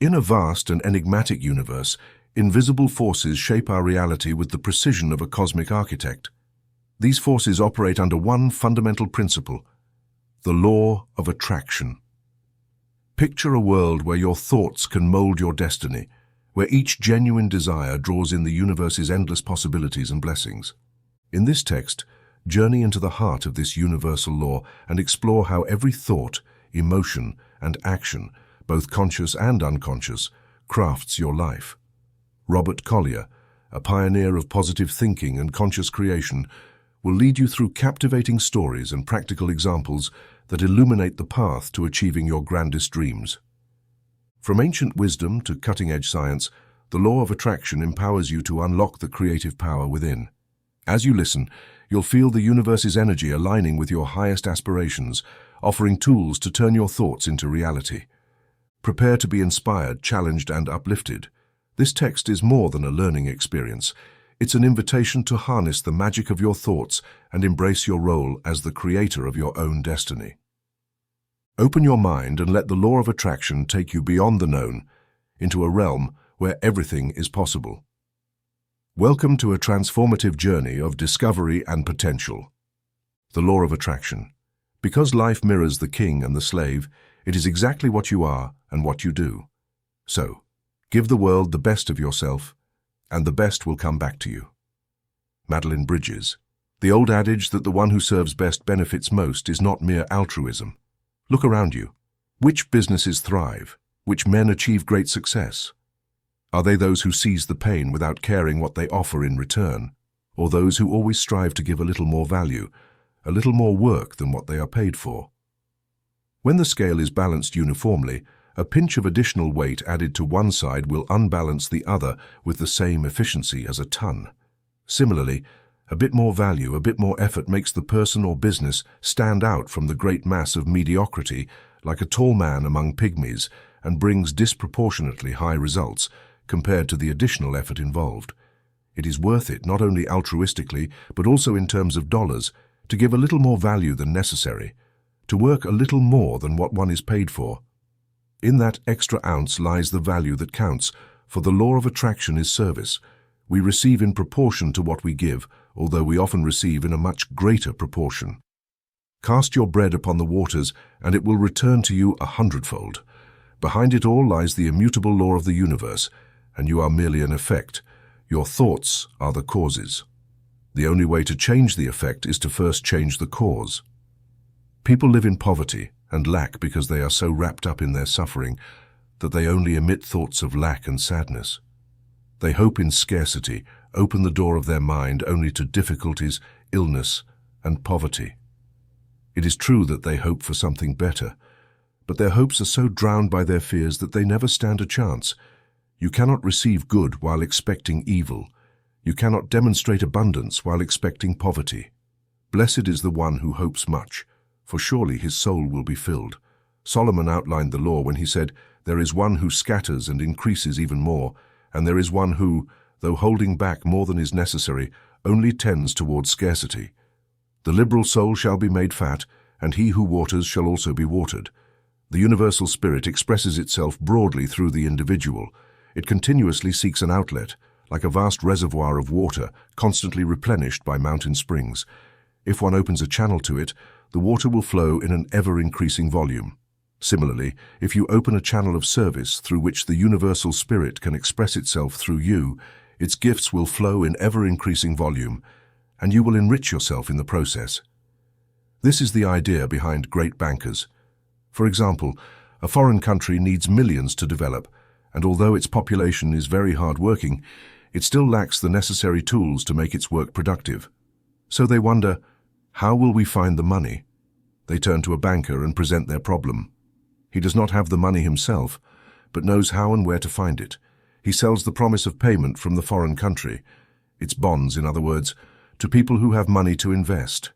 In a vast and enigmatic universe, invisible forces shape our reality with the precision of a cosmic architect. These forces operate under one fundamental principle: the law of attraction. Picture a world where your thoughts can mold your destiny, where each genuine desire draws in the universe's endless possibilities and blessings. In this text, journey into the heart of this universal law and explore how every thought, emotion, and action, both conscious and unconscious, crafts your life. Robert Collier, a pioneer of positive thinking and conscious creation, will lead you through captivating stories and practical examples that illuminate the path to achieving your grandest dreams. From ancient wisdom to cutting-edge science, the law of attraction empowers you to unlock the creative power within. As you listen, you'll feel the universe's energy aligning with your highest aspirations, offering tools to turn your thoughts into reality. Prepare to be inspired, challenged, and uplifted. This text is more than a learning experience. It's an invitation to harness the magic of your thoughts and embrace your role as the creator of your own destiny. Open your mind and let the law of attraction take you beyond the known, into a realm where everything is possible. Welcome to a transformative journey of discovery and potential. The law of attraction. Because life mirrors the king and the slave, it is exactly what you are and what you do. So, give the world the best of yourself, and the best will come back to you. Madeline Bridges. The old adage that the one who serves best benefits most is not mere altruism. Look around you. Which businesses thrive? Which men achieve great success? Are they those who seize the pain without caring what they offer in return, or those who always strive to give a little more value, a little more work than what they are paid for? When the scale is balanced uniformly, a pinch of additional weight added to one side will unbalance the other with the same efficiency as a ton. Similarly, a bit more value, a bit more effort makes the person or business stand out from the great mass of mediocrity like a tall man among pygmies and brings disproportionately high results compared to the additional effort involved. It is worth it not only altruistically but also in terms of dollars to give a little more value than necessary, to work a little more than what one is paid for. In that extra ounce lies the value that counts, for the law of attraction is service. We receive in proportion to what we give, although we often receive in a much greater proportion. Cast your bread upon the waters, and it will return to you 100-fold. Behind it all lies the immutable law of the universe, and you are merely an effect. Your thoughts are the causes. The only way to change the effect is to first change the cause. People live in poverty and lack because they are so wrapped up in their suffering that they only emit thoughts of lack and sadness. They hope in scarcity, open the door of their mind only to difficulties, illness, and poverty. It is true that they hope for something better, but their hopes are so drowned by their fears that they never stand a chance. You cannot receive good while expecting evil. You cannot demonstrate abundance while expecting poverty. Blessed is the one who hopes much, for surely his soul will be filled. Solomon outlined the law when he said, "There is one who scatters and increases even more, and there is one who, though holding back more than is necessary, only tends towards scarcity. The liberal soul shall be made fat, and he who waters shall also be watered." The universal spirit expresses itself broadly through the individual. It continuously seeks an outlet, like a vast reservoir of water, constantly replenished by mountain springs. If one opens a channel to it, the water will flow in an ever-increasing volume. Similarly, if you open a channel of service through which the universal spirit can express itself through you, its gifts will flow in ever-increasing volume, and you will enrich yourself in the process. This is the idea behind great bankers. For example, a foreign country needs millions to develop, and although its population is very hard-working, it still lacks the necessary tools to make its work productive. So they wonder, how will we find the money? They turn to a banker and present their problem. He does not have the money himself, but knows how and where to find it. He sells the promise of payment from the foreign country, its bonds, in other words, to people who have money to invest.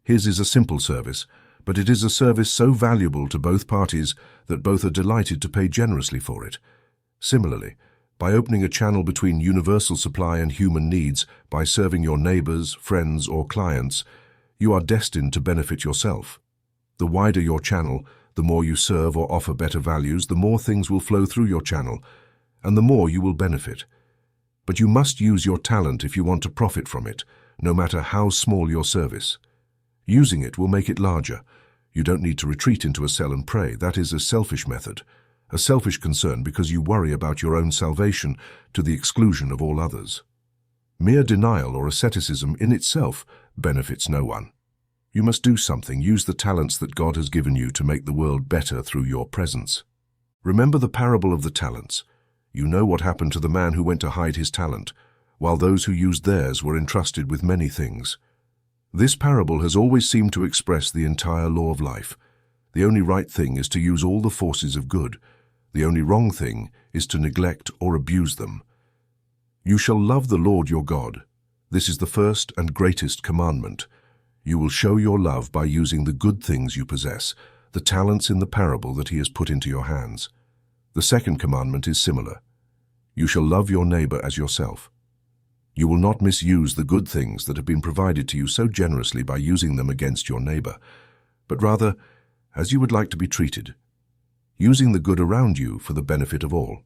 His is a simple service, but it is a service so valuable to both parties that both are delighted to pay generously for it. Similarly, by opening a channel between universal supply and human needs, by serving your neighbors, friends, or clients, you are destined to benefit yourself. The wider your channel, The more you serve or offer better values, the more things will flow through your channel, and the more you will benefit. But you must use your talent if you want to profit from it, no matter how small your service. Using it will make it larger. You don't need to retreat into a cell and pray. That is a selfish method, a selfish concern because you worry about your own salvation to the exclusion of all others. Mere denial or asceticism in itself benefits no one. You must do something, use the talents that God has given you to make the world better through your presence. Remember the parable of the talents. You know what happened to the man who went to hide his talent, while those who used theirs were entrusted with many things. This parable has always seemed to express the entire law of life. The only right thing is to use all the forces of good. The only wrong thing is to neglect or abuse them. You shall love the Lord your God. This is the first and greatest commandment. You will show your love by using the good things you possess, the talents in the parable that he has put into your hands. The second commandment is similar. You shall love your neighbor as yourself. You will not misuse the good things that have been provided to you so generously by using them against your neighbor, but rather as you would like to be treated, using the good around you for the benefit of all.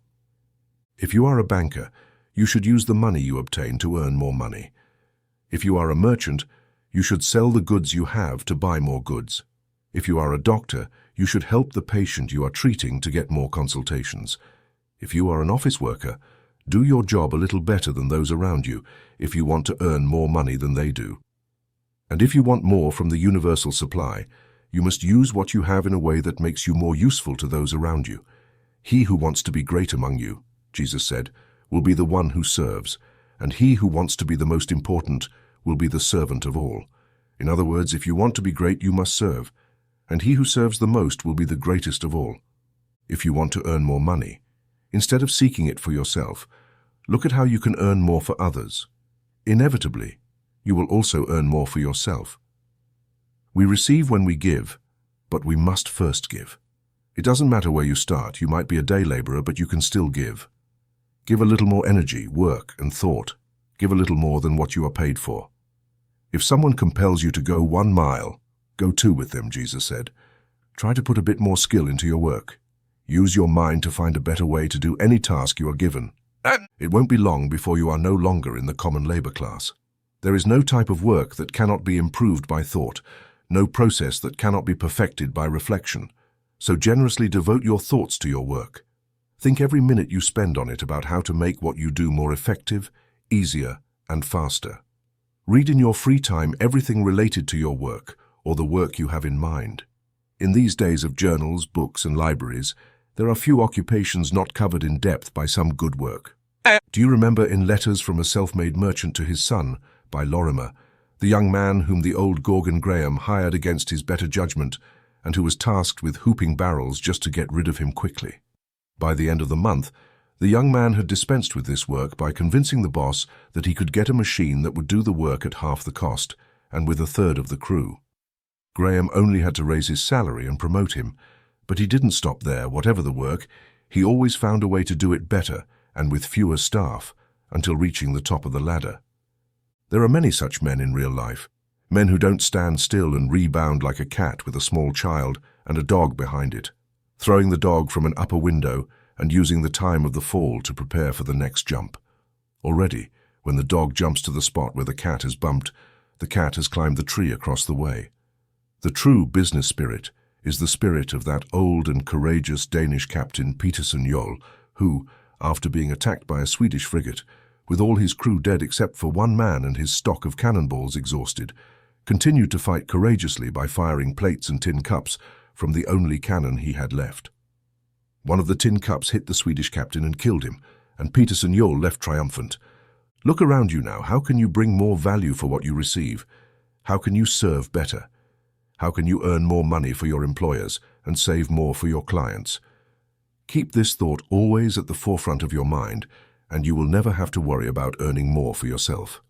If you are a banker, you should use the money you obtain to earn more money. If you are a merchant, you should sell the goods you have to buy more goods. If you are a doctor, you should help the patient you are treating to get more consultations. If you are an office worker, do your job a little better than those around you if you want to earn more money than they do. And if you want more from the universal supply, you must use what you have in a way that makes you more useful to those around you. He who wants to be great among you, Jesus said, will be the one who serves, and he who wants to be the most important will be the servant of all. In other words, if you want to be great, you must serve, and he who serves the most will be the greatest of all. If you want to earn more money, instead of seeking it for yourself, look at how you can earn more for others. Inevitably, you will also earn more for yourself. We receive when we give, but we must first give. It doesn't matter where you start. You might be a day laborer, but you can still give. Give a little more energy, work, and thought. Give a little more than what you are paid for. If someone compels you to go 1 mile, go 2 with them, Jesus said. Try to put a bit more skill into your work. Use your mind to find a better way to do any task you are given. It won't be long before you are no longer in the common labor class. There is no type of work that cannot be improved by thought, no process that cannot be perfected by reflection. So generously devote your thoughts to your work. Think every minute you spend on it about how to make what you do more effective, easier, and faster. Read in your free time everything related to your work or the work you have in mind. In these days of journals, books, and libraries, there are few occupations not covered in depth by some good work. Do you remember in Letters from a Self-Made Merchant to His Son by Lorimer, the young man whom the old Gorgon Graham hired against his better judgment and who was tasked with hooping barrels just to get rid of him quickly? By the end of the month, the young man had dispensed with this work by convincing the boss that he could get a machine that would do the work at half the cost and with 1/3 of the crew. Graham only had to raise his salary and promote him, but he didn't stop there. Whatever the work, he always found a way to do it better and with fewer staff until reaching the top of the ladder. There are many such men in real life, men who don't stand still and rebound like a cat with a small child and a dog behind it, throwing the dog from an upper window and using the time of the fall to prepare for the next jump. Already, when the dog jumps to the spot where the cat has bumped, the cat has climbed the tree across the way. The true business spirit is the spirit of that old and courageous Danish captain Petersen Jol, who, after being attacked by a Swedish frigate, with all his crew dead except for 1 man and his stock of cannonballs exhausted, continued to fight courageously by firing plates and tin cups from the only cannon he had left. One of the tin cups hit the Swedish captain and killed him, and Petersen Jol left triumphant. Look around you now. How can you bring more value for what you receive? How can you serve better? How can you earn more money for your employers and save more for your clients? Keep this thought always at the forefront of your mind, and you will never have to worry about earning more for yourself.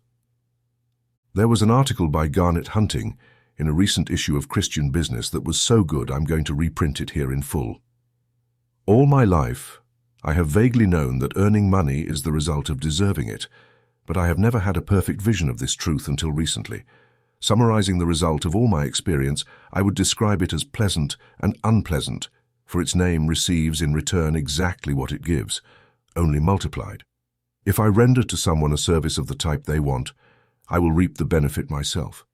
There was an article by Garnet Hunting in a recent issue of Christian Business that was so good I'm going to reprint it here in full. All my life, I have vaguely known that earning money is the result of deserving it, but I have never had a perfect vision of this truth until recently. Summarizing the result of all my experience, I would describe it as pleasant and unpleasant, for its name receives in return exactly what it gives, only multiplied. If I render to someone a service of the type they want, I will reap the benefit myself.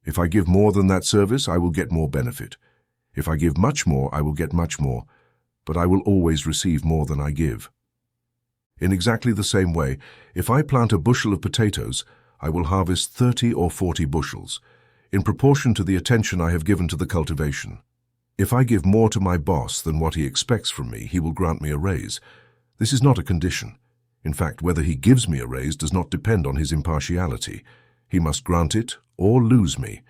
If I give more than that service, I will get more benefit. If I give much more, I will get much more, but I will always receive more than I give. In exactly the same way, if I plant a bushel of potatoes, I will harvest 30 or 40 bushels, in proportion to the attention I have given to the cultivation. If I give more to my boss than what he expects from me, he will grant me a raise. This is not a condition. In fact, whether he gives me a raise does not depend on his impartiality. He must grant it or lose me,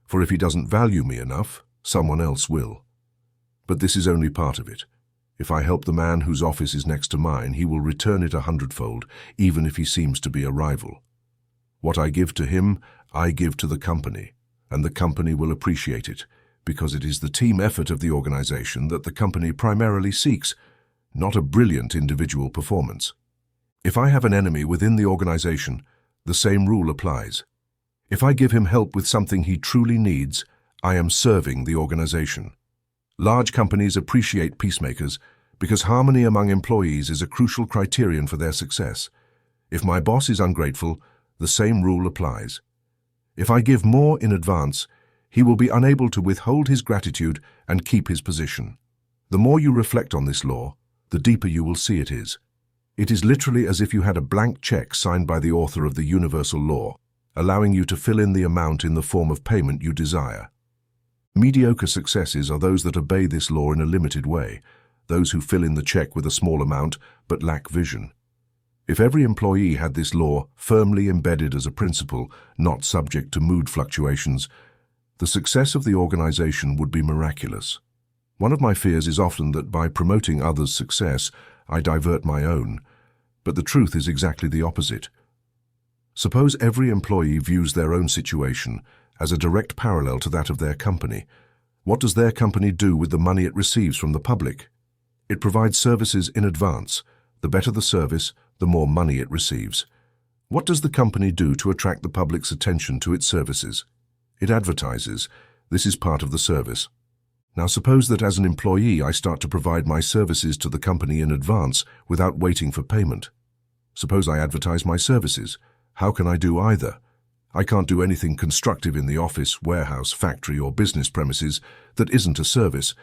for if he doesn't value me enough, someone else will. But this is only part of it. If I help the man whose office is next to mine, he will return it 100-fold, even if he seems to be a rival. What I give to him, I give to the company, and the company will appreciate it, because it is the team effort of the organization that the company primarily seeks, not a brilliant individual performance. If I have an enemy within the organization, the same rule applies. If I give him help with something he truly needs, I am serving the organization. Large companies appreciate peacemakers because harmony among employees is a crucial criterion for their success. If my boss is ungrateful, the same rule applies. If I give more in advance, he will be unable to withhold his gratitude and keep his position. The more you reflect on this law, the deeper you will see it is. It is literally as if you had a blank check signed by the author of the universal law, allowing you to fill in the amount in the form of payment you desire. Mediocre successes are those that obey this law in a limited way, those who fill in the check with a small amount but lack vision. If every employee had this law firmly embedded as a principle, not subject to mood fluctuations, the success of the organization would be miraculous. One of my fears is often that by promoting others' success, I divert my own, but the truth is exactly the opposite. Suppose every employee views their own situation as a direct parallel to that of their company. What does their company do with the money it receives from the public? It provides services in advance. The better the service, the more money it receives. What does the company do to attract the public's attention to its services? It advertises. This is part of the service. Now suppose that as an employee I start to provide my services to the company in advance without waiting for payment. Suppose I advertise my services. How can I do either? I can't do anything constructive in the office, warehouse, factory, or business premises that isn't a service,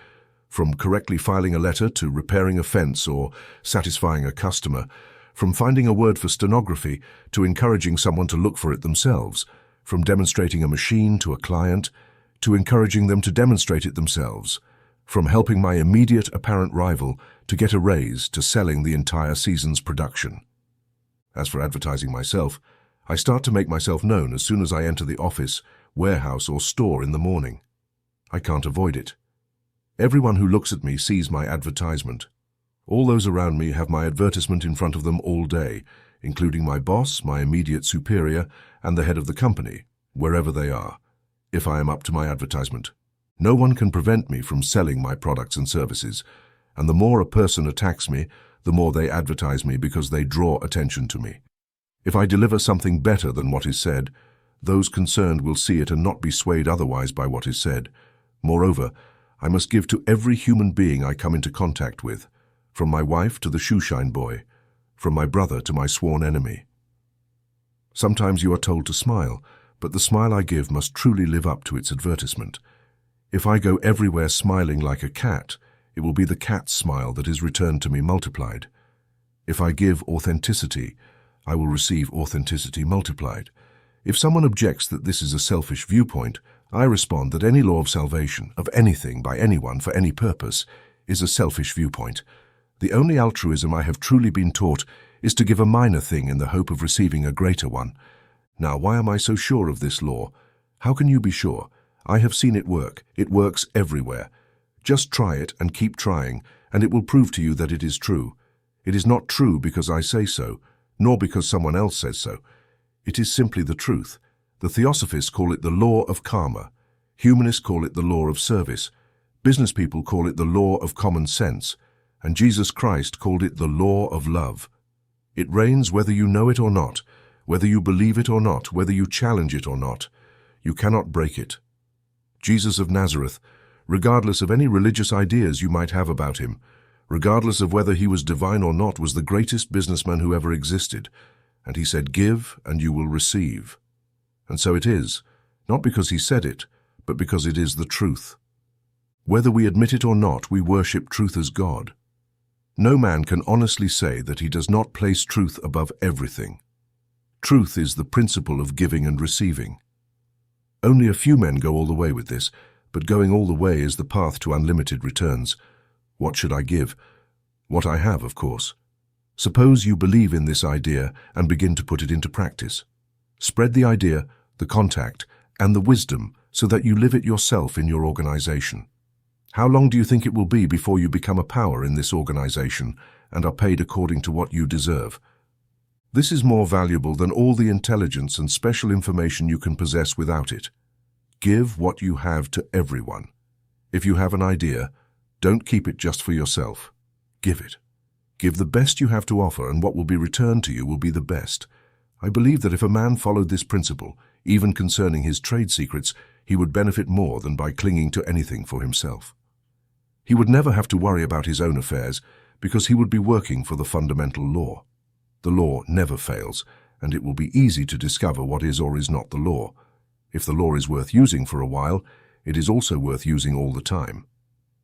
from correctly filing a letter to repairing a fence or satisfying a customer, from finding a word for stenography to encouraging someone to look for it themselves, from demonstrating a machine to a client to encouraging them to demonstrate it themselves, from helping my immediate apparent rival to get a raise to selling the entire season's production. As for advertising myself, I start to make myself known as soon as I enter the office, warehouse, or store in the morning. I can't avoid it. Everyone who looks at me sees my advertisement. All those around me have my advertisement in front of them all day, including my boss, my immediate superior, and the head of the company, wherever they are, if I am up to my advertisement. No one can prevent me from selling my products and services, and the more a person attacks me, the more they advertise me because they draw attention to me. If I deliver something better than what is said, those concerned will see it and not be swayed otherwise by what is said. Moreover, I must give to every human being I come into contact with, from my wife to the shoeshine boy, from my brother to my sworn enemy. Sometimes you are told to smile, but the smile I give must truly live up to its advertisement. If I go everywhere smiling like a cat, it will be the cat's smile that is returned to me multiplied. If I give authenticity, I will receive authenticity multiplied. If someone objects that this is a selfish viewpoint, I respond that any law of salvation, of anything by anyone for any purpose, is a selfish viewpoint. The only altruism I have truly been taught is to give a minor thing in the hope of receiving a greater one. Now, why am I so sure of this law? How can you be sure? I have seen it work. It works everywhere. Just try it and keep trying, and it will prove to you that it is true. It is not true because I say so, nor because someone else says so. It is simply the truth. The Theosophists call it the law of karma. Humanists call it the law of service. Business people call it the law of common sense. And Jesus Christ called it the law of love. It reigns whether you know it or not, whether you believe it or not, whether you challenge it or not. you cannot break it. Jesus of Nazareth, regardless of any religious ideas you might have about him, regardless of whether he was divine or not, was the greatest businessman who ever existed. And he said, "Give, and you will receive." And so it is, not because he said it, but because it is the truth. Whether we admit it or not, we worship truth as God. No man can honestly say that he does not place truth above everything. Truth is the principle of giving and receiving. Only a few men go all the way with this, but going all the way is the path to unlimited returns. What should I give? What I have, of course. Suppose you believe in this idea and begin to put it into practice. Spread the idea, the contact, and the wisdom so that you live it yourself in your organization. How long do you think it will be before you become a power in this organization and are paid according to what you deserve? This is more valuable than all the intelligence and special information you can possess without it. Give what you have to everyone. If you have an idea, don't keep it just for yourself. Give it. Give the best you have to offer, and what will be returned to you will be the best. I believe that if a man followed this principle, even concerning his trade secrets, he would benefit more than by clinging to anything for himself. He would never have to worry about his own affairs because he would be working for the fundamental law. The law never fails, and it will be easy to discover what is or is not the law. If the law is worth using for a while, it is also worth using all the time.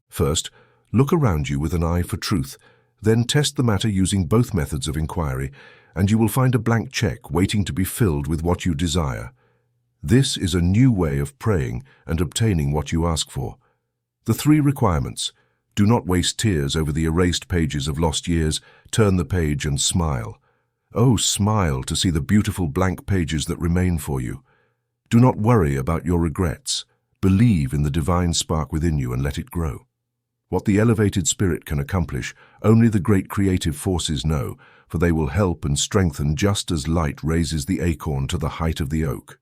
First, look around you with an eye for truth, then test the matter using both methods of inquiry, and you will find a blank check waiting to be filled with what you desire. This is a new way of praying and obtaining what you ask for. The 3 requirements: do not waste tears over the erased pages of lost years, turn the page and smile. Oh, smile to see the beautiful blank pages that remain for you. Do not worry about your regrets. Believe in the divine spark within you and let it grow. What the elevated spirit can accomplish, only the great creative forces know, for they will help and strengthen just as light raises the acorn to the height of the oak.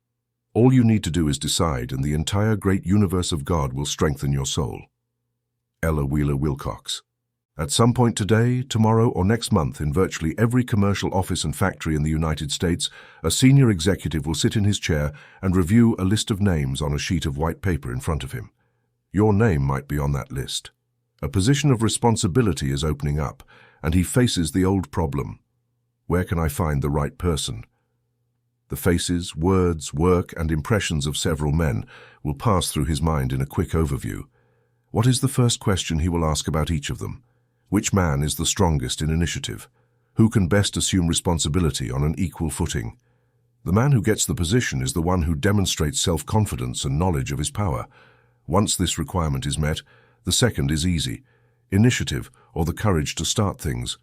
All you need to do is decide, and the entire great universe of God will strengthen your soul. Ella Wheeler Wilcox. At some point today, tomorrow, or next month, in virtually every commercial office and factory in the United States, a senior executive will sit in his chair and review a list of names on a sheet of white paper in front of him. Your name might be on that list. A position of responsibility is opening up, and he faces the old problem. Where can I find the right person? The faces, words, work, and impressions of several men will pass through his mind in a quick overview. What is the first question he will ask about each of them? Which man is the strongest in initiative? Who can best assume responsibility on an equal footing? The man who gets the position is the one who demonstrates self-confidence and knowledge of his power. Once this requirement is met, the second is easy: initiative, or the courage to start things.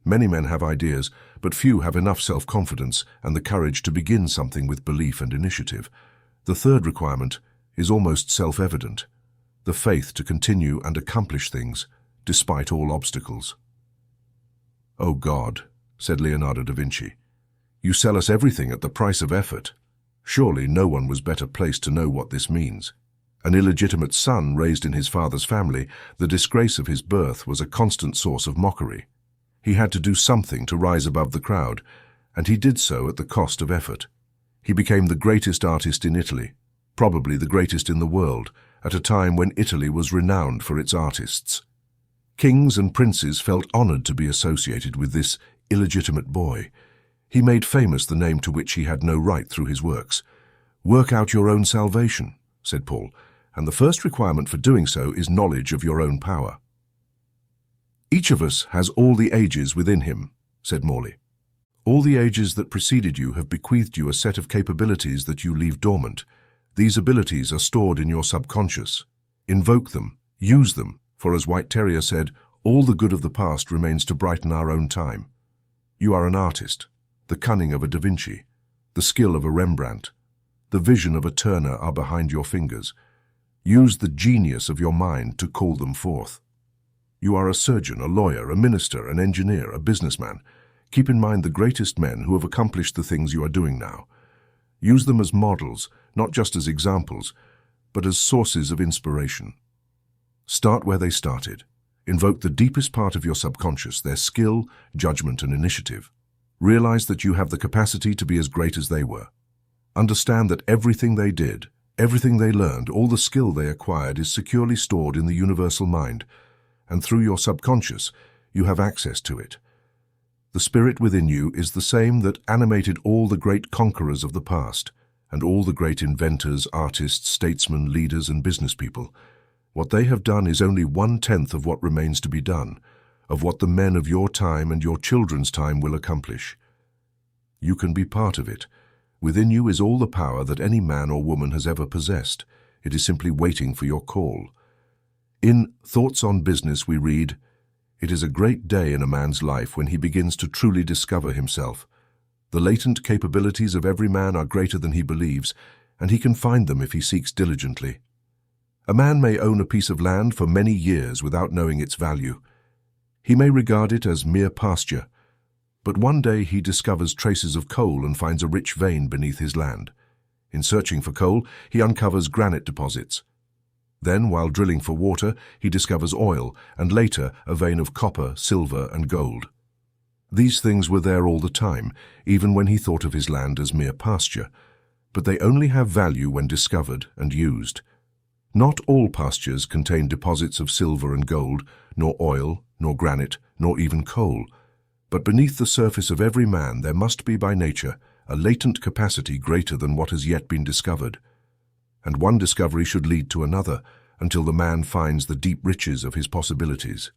Many men have ideas, but few have enough self-confidence and the courage to begin something with belief and initiative. The third requirement is almost self-evident: the faith to continue and accomplish things, despite all obstacles. "Oh God," said Leonardo da Vinci, "you sell us everything at the price of effort." Surely no one was better placed to know what this means. An illegitimate son raised in his father's family, the disgrace of his birth was a constant source of mockery. He had to do something to rise above the crowd, and he did so at the cost of effort. He became the greatest artist in Italy, probably the greatest in the world, at a time when Italy was renowned for its artists. Kings and princes felt honored to be associated with this illegitimate boy. He made famous the name to which he had no right through his works. "Work out your own salvation," said Paul, and the first requirement for doing so is knowledge of your own power. "Each of us has all the ages within him," said Morley. "All the ages that preceded you have bequeathed you a set of capabilities that you leave dormant. These abilities are stored in your subconscious. Invoke them, use them, for as White Terrier said, all the good of the past remains to brighten our own time. You are an artist. The cunning of a Da Vinci, the skill of a Rembrandt, the vision of a Turner are behind your fingers. Use the genius of your mind to call them forth. You are a surgeon, a lawyer, a minister, an engineer, a businessman. Keep in mind the greatest men who have accomplished the things you are doing now. Use them as models, not just as examples, but as sources of inspiration. Start where they started. Invoke the deepest part of your subconscious, their skill, judgment, and initiative. Realize that you have the capacity to be as great as they were. Understand that everything they did, everything they learned, all the skill they acquired is securely stored in the universal mind, and through your subconscious, you have access to it. The spirit within you is the same that animated all the great conquerors of the past, and all the great inventors, artists, statesmen, leaders, and business people. What they have done is only 1/10 of what remains to be done, of what the men of your time and your children's time will accomplish. You can be part of it. Within you is all the power that any man or woman has ever possessed. It is simply waiting for your call. In Thoughts on Business we read, "It is a great day in a man's life when he begins to truly discover himself. The latent capabilities of every man are greater than he believes, and he can find them if he seeks diligently. A man may own a piece of land for many years without knowing its value. He may regard it as mere pasture, but one day he discovers traces of coal and finds a rich vein beneath his land. In searching for coal, he uncovers granite deposits. Then, while drilling for water, he discovers oil, and later a vein of copper, silver, and gold. These things were there all the time, even when he thought of his land as mere pasture, but they only have value when discovered and used. Not all pastures contain deposits of silver and gold, nor oil, nor granite, nor even coal, but beneath the surface of every man there must be by nature a latent capacity greater than what has yet been discovered. And one discovery should lead to another, until the man finds the deep riches of his possibilities.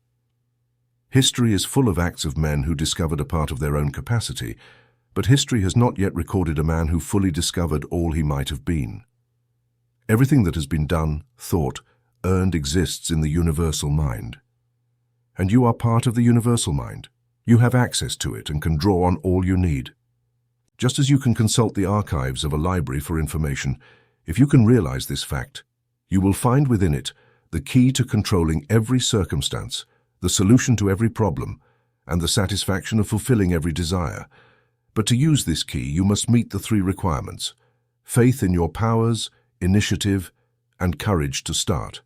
History is full of acts of men who discovered a part of their own capacity, but history has not yet recorded a man who fully discovered all he might have been. Everything that has been done, thought, earned exists in the universal mind. And you are part of the universal mind. You have access to it and can draw on all you need. Just as you can consult the archives of a library for information, if you can realize this fact, you will find within it the key to controlling every circumstance, the solution to every problem, and the satisfaction of fulfilling every desire. But to use this key, you must meet the 3 requirements: faith in your powers, initiative, and courage to start.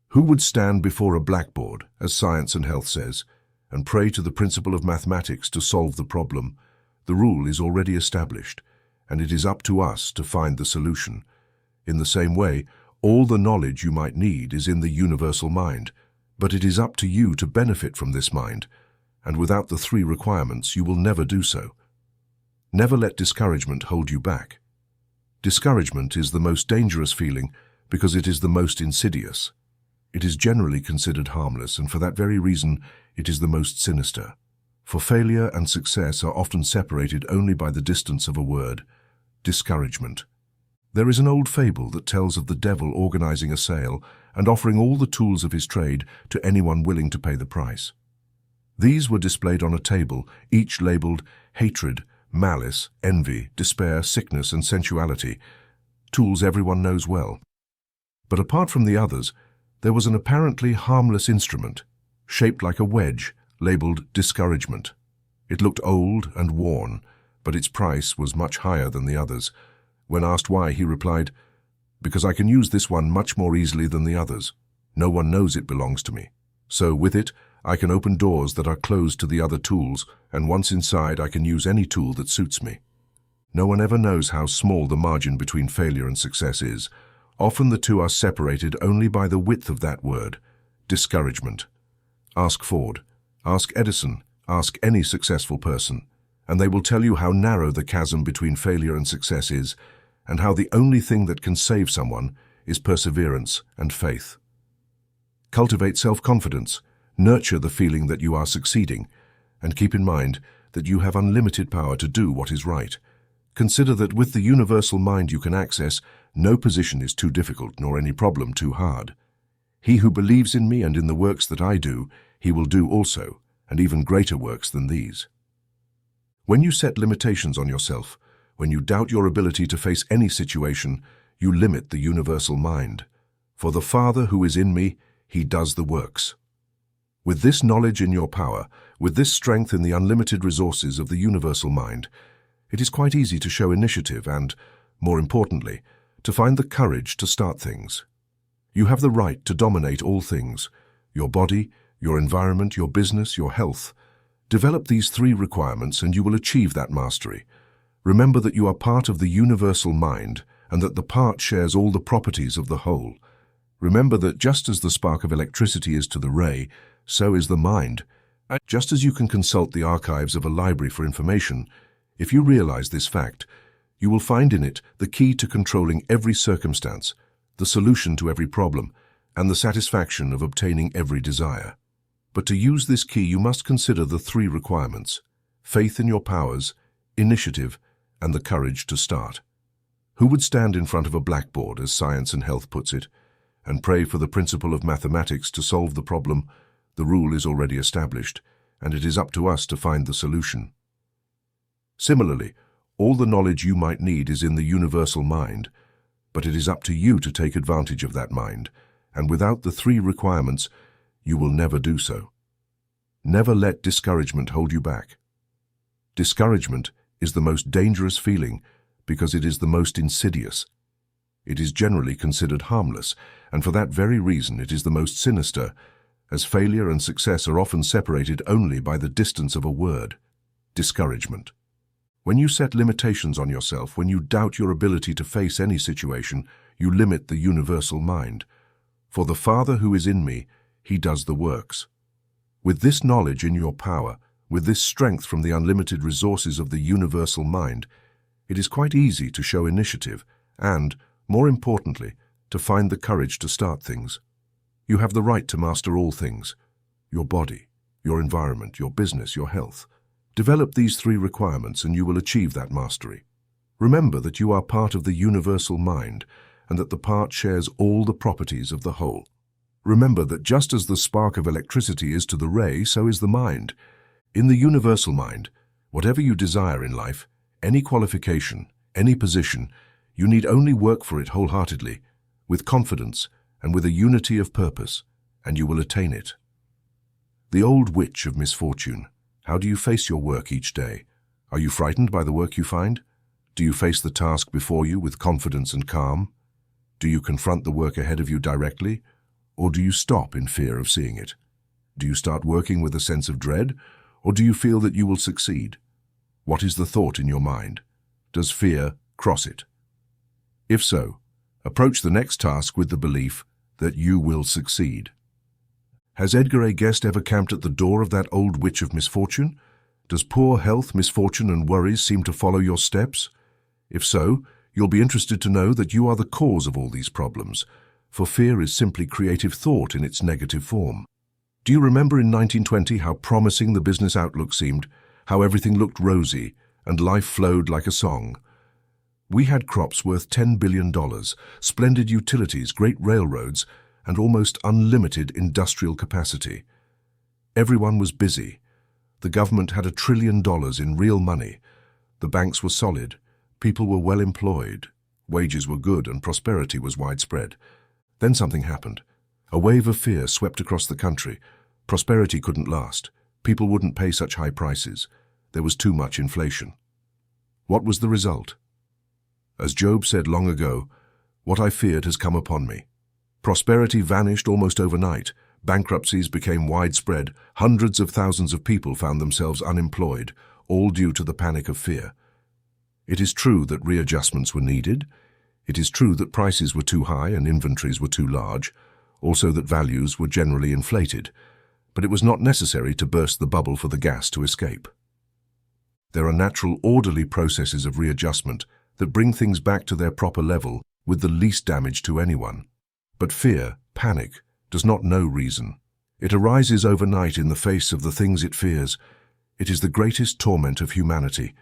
Who would stand before a blackboard, as Science and Health says, and pray to the principle of mathematics to solve the problem? The rule is already established, and it is up to us to find the solution. In the same way, all the knowledge you might need is in the universal mind, but it is up to you to benefit from this mind, and without the 3 requirements you will never do so. Never let discouragement hold you back. Discouragement is the most dangerous feeling because it is the most insidious. It is generally considered harmless, and for that very reason it is the most sinister. For failure and success are often separated only by the distance of a word: discouragement. There is an old fable that tells of the devil organizing a sale and offering all the tools of his trade to anyone willing to pay the price. These were displayed on a table, each labeled hatred, malice, envy, despair, sickness, and sensuality, tools everyone knows well. But apart from the others, there was an apparently harmless instrument, shaped like a wedge, labeled discouragement. It looked old and worn, but its price was much higher than the others. When asked why, he replied, "Because I can use this one much more easily than the others. No one knows it belongs to me. So with it, I can open doors that are closed to the other tools, and once inside I can use any tool that suits me." No one ever knows how small the margin between failure and success is. Often the two are separated only by the width of that word, discouragement. Ask Ford, ask Edison, ask any successful person, and they will tell you how narrow the chasm between failure and success is, and how the only thing that can save someone is perseverance and faith. Cultivate self-confidence, nurture the feeling that you are succeeding, and keep in mind that you have unlimited power to do what is right. Consider that with the universal mind you can access, no position is too difficult nor any problem too hard. He who believes in me and in the works that I do, he will do also, and even greater works than these. When you set limitations on yourself, when you doubt your ability to face any situation, you limit the universal mind. For the Father who is in me, he does the works. With this knowledge in your power, with this strength in the unlimited resources of the universal mind, it is quite easy to show initiative and, more importantly, to find the courage to start things. You have the right to dominate all things: your body, your environment, your business, your health. Develop these 3 requirements and you will achieve that mastery. Remember that you are part of the universal mind and that the part shares all the properties of the whole. Remember that just as the spark of electricity is to the ray, so is the mind. And just as you can consult the archives of a library for information, if you realize this fact, you will find in it the key to controlling every circumstance, the solution to every problem, and the satisfaction of obtaining every desire. But to use this key, you must consider the three requirements: faith in your powers, initiative, and the courage to start. Who would stand in front of a blackboard, as Science and Health puts it, and pray for the principle of mathematics to solve the problem? The rule is already established, and it is up to us to find the solution. Similarly, all the knowledge you might need is in the universal mind, but it is up to you to take advantage of that mind, and without the three requirements, you will never do so. Never let discouragement hold you back. Discouragement is the most dangerous feeling because it is the most insidious. It is generally considered harmless, and for that very reason it is the most sinister, as failure and success are often separated only by the distance of a word: discouragement. When you set limitations on yourself, when you doubt your ability to face any situation, you limit the universal mind. For the Father who is in me, he does the works. With this knowledge in your power, with this strength from the unlimited resources of the universal mind, it is quite easy to show initiative and, more importantly, to find the courage to start things. You have the right to master all things: your body, your environment, your business, your health. Develop these three requirements and you will achieve that mastery. Remember that you are part of the universal mind and that the part shares all the properties of the whole. Remember that just as the spark of electricity is to the ray, so is the mind. In the universal mind, whatever you desire in life, any qualification, any position, you need only work for it wholeheartedly, with confidence and with a unity of purpose, and you will attain it. The old witch of misfortune. How do you face your work each day? Are you frightened by the work you find? Do you face the task before you with confidence and calm? Do you confront the work ahead of you directly, or do you stop in fear of seeing it? Do you start working with a sense of dread, or do you feel that you will succeed? What is the thought in your mind? Does fear cross it? If so, approach the next task with the belief that you will succeed. Has Edgar A. Guest ever camped at the door of that old witch of misfortune? Does poor health, misfortune, and worries seem to follow your steps? If so, you'll be interested to know that you are the cause of all these problems, for fear is simply creative thought in its negative form. Do you remember in 1920 how promising the business outlook seemed, how everything looked rosy, and life flowed like a song? We had crops worth $10 billion, splendid utilities, great railroads, and almost unlimited industrial capacity. Everyone was busy. The government had $1 trillion in real money. The banks were solid. People were well employed. Wages were good and prosperity was widespread. Then something happened. A wave of fear swept across the country. Prosperity couldn't last. People wouldn't pay such high prices. There was too much inflation. What was the result? As Job said long ago, "What I feared has come upon me." Prosperity vanished almost overnight. Bankruptcies became widespread. Hundreds of thousands of people found themselves unemployed, all due to the panic of fear. It is true that readjustments were needed. It is true that prices were too high and inventories were too large, also that values were generally inflated. But it was not necessary to burst the bubble for the gas to escape. There are natural, orderly processes of readjustment that bring things back to their proper level with the least damage to anyone. But fear, panic, does not know reason. It arises overnight in the face of the things it fears. It is the greatest torment of humanity,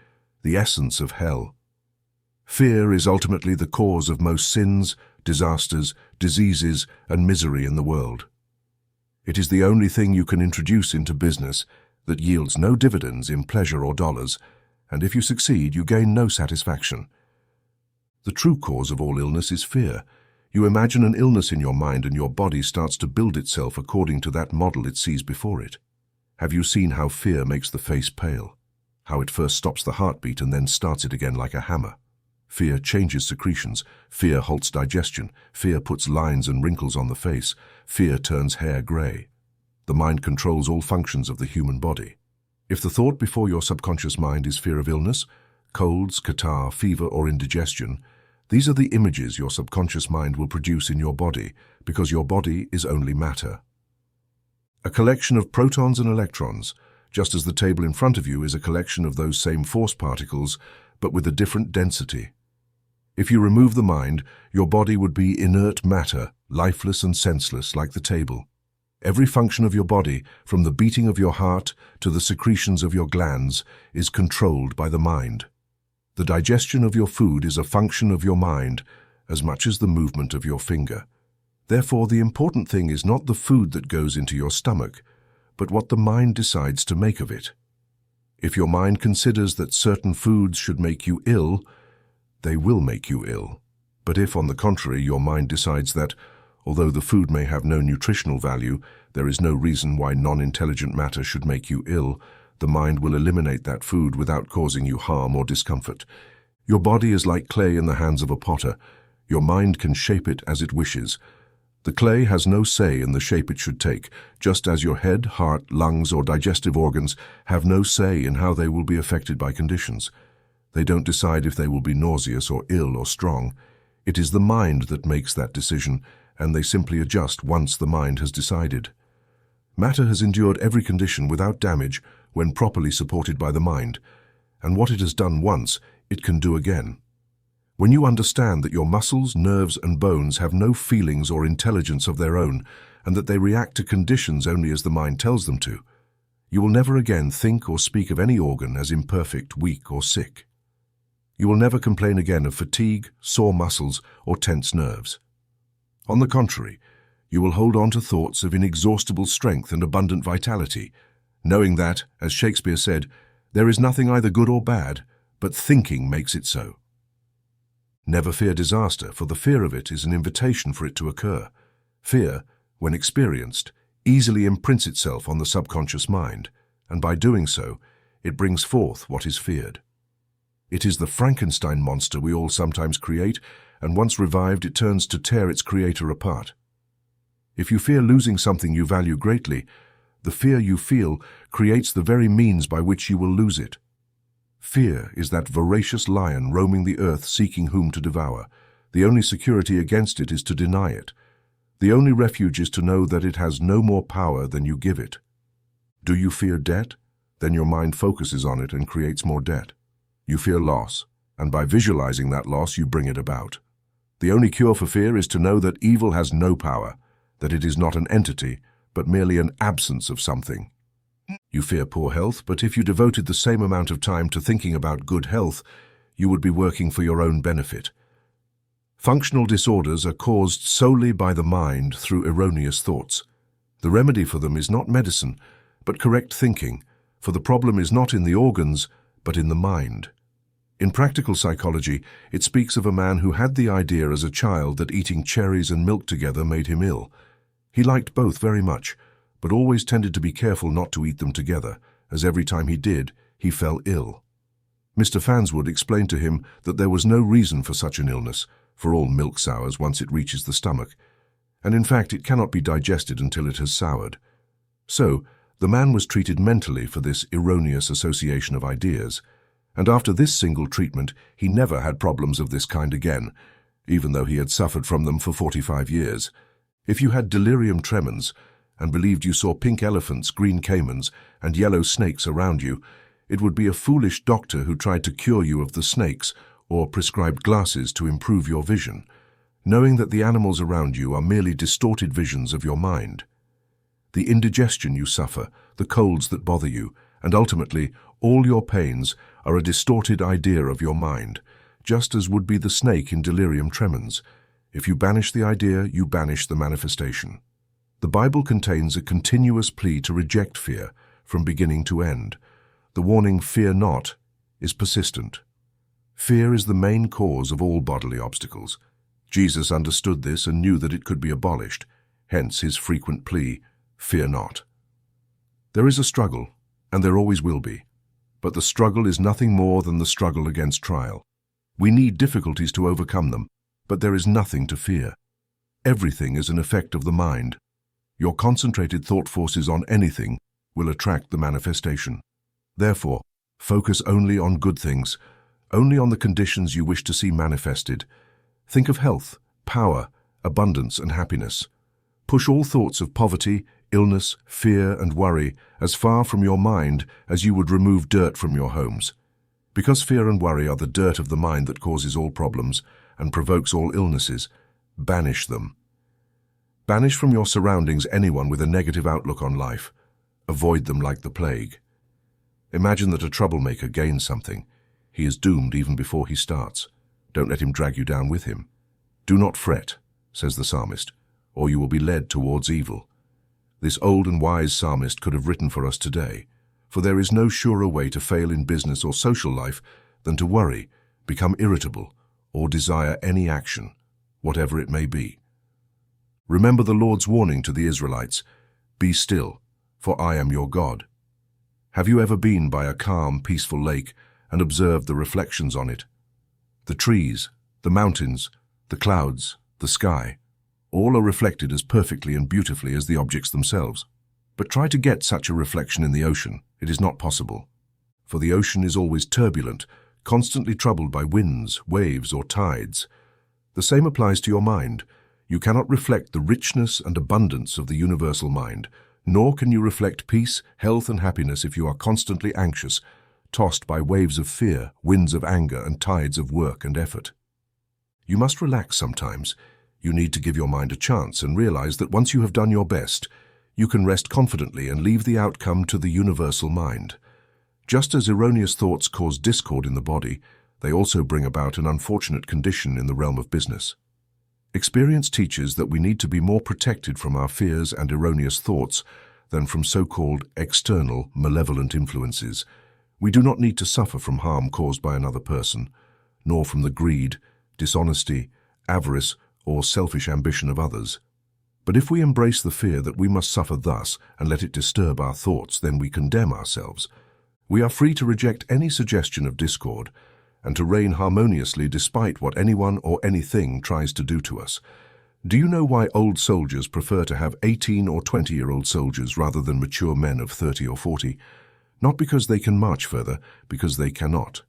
the essence of hell. Fear is ultimately the cause of most sins, disasters, diseases, and misery in the world. It is the only thing you can introduce into business that yields no dividends in pleasure or dollars, and if you succeed, you gain no satisfaction. The true cause of all illness is fear. You imagine an illness in your mind and your body starts to build itself according to that model it sees before it. Have you seen how fear makes the face pale? How it first stops the heartbeat and then starts it again like a hammer? Fear changes secretions. Fear halts digestion. Fear puts lines and wrinkles on the face. Fear turns hair gray. The mind controls all functions of the human body. If the thought before your subconscious mind is fear of illness, colds, catarrh, fever, or indigestion, these are the images your subconscious mind will produce in your body, because your body is only matter. A collection of protons and electrons, just as the table in front of you is a collection of those same force particles, but with a different density. If you remove the mind, your body would be inert matter, lifeless and senseless like the table. Every function of your body, from the beating of your heart to the secretions of your glands, is controlled by the mind. The digestion of your food is a function of your mind, as much as the movement of your finger. Therefore, the important thing is not the food that goes into your stomach, but what the mind decides to make of it. If your mind considers that certain foods should make you ill, they will make you ill. But if, on the contrary, your mind decides that, although the food may have no nutritional value, there is no reason why non-intelligent matter should make you ill, the mind will eliminate that food without causing you harm or discomfort. Your body is like clay in the hands of a potter. Your mind can shape it as it wishes. The clay has no say in the shape it should take, just as your head, heart, lungs, or digestive organs have no say in how they will be affected by conditions. They don't decide if they will be nauseous or ill or strong. It is the mind that makes that decision, and they simply adjust once the mind has decided. Matter has endured every condition without damage when properly supported by the mind, and what it has done once, it can do again. When you understand that your muscles, nerves, and bones have no feelings or intelligence of their own, and that they react to conditions only as the mind tells them to, you will never again think or speak of any organ as imperfect, weak, or sick. You will never complain again of fatigue, sore muscles, or tense nerves. On the contrary, you will hold on to thoughts of inexhaustible strength and abundant vitality, knowing that, as Shakespeare said, there is nothing either good or bad, but thinking makes it so. Never fear disaster, for the fear of it is an invitation for it to occur. Fear, when experienced, easily imprints itself on the subconscious mind, and by doing so, it brings forth what is feared. It is the Frankenstein monster we all sometimes create, and once revived, it turns to tear its creator apart. If you fear losing something you value greatly, the fear you feel creates the very means by which you will lose it. Fear is that voracious lion roaming the earth seeking whom to devour. The only security against it is to deny it. The only refuge is to know that it has no more power than you give it. Do you fear debt? Then your mind focuses on it and creates more debt. You fear loss, and by visualizing that loss you bring it about. The only cure for fear is to know that evil has no power, that it is not an entity, but merely an absence of something. You fear poor health, but if you devoted the same amount of time to thinking about good health, you would be working for your own benefit. Functional disorders are caused solely by the mind through erroneous thoughts. The remedy for them is not medicine, but correct thinking, for the problem is not in the organs, but in the mind. In practical psychology, it speaks of a man who had the idea as a child that eating cherries and milk together made him ill. He liked both very much, but always tended to be careful not to eat them together, as every time he did, he fell ill. Mr. Fanswood explained to him that there was no reason for such an illness, for all milk sours once it reaches the stomach, and in fact it cannot be digested until it has soured. So, the man was treated mentally for this erroneous association of ideas, and after this single treatment he never had problems of this kind again, even though he had suffered from them for 45 years. If you had delirium tremens, and believed you saw pink elephants, green caimans, and yellow snakes around you, it would be a foolish doctor who tried to cure you of the snakes or prescribed glasses to improve your vision, knowing that the animals around you are merely distorted visions of your mind. The indigestion you suffer, the colds that bother you, and ultimately all your pains are a distorted idea of your mind, just as would be the snake in delirium tremens. If you banish the idea, you banish the manifestation. The Bible contains a continuous plea to reject fear from beginning to end. The warning, "Fear not," is persistent. Fear is the main cause of all bodily obstacles. Jesus understood this and knew that it could be abolished, hence his frequent plea, "Fear not." There is a struggle, and there always will be, but the struggle is nothing more than the struggle against trial. We need difficulties to overcome them, but there is nothing to fear. Everything is an effect of the mind. Your concentrated thought forces on anything will attract the manifestation. Therefore, focus only on good things, only on the conditions you wish to see manifested. Think of health, power, abundance, and happiness. Push all thoughts of poverty, illness, fear, and worry as far from your mind as you would remove dirt from your homes. Because fear and worry are the dirt of the mind that causes all problems and provokes all illnesses, banish them. Banish from your surroundings anyone with a negative outlook on life. Avoid them like the plague. Imagine that a troublemaker gains something. He is doomed even before he starts. Don't let him drag you down with him. Do not fret, says the psalmist, or you will be led towards evil. This old and wise psalmist could have written for us today, for there is no surer way to fail in business or social life than to worry, become irritable, or desire any action, whatever it may be. Remember the Lord's warning to the Israelites, "Be still, for I am your God." Have you ever been by a calm, peaceful lake and observed the reflections on it? The trees, the mountains, the clouds, the sky, all are reflected as perfectly and beautifully as the objects themselves. But try to get such a reflection in the ocean. It is not possible. For the ocean is always turbulent, constantly troubled by winds, waves, or tides. The same applies to your mind. You cannot reflect the richness and abundance of the universal mind, nor can you reflect peace, health, and happiness if you are constantly anxious, tossed by waves of fear, winds of anger, and tides of work and effort. You must relax sometimes. You need to give your mind a chance and realize that once you have done your best, you can rest confidently and leave the outcome to the universal mind. Just as erroneous thoughts cause discord in the body, they also bring about an unfortunate condition in the realm of business. Experience teaches that we need to be more protected from our fears and erroneous thoughts than from so-called external, malevolent influences. We do not need to suffer from harm caused by another person, nor from the greed, dishonesty, avarice, or selfish ambition of others. But if we embrace the fear that we must suffer thus and let it disturb our thoughts, then we condemn ourselves. We are free to reject any suggestion of discord and to reign harmoniously despite what anyone or anything tries to do to us. Do you know why old soldiers prefer to have 18 or 20-year-old soldiers rather than mature men of 30 or 40? Not because they can march further, because they cannot.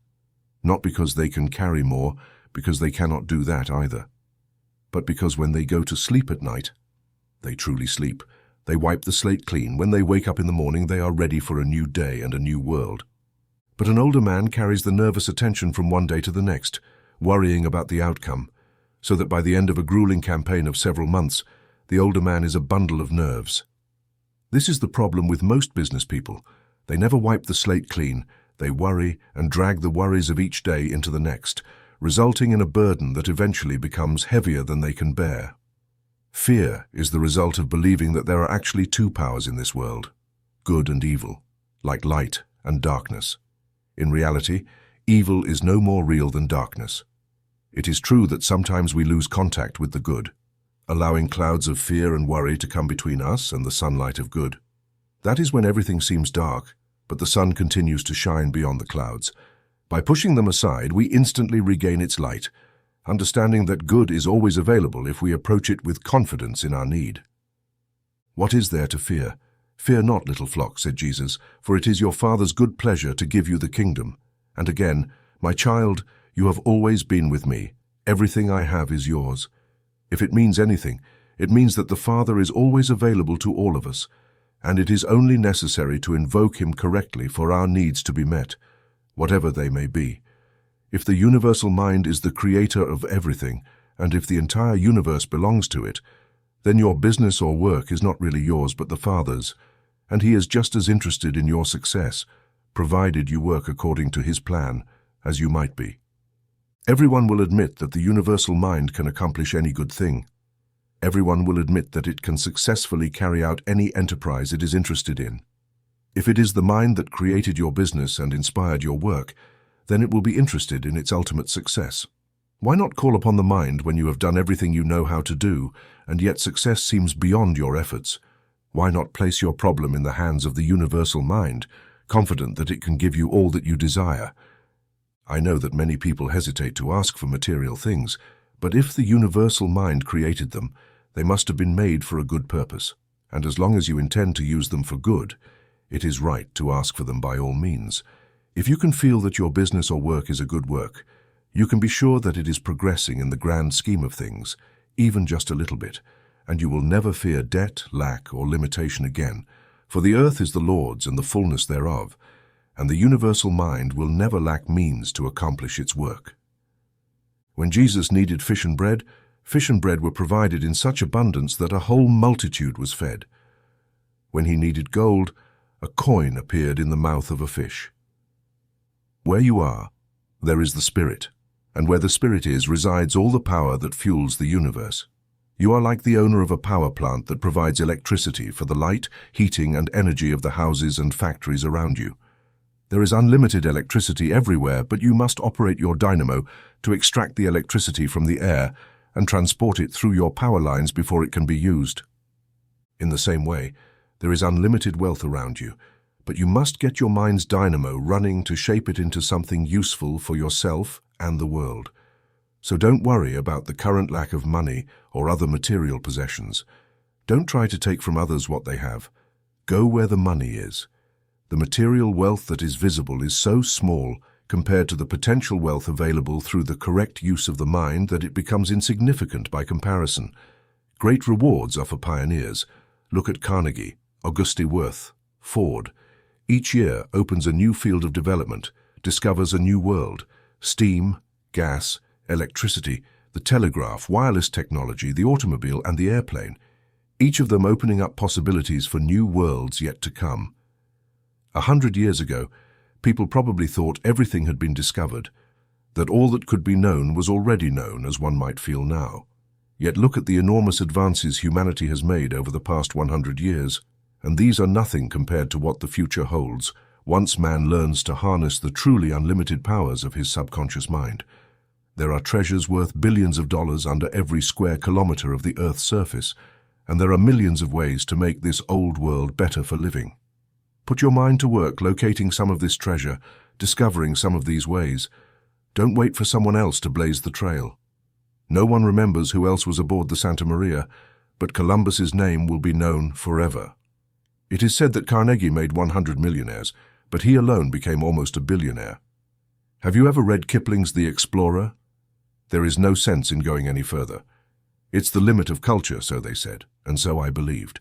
Not because they can carry more, because they cannot do that either. But because when they go to sleep at night, they truly sleep. They wipe the slate clean. When they wake up in the morning, they are ready for a new day and a new world. But an older man carries the nervous attention from one day to the next, worrying about the outcome, so that by the end of a grueling campaign of several months, the older man is a bundle of nerves. This is the problem with most business people. They never wipe the slate clean. They worry and drag the worries of each day into the next, resulting in a burden that eventually becomes heavier than they can bear. Fear is the result of believing that there are actually two powers in this world, good and evil, like light and darkness. In reality, evil is no more real than darkness. It is true that sometimes we lose contact with the good, allowing clouds of fear and worry to come between us and the sunlight of good. That is when everything seems dark, but the sun continues to shine beyond the clouds. By pushing them aside, we instantly regain its light, understanding that good is always available if we approach it with confidence in our need. What is there to fear? Fear not, little flock, said Jesus, for it is your Father's good pleasure to give you the kingdom. And again, my child, you have always been with me. Everything I have is yours. If it means anything, it means that the Father is always available to all of us, and it is only necessary to invoke him correctly for our needs to be met, whatever they may be. If the universal mind is the creator of everything, and if the entire universe belongs to it, then your business or work is not really yours but the Father's, and he is just as interested in your success, provided you work according to his plan, as you might be. Everyone will admit that the universal mind can accomplish any good thing. Everyone will admit that it can successfully carry out any enterprise it is interested in. If it is the mind that created your business and inspired your work, then it will be interested in its ultimate success. Why not call upon the mind when you have done everything you know how to do, and yet success seems beyond your efforts? Why not place your problem in the hands of the universal mind, confident that it can give you all that you desire? I know that many people hesitate to ask for material things, but if the universal mind created them, they must have been made for a good purpose, and as long as you intend to use them for good, it is right to ask for them by all means. If you can feel that your business or work is a good work, you can be sure that it is progressing in the grand scheme of things, even just a little bit, and you will never fear debt, lack, or limitation again, for the earth is the Lord's and the fullness thereof, and the universal mind will never lack means to accomplish its work. When Jesus needed fish and bread were provided in such abundance that a whole multitude was fed. When he needed gold, a coin appeared in the mouth of a fish. Where you are, there is the Spirit, and where the Spirit is, resides all the power that fuels the universe. You are like the owner of a power plant that provides electricity for the light, heating, and energy of the houses and factories around you. There is unlimited electricity everywhere, but you must operate your dynamo to extract the electricity from the air and transport it through your power lines before it can be used. In the same way, there is unlimited wealth around you, but you must get your mind's dynamo running to shape it into something useful for yourself and the world. So don't worry about the current lack of money or other material possessions. Don't try to take from others what they have. Go where the money is. The material wealth that is visible is so small compared to the potential wealth available through the correct use of the mind that it becomes insignificant by comparison. Great rewards are for pioneers. Look at Carnegie, Auguste Wirth, Ford. Each year opens a new field of development, discovers a new world. Steam, gas, electricity, the telegraph, wireless technology, the automobile, and the airplane. Each of them opening up possibilities for new worlds yet to come. 100 years ago, people probably thought everything had been discovered, that all that could be known was already known, as one might feel now. Yet look at the enormous advances humanity has made over the past 100 years. And these are nothing compared to what the future holds, once man learns to harness the truly unlimited powers of his subconscious mind. There are treasures worth billions of dollars under every square kilometer of the Earth's surface, and there are millions of ways to make this old world better for living. Put your mind to work locating some of this treasure, discovering some of these ways. Don't wait for someone else to blaze the trail. No one remembers who else was aboard the Santa Maria, but Columbus's name will be known forever. It is said that Carnegie made 100 millionaires, but he alone became almost a billionaire. Have you ever read Kipling's The Explorer? There is no sense in going any further. It's the limit of culture, so they said, and so I believed.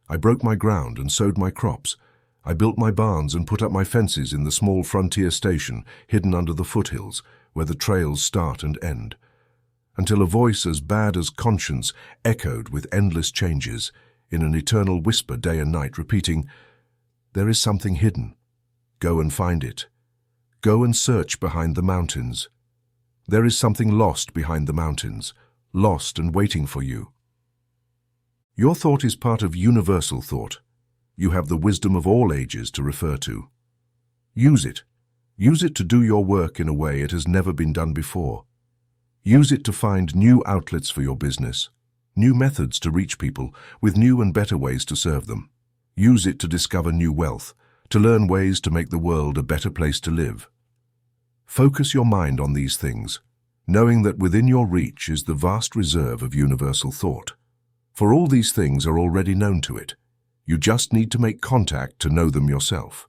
I broke my ground and sowed my crops. I built my barns and put up my fences in the small frontier station hidden under the foothills, where the trails start and end. Until a voice as bad as conscience echoed with endless changes, in an eternal whisper day and night, repeating, "There is something hidden. Go and find it. Go and search behind the mountains. There is something lost behind the mountains, lost and waiting for you." Your thought is part of universal thought. You have the wisdom of all ages to refer to. Use it. Use it to do your work in a way it has never been done before. Use it to find new outlets for your business, new methods to reach people, with new and better ways to serve them. Use it to discover new wealth, to learn ways to make the world a better place to live. Focus your mind on these things, knowing that within your reach is the vast reserve of universal thought. For all these things are already known to it. You just need to make contact to know them yourself.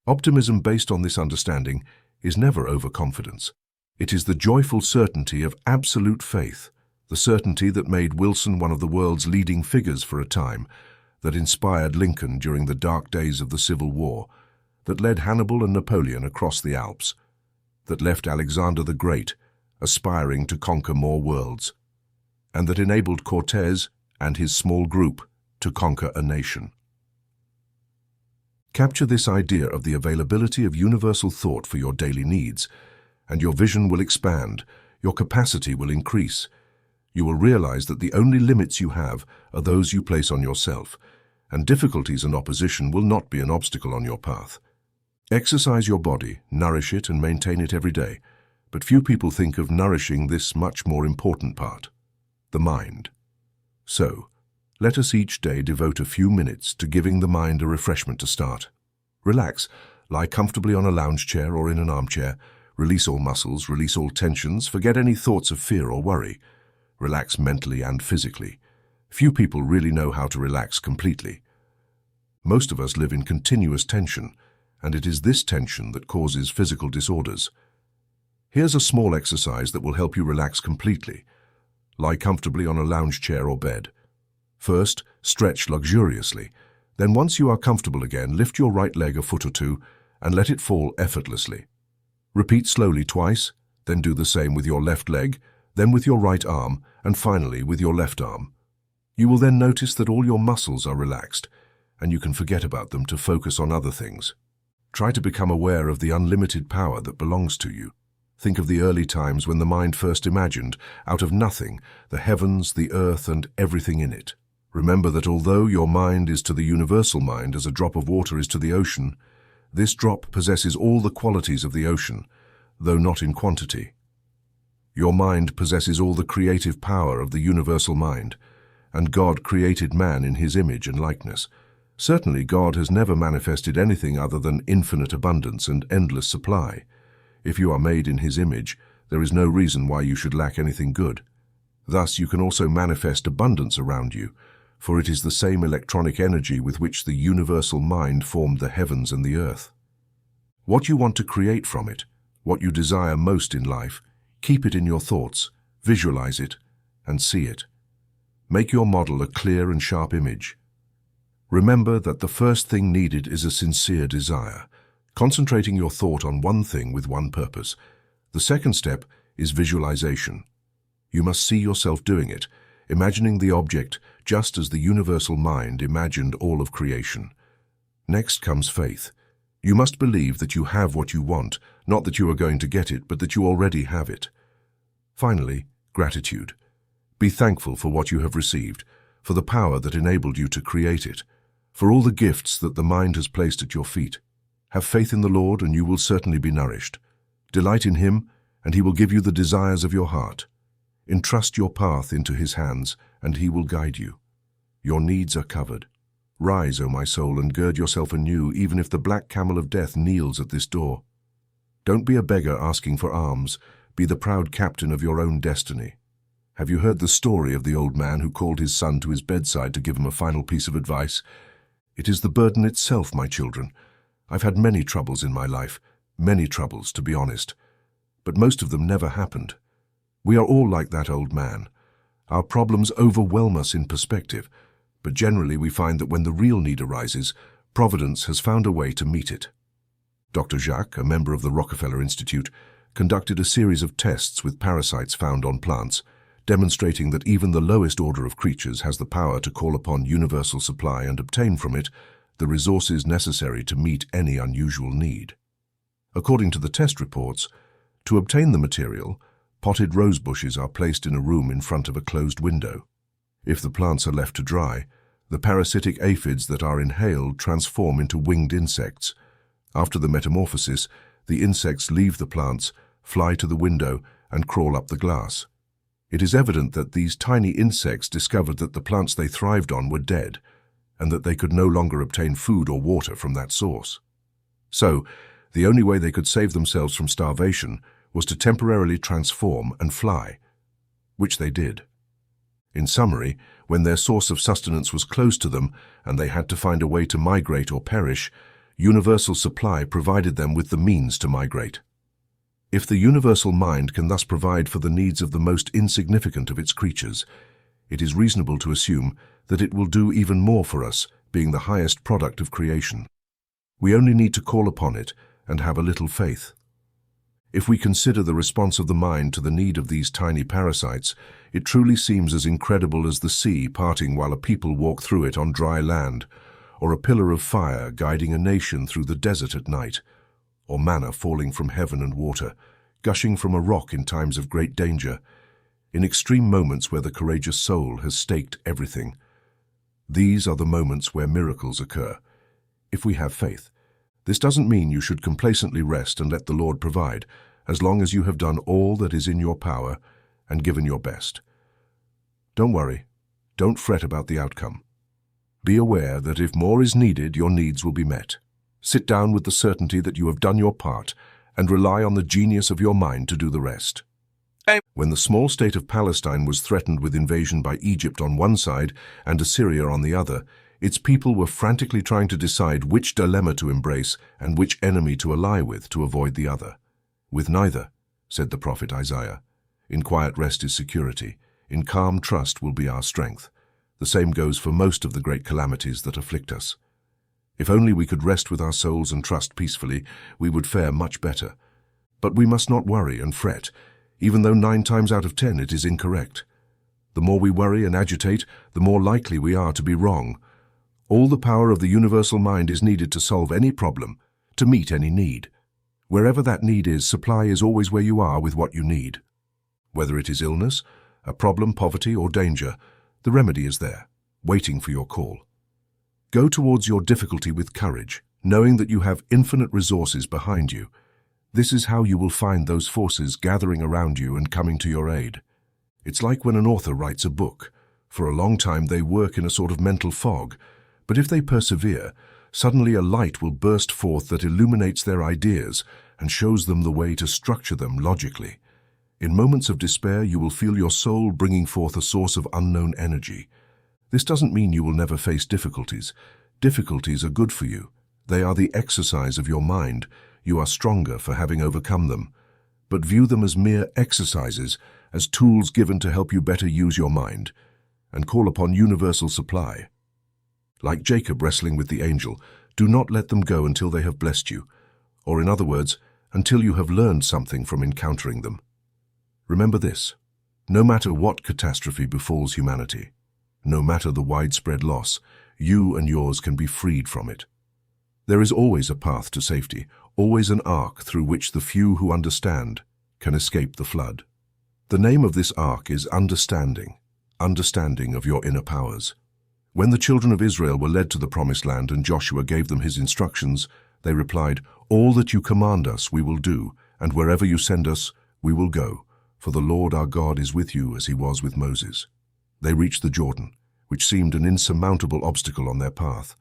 Optimism based on this understanding is never overconfidence. It is the joyful certainty of absolute faith, the certainty that made Wilson one of the world's leading figures for a time, that inspired Lincoln during the dark days of the Civil War, that led Hannibal and Napoleon across the Alps, that left Alexander the Great aspiring to conquer more worlds, and that enabled Cortés and his small group to conquer a nation. Capture this idea of the availability of universal thought for your daily needs, and your vision will expand, your capacity will increase. You will realize that the only limits you have are those you place on yourself, and difficulties and opposition will not be an obstacle on your path. Exercise your body, nourish it and maintain it every day, but few people think of nourishing this much more important part, the mind. So, let us each day devote a few minutes to giving the mind a refreshment to start. Relax, lie comfortably on a lounge chair or in an armchair, release all muscles, release all tensions, forget any thoughts of fear or worry. Relax mentally and physically. Few people really know how to relax completely. Most of us live in continuous tension, and it is this tension that causes physical disorders. Here's a small exercise that will help you relax completely. Lie comfortably on a lounge chair or bed. First, stretch luxuriously. Then once you are comfortable again, lift your right leg a foot or two and let it fall effortlessly. Repeat slowly twice, then do the same with your left leg, then with your right arm, and finally with your left arm. You will then notice that all your muscles are relaxed, and you can forget about them to focus on other things. Try to become aware of the unlimited power that belongs to you. Think of the early times when the mind first imagined, out of nothing, the heavens, the earth, and everything in it. Remember that although your mind is to the universal mind as a drop of water is to the ocean, this drop possesses all the qualities of the ocean, though not in quantity. Your mind possesses all the creative power of the universal mind, and God created man in his image and likeness. Certainly God has never manifested anything other than infinite abundance and endless supply. If you are made in his image, there is no reason why you should lack anything good. Thus you can also manifest abundance around you, for it is the same electronic energy with which the universal mind formed the heavens and the earth. What you want to create from it, what you desire most in life, keep it in your thoughts, visualize it, and see it. Make your model a clear and sharp image. Remember that the first thing needed is a sincere desire, concentrating your thought on one thing with one purpose. The second step is visualization. You must see yourself doing it, imagining the object just as the universal mind imagined all of creation. Next comes faith. You must believe that you have what you want, not that you are going to get it, but that you already have it. Finally, gratitude. Be thankful for what you have received, for the power that enabled you to create it, for all the gifts that the mind has placed at your feet. Have faith in the Lord, and you will certainly be nourished. Delight in him, and he will give you the desires of your heart. Entrust your path into his hands, and he will guide you. Your needs are covered. Rise, O my soul, and gird yourself anew, even if the black camel of death kneels at this door. Don't be a beggar asking for alms. Be the proud captain of your own destiny. Have you heard the story of the old man who called his son to his bedside to give him a final piece of advice? It is the burden itself, my children. I've had many troubles in my life, many troubles, to be honest, but most of them never happened. We are all like that old man. Our problems overwhelm us in perspective, but generally we find that when the real need arises, Providence has found a way to meet it. Dr. Jacques, a member of the Rockefeller Institute, conducted a series of tests with parasites found on plants, demonstrating that even the lowest order of creatures has the power to call upon universal supply and obtain from it the resources necessary to meet any unusual need. According to the test reports, to obtain the material, potted rose bushes are placed in a room in front of a closed window. If the plants are left to dry, the parasitic aphids that are inhaled transform into winged insects. After the metamorphosis, the insects leave the plants, fly to the window, and crawl up the glass. It is evident that these tiny insects discovered that the plants they thrived on were dead, and that they could no longer obtain food or water from that source. So, the only way they could save themselves from starvation was to temporarily transform and fly, which they did. In summary, when their source of sustenance was close to them and they had to find a way to migrate or perish, universal supply provided them with the means to migrate. If the universal mind can thus provide for the needs of the most insignificant of its creatures, it is reasonable to assume that it will do even more for us, being the highest product of creation. We only need to call upon it and have a little faith. If we consider the response of the mind to the need of these tiny parasites, it truly seems as incredible as the sea parting while a people walk through it on dry land, or a pillar of fire guiding a nation through the desert at night, or manna falling from heaven and water, gushing from a rock in times of great danger, in extreme moments where the courageous soul has staked everything. These are the moments where miracles occur, if we have faith. This doesn't mean you should complacently rest and let the Lord provide, as long as you have done all that is in your power and given your best. Don't worry. Don't fret about the outcome. Be aware that if more is needed, your needs will be met. Sit down with the certainty that you have done your part and rely on the genius of your mind to do the rest. When the small state of Palestine was threatened with invasion by Egypt on one side and Assyria on the other, Its people were frantically trying to decide which dilemma to embrace and which enemy to ally with to avoid the other. "With neither," said the prophet Isaiah. "In quiet rest is security. In calm trust will be our strength." The same goes for most of the great calamities that afflict us. If only we could rest with our souls and trust peacefully, we would fare much better. But we must not worry and fret, even though 9 times out of 10 it is incorrect. The more we worry and agitate, the more likely we are to be wrong. All the power of the universal mind is needed to solve any problem, to meet any need. Wherever that need is, supply is always where you are with what you need. Whether it is illness, a problem, poverty, or danger, the remedy is there, waiting for your call. Go towards your difficulty with courage, knowing that you have infinite resources behind you. This is how you will find those forces gathering around you and coming to your aid. It's like when an author writes a book. For a long time they work in a sort of mental fog, but if they persevere, suddenly a light will burst forth that illuminates their ideas and shows them the way to structure them logically. In moments of despair, you will feel your soul bringing forth a source of unknown energy. This doesn't mean you will never face difficulties. Difficulties are good for you. They are the exercise of your mind. You are stronger for having overcome them. But view them as mere exercises, as tools given to help you better use your mind, and call upon universal supply. Like Jacob wrestling with the angel, do not let them go until they have blessed you, or in other words, until you have learned something from encountering them. Remember this: no matter what catastrophe befalls humanity, no matter the widespread loss, you and yours can be freed from it. There is always a path to safety, always an ark through which the few who understand can escape the flood. The name of this ark is understanding, understanding of your inner powers. When the children of Israel were led to the promised land and Joshua gave them his instructions, they replied, "All that you command us we will do, and wherever you send us we will go, for the Lord our God is with you as he was with Moses." They reached the Jordan, which seemed an insurmountable obstacle on their path.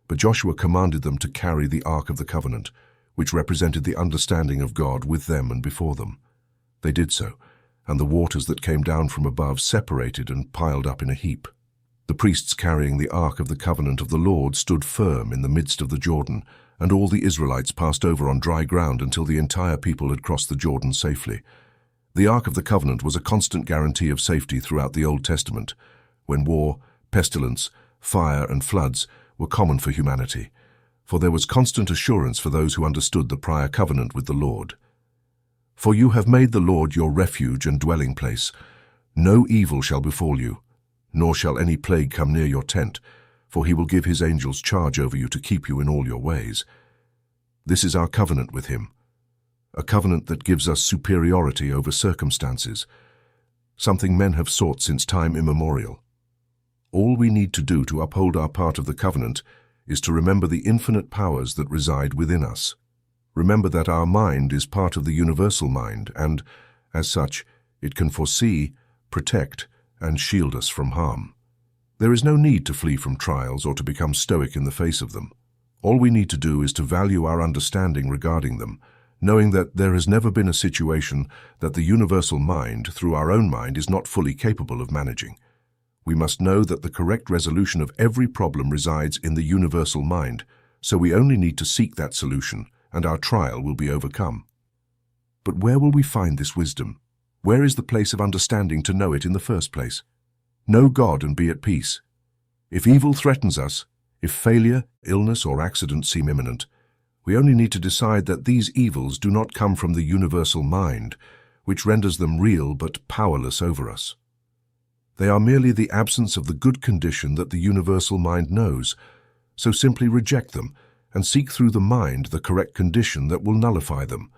But Joshua commanded them to carry the Ark of the Covenant, which represented the understanding of God with them and before them. They did so, and the waters that came down from above separated and piled up in a heap. The priests carrying the Ark of the Covenant of the Lord stood firm in the midst of the Jordan, and all the Israelites passed over on dry ground until the entire people had crossed the Jordan safely. The Ark of the Covenant was a constant guarantee of safety throughout the Old Testament, when war, pestilence, fire, and floods were common for humanity, for there was constant assurance for those who understood the prior covenant with the Lord. "For you have made the Lord your refuge and dwelling place. No evil shall befall you, nor shall any plague come near your tent, for he will give his angels charge over you to keep you in all your ways." This is our covenant with him, a covenant that gives us superiority over circumstances, something men have sought since time immemorial. All we need to do to uphold our part of the covenant is to remember the infinite powers that reside within us. Remember that our mind is part of the universal mind, and, as such, it can foresee, protect, and shield us from harm. There is no need to flee from trials or to become stoic in the face of them. All we need to do is to value our understanding regarding them, knowing that there has never been a situation that the universal mind, through our own mind, is not fully capable of managing. We must know that the correct resolution of every problem resides in the universal mind, so we only need to seek that solution, and our trial will be overcome. But where will we find this wisdom? Where is the place of understanding to know it in the first place? Know God and be at peace. If evil threatens us, if failure, illness, or accident seem imminent, we only need to decide that these evils do not come from the universal mind, which renders them real but powerless over us. They are merely the absence of the good condition that the universal mind knows, so simply reject them and seek through the mind the correct condition that will nullify them.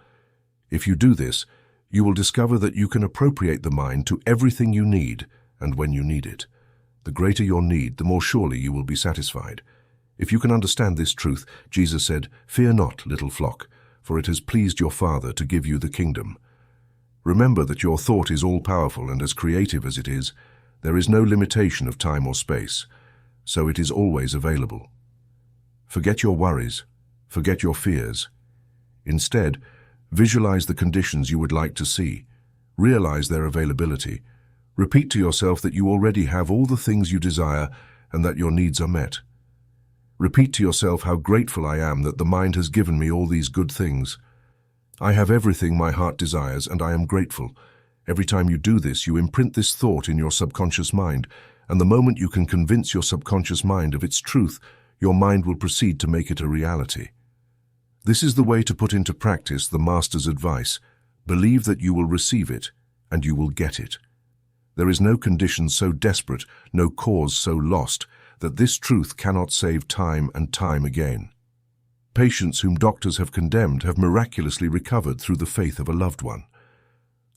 If you do this, you will discover that you can appropriate the mind to everything you need and when you need it. The greater your need, the more surely you will be satisfied. If you can understand this truth, Jesus said, "Fear not, little flock, for it has pleased your Father to give you the kingdom." Remember that your thought is all-powerful, and as creative as it is, there is no limitation of time or space, so it is always available. Forget your worries, forget your fears. Instead, visualize the conditions you would like to see, realize their availability, repeat to yourself that you already have all the things you desire and that your needs are met. Repeat to yourself how grateful I am that the mind has given me all these good things. I have everything my heart desires, and I am grateful. Every time you do this, you imprint this thought in your subconscious mind, and the moment you can convince your subconscious mind of its truth, your mind will proceed to make it a reality. This is the way to put into practice the Master's advice. Believe that you will receive it, and you will get it. There is no condition so desperate, no cause so lost, that this truth cannot save time and time again. Patients whom doctors have condemned have miraculously recovered through the faith of a loved one.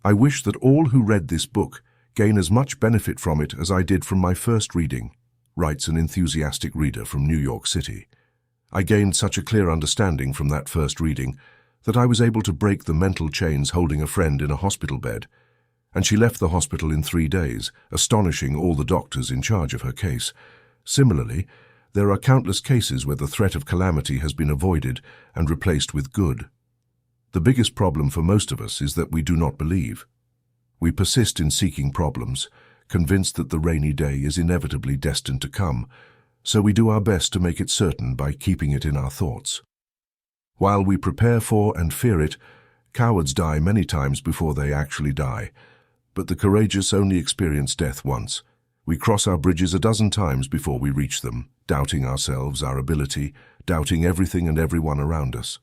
I wish that all who read this book gain as much benefit from it as I did from my first reading, writes an enthusiastic reader from New York City. I gained such a clear understanding from that first reading that I was able to break the mental chains holding a friend in a hospital bed, and she left the hospital in 3 days, astonishing all the doctors in charge of her case. Similarly, there are countless cases where the threat of calamity has been avoided and replaced with good. The biggest problem for most of us is that we do not believe. We persist in seeking problems, convinced that the rainy day is inevitably destined to come, so we do our best to make it certain by keeping it in our thoughts. While we prepare for and fear it, cowards die many times before they actually die, but the courageous only experience death once. We cross our bridges a dozen times before we reach them, doubting ourselves, our ability, doubting everything and everyone around us.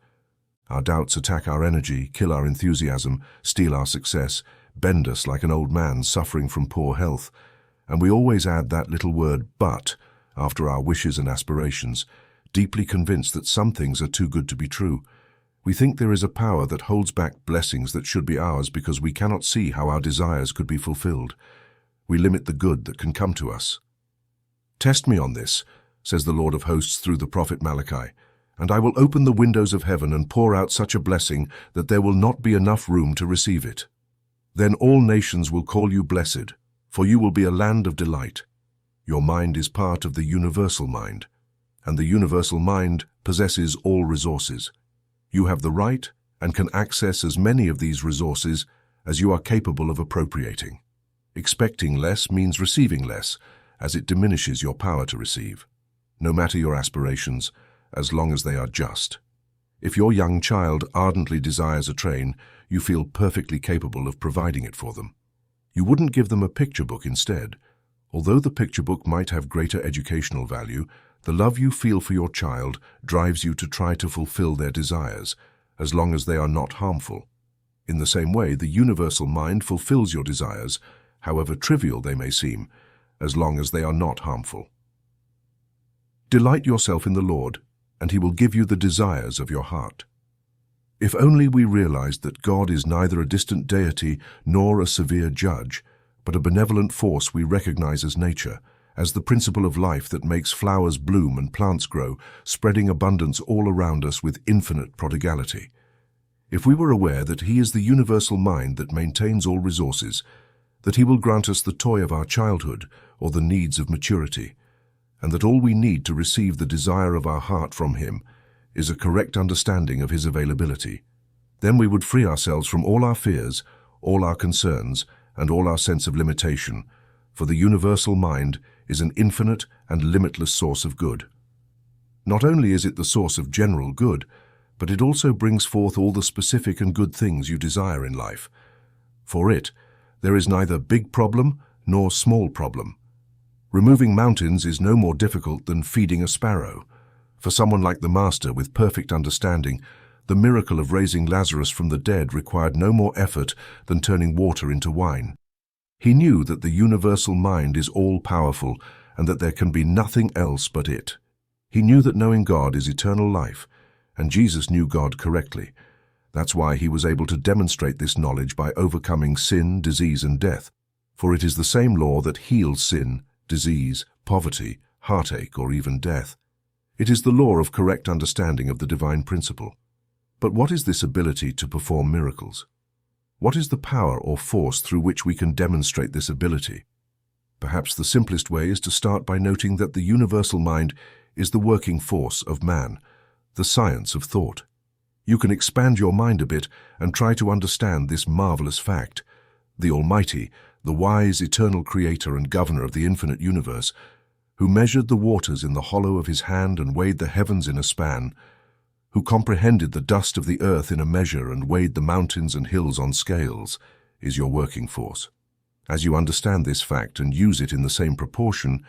Our doubts attack our energy, kill our enthusiasm, steal our success, bend us like an old man suffering from poor health, and we always add that little word "but" after our wishes and aspirations, deeply convinced that some things are too good to be true. We think there is a power that holds back blessings that should be ours because we cannot see how our desires could be fulfilled. We limit the good that can come to us. "Test me on this," says the Lord of hosts through the prophet Malachi, "and I will open the windows of heaven and pour out such a blessing that there will not be enough room to receive it. Then all nations will call you blessed, for you will be a land of delight. Your mind is part of the universal mind, and the universal mind possesses all resources. You have the right and can access as many of these resources as you are capable of appropriating. Expecting less means receiving less, as it diminishes your power to receive, no matter your aspirations, as long as they are just. If your young child ardently desires a train, you feel perfectly capable of providing it for them. You wouldn't give them a picture book instead. Although the picture book might have greater educational value, the love you feel for your child drives you to try to fulfill their desires, as long as they are not harmful. In the same way, the universal mind fulfills your desires, however trivial they may seem, as long as they are not harmful. Delight yourself in the Lord, and He will give you the desires of your heart. If only we realized that God is neither a distant deity nor a severe judge, but a benevolent force we recognize as nature, as the principle of life that makes flowers bloom and plants grow, spreading abundance all around us with infinite prodigality. If we were aware that He is the universal mind that maintains all resources, that He will grant us the toy of our childhood or the needs of maturity, and that all we need to receive the desire of our heart from Him is a correct understanding of His availability, then we would free ourselves from all our fears, all our concerns, and all our sense of limitation, for the universal mind is an infinite and limitless source of good. Not only is it the source of general good, but it also brings forth all the specific and good things you desire in life. For it, there is neither big problem nor small problem. Removing mountains is no more difficult than feeding a sparrow. For someone like the Master with perfect understanding, the miracle of raising Lazarus from the dead required no more effort than turning water into wine. He knew that the universal mind is all-powerful and that there can be nothing else but it. He knew that knowing God is eternal life, and Jesus knew God correctly. That's why He was able to demonstrate this knowledge by overcoming sin, disease, and death, for it is the same law that heals sin, disease, poverty, heartache, or even death. It is the law of correct understanding of the divine principle. But what is this ability to perform miracles? What is the power or force through which we can demonstrate this ability? Perhaps the simplest way is to start by noting that the universal mind is the working force of man, the science of thought. You can expand your mind a bit and try to understand this marvelous fact. The Almighty, the wise, eternal Creator and Governor of the infinite universe, who measured the waters in the hollow of his hand and weighed the heavens in a span, who comprehended the dust of the earth in a measure and weighed the mountains and hills on scales, is your working force. As you understand this fact and use it in the same proportion,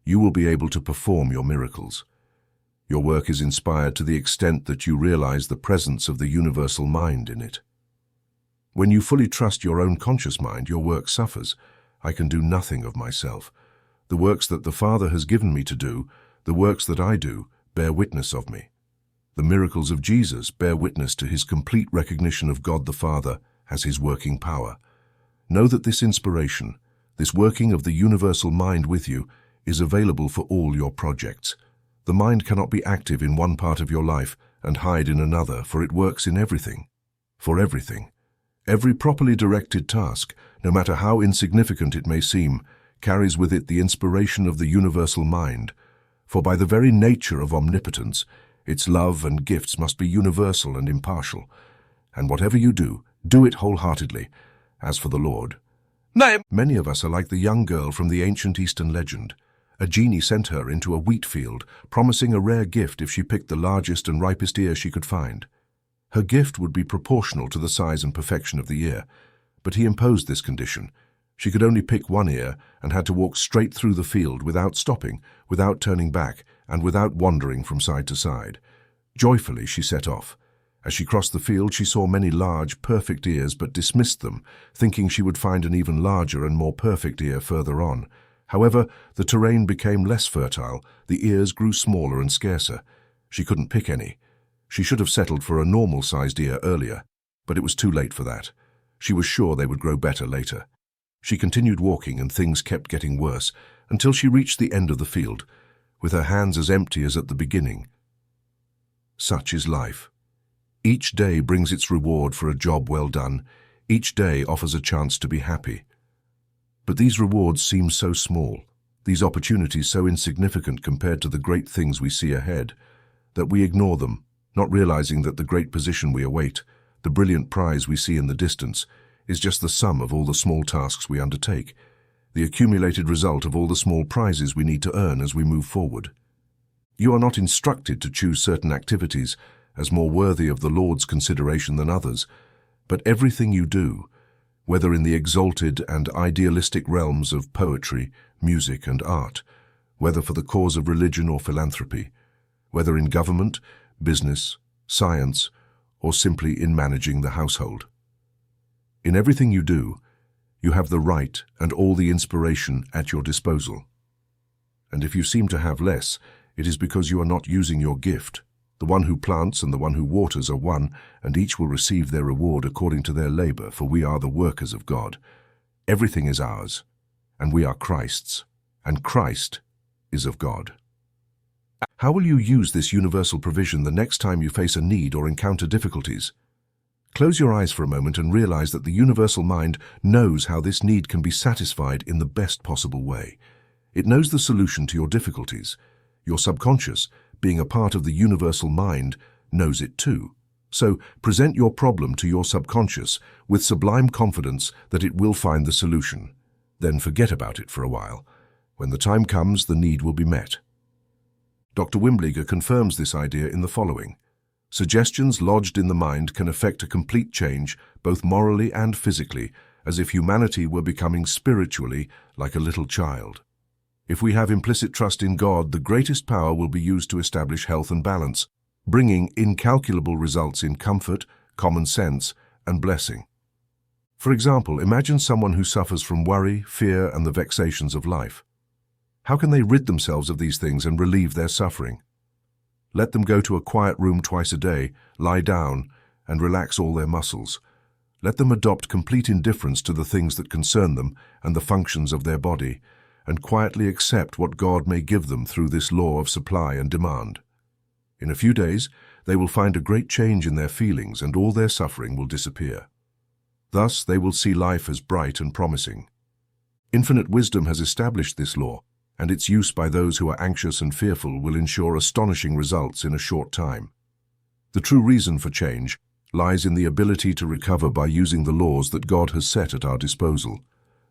you will be able to perform your miracles. Your work is inspired to the extent that you realize the presence of the universal mind in it. When you fully trust your own conscious mind, your work suffers. I can do nothing of myself. The works that the Father has given me to do, the works that I do, bear witness of me. The miracles of Jesus bear witness to his complete recognition of God the Father as his working power. Know that this inspiration, this working of the universal mind with you, is available for all your projects. The mind cannot be active in one part of your life and hide in another, for it works in everything. For everything. Every properly directed task, no matter how insignificant it may seem, carries with it the inspiration of the universal mind. For by the very nature of omnipotence, its love and gifts must be universal and impartial. And whatever you do, do it wholeheartedly. As for the Lord, many of us are like the young girl from the ancient Eastern legend. A genie sent her into a wheat field, promising a rare gift if she picked the largest and ripest ear she could find. Her gift would be proportional to the size and perfection of the ear, but he imposed this condition. She could only pick one ear and had to walk straight through the field without stopping, without turning back, and without wandering from side to side. Joyfully she set off. As she crossed the field, she saw many large, perfect ears, but dismissed them, thinking she would find an even larger and more perfect ear further on. However, the terrain became less fertile, the ears grew smaller and scarcer. She couldn't pick any. She should have settled for a normal-sized ear earlier, but it was too late for that. She was sure they would grow better later. She continued walking, and things kept getting worse, until she reached the end of the field, with her hands as empty as at the beginning. Such is life. Each day brings its reward for a job well done. Each day offers a chance to be happy. But these rewards seem so small, these opportunities so insignificant compared to the great things we see ahead, that we ignore them, not realizing that the great position we await, the brilliant prize we see in the distance, is just the sum of all the small tasks we undertake, the accumulated result of all the small prizes we need to earn as we move forward. You are not instructed to choose certain activities as more worthy of the Lord's consideration than others, but everything you do, whether in the exalted and idealistic realms of poetry, music, and art, whether for the cause of religion or philanthropy, whether in government, business, science, or simply in managing the household. In everything you do, you have the right and all the inspiration at your disposal. And if you seem to have less, it is because you are not using your gift. The one who plants and the one who waters are one, and each will receive their reward according to their labor, for we are the workers of God. Everything is ours, and we are Christ's, and Christ is of God. How will you use this universal provision the next time you face a need or encounter difficulties? Close your eyes for a moment and realize that the universal mind knows how this need can be satisfied in the best possible way. It knows the solution to your difficulties. Your subconscious, being a part of the universal mind, knows it too. So present your problem to your subconscious with sublime confidence that it will find the solution. Then forget about it for a while. When the time comes, the need will be met. Dr. Wimbliger confirms this idea in the following. Suggestions lodged in the mind can effect a complete change, both morally and physically, as if humanity were becoming spiritually like a little child. If we have implicit trust in God, the greatest power will be used to establish health and balance, bringing incalculable results in comfort, common sense, and blessing. For example, imagine someone who suffers from worry, fear, and the vexations of life. How can they rid themselves of these things and relieve their suffering? Let them go to a quiet room twice a day, lie down, and relax all their muscles. Let them adopt complete indifference to the things that concern them and the functions of their body, and quietly accept what God may give them through this law of supply and demand. In a few days, they will find a great change in their feelings, and all their suffering will disappear. Thus, they will see life as bright and promising. Infinite wisdom has established this law, and its use by those who are anxious and fearful will ensure astonishing results in a short time. The true reason for change lies in the ability to recover by using the laws that God has set at our disposal,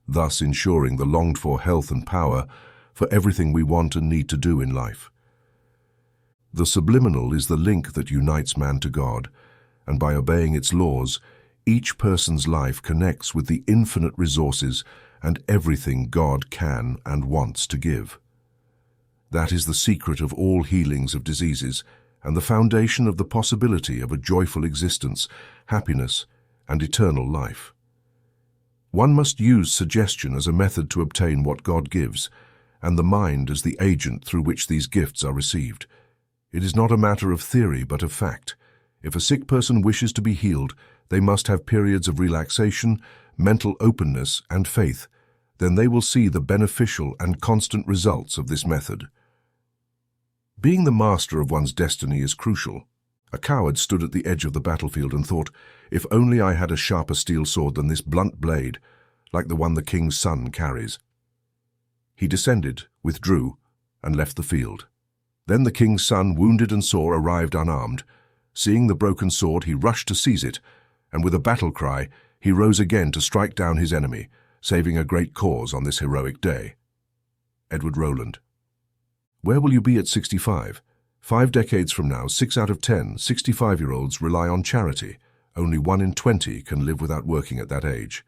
thus ensuring the longed-for health and power for everything we want and need to do in life. The subliminal is the link that unites man to God, and by obeying its laws, each person's life connects with the infinite resources and everything God can and wants to give. That is the secret of all healings of diseases and the foundation of the possibility of a joyful existence, happiness, and eternal life. One must use suggestion as a method to obtain what God gives, and the mind as the agent through which these gifts are received. It is not a matter of theory but of fact. If a sick person wishes to be healed, they must have periods of relaxation, mental openness, and faith. Then they will see the beneficial and constant results of this method. Being the master of one's destiny is crucial. A coward stood at the edge of the battlefield and thought, "If only I had a sharper steel sword than this blunt blade, like the one the king's son carries." He descended, withdrew, and left the field. Then the king's son, wounded and sore, arrived unarmed. Seeing the broken sword, he rushed to seize it, and with a battle cry, he rose again to strike down his enemy, saving a great cause on this heroic day. Edward Rowland. Where will you be at 65? 5 decades from now, 6 out of 10 65-year-olds rely on charity. Only 1 in 20 can live without working at that age.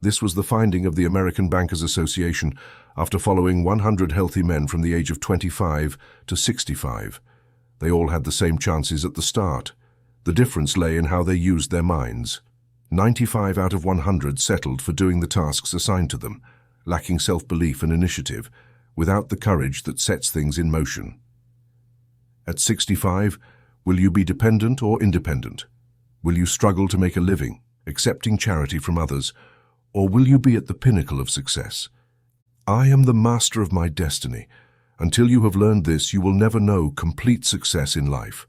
This was the finding of the American Bankers Association after following 100 healthy men from the age of 25 to 65. They all had the same chances at the start. The difference lay in how they used their minds. 95 out of 100 settled for doing the tasks assigned to them, lacking self-belief and initiative, without the courage that sets things in motion. At 65, will you be dependent or independent? Will you struggle to make a living, accepting charity from others, or will you be at the pinnacle of success? I am the master of my destiny. Until you have learned this, you will never know complete success in life.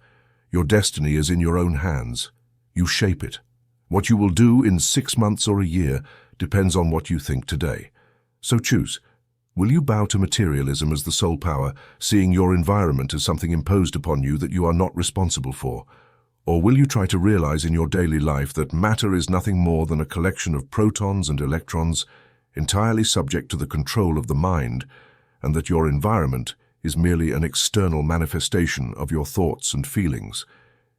Your destiny is in your own hands. You shape it. What you will do in 6 months or a year depends on what you think today. So choose. Will you bow to materialism as the sole power, seeing your environment as something imposed upon you that you are not responsible for? Or will you try to realize in your daily life that matter is nothing more than a collection of protons and electrons, entirely subject to the control of the mind, and that your environment is merely an external manifestation of your thoughts and feelings?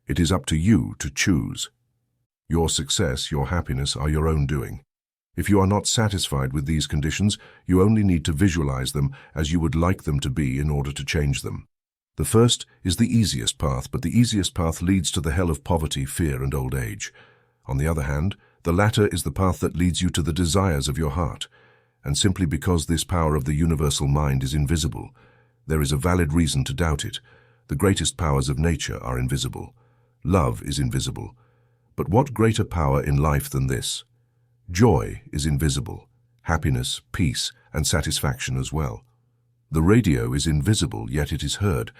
It is up to you to choose. Your success, your happiness are your own doing. If you are not satisfied with these conditions, you only need to visualize them as you would like them to be in order to change them. The first is the easiest path, but the easiest path leads to the hell of poverty, fear, and old age. On the other hand, the latter is the path that leads you to the desires of your heart. And simply because this power of the universal mind is invisible, there is a valid reason to doubt it. The greatest powers of nature are invisible. Love is invisible. But what greater power in life than this? Joy is invisible. Happiness, peace, and satisfaction as well. The radio is invisible, yet it is heard.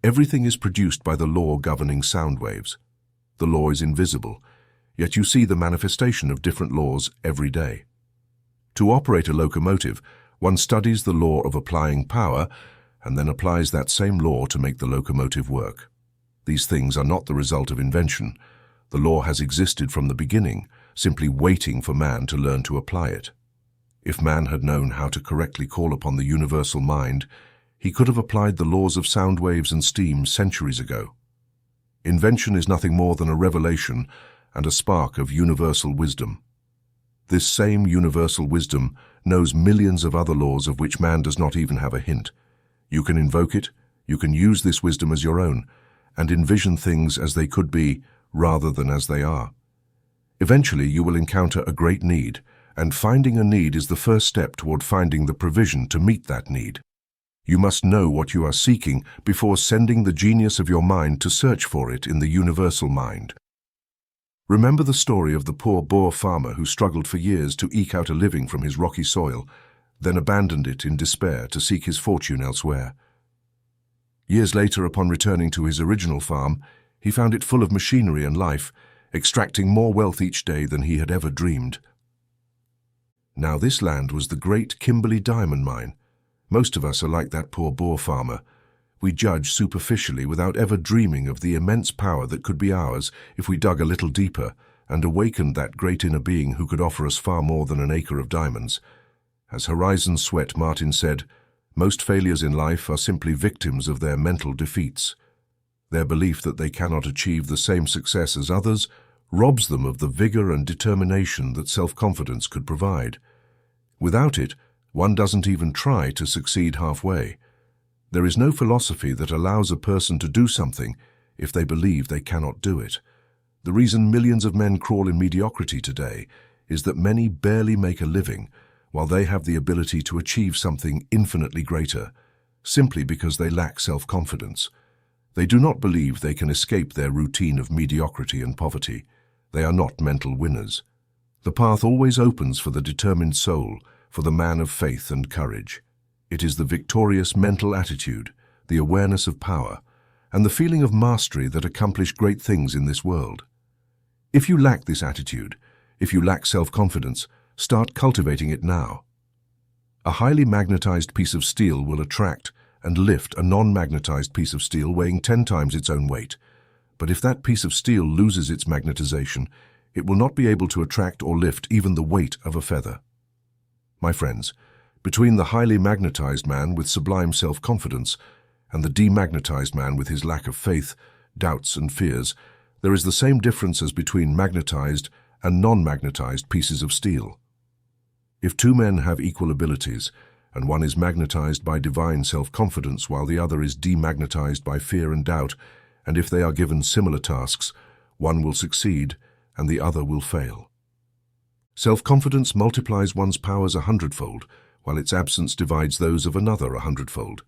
Everything is produced by the law governing sound waves. The law is invisible, yet you see the manifestation of different laws every day. To operate a locomotive, one studies the law of applying power and then applies that same law to make the locomotive work. These things are not the result of invention. The law has existed from the beginning, simply waiting for man to learn to apply it. If man had known how to correctly call upon the universal mind, he could have applied the laws of sound waves and steam centuries ago. Invention is nothing more than a revelation and a spark of universal wisdom. This same universal wisdom knows millions of other laws of which man does not even have a hint. You can invoke it, you can use this wisdom as your own, and envision things as they could be rather than as they are. Eventually you will encounter a great need, and finding a need is the first step toward finding the provision to meet that need. You must know what you are seeking before sending the genius of your mind to search for it in the universal mind. Remember the story of the poor Boer farmer who struggled for years to eke out a living from his rocky soil, then abandoned it in despair to seek his fortune elsewhere. Years later, upon returning to his original farm, he found it full of machinery and life, extracting more wealth each day than he had ever dreamed. Now this land was the great Kimberley diamond mine. Most of us are like that poor Boer farmer. We judge superficially without ever dreaming of the immense power that could be ours if we dug a little deeper and awakened that great inner being who could offer us far more than an acre of diamonds. As Horizon Sweat Martin said, Most failures in life are simply victims of their mental defeats. Their belief that they cannot achieve the same success as others robs them of the vigor and determination that self-confidence could provide. Without it, one doesn't even try to succeed halfway. There is no philosophy that allows a person to do something if they believe they cannot do it. The reason millions of men crawl in mediocrity today is that many barely make a living, while they have the ability to achieve something infinitely greater, simply because they lack self-confidence. They do not believe they can escape their routine of mediocrity and poverty. They are not mental winners. The path always opens for the determined soul, for the man of faith and courage. It is the victorious mental attitude, the awareness of power, and the feeling of mastery that accomplish great things in this world. If you lack this attitude, if you lack self-confidence, start cultivating it now. A highly magnetized piece of steel will attract and lift a non-magnetized piece of steel weighing 10 times its own weight. But if that piece of steel loses its magnetization, it will not be able to attract or lift even the weight of a feather. My friends, between the highly magnetized man with sublime self-confidence and the demagnetized man with his lack of faith, doubts and fears, there is the same difference as between magnetized and non-magnetized pieces of steel. If two men have equal abilities, and one is magnetized by divine self-confidence while the other is demagnetized by fear and doubt, and if they are given similar tasks, one will succeed and the other will fail. Self-confidence multiplies one's powers 100-fold, while its absence divides those of another 100-fold.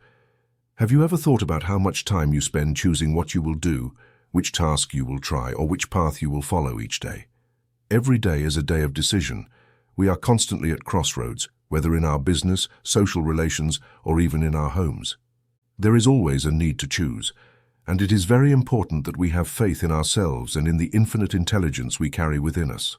Have you ever thought about how much time you spend choosing what you will do, which task you will try, or which path you will follow each day? Every day is a day of decision. We are constantly at crossroads, whether in our business, social relations, or even in our homes. There is always a need to choose, and it is very important that we have faith in ourselves and in the infinite intelligence we carry within us.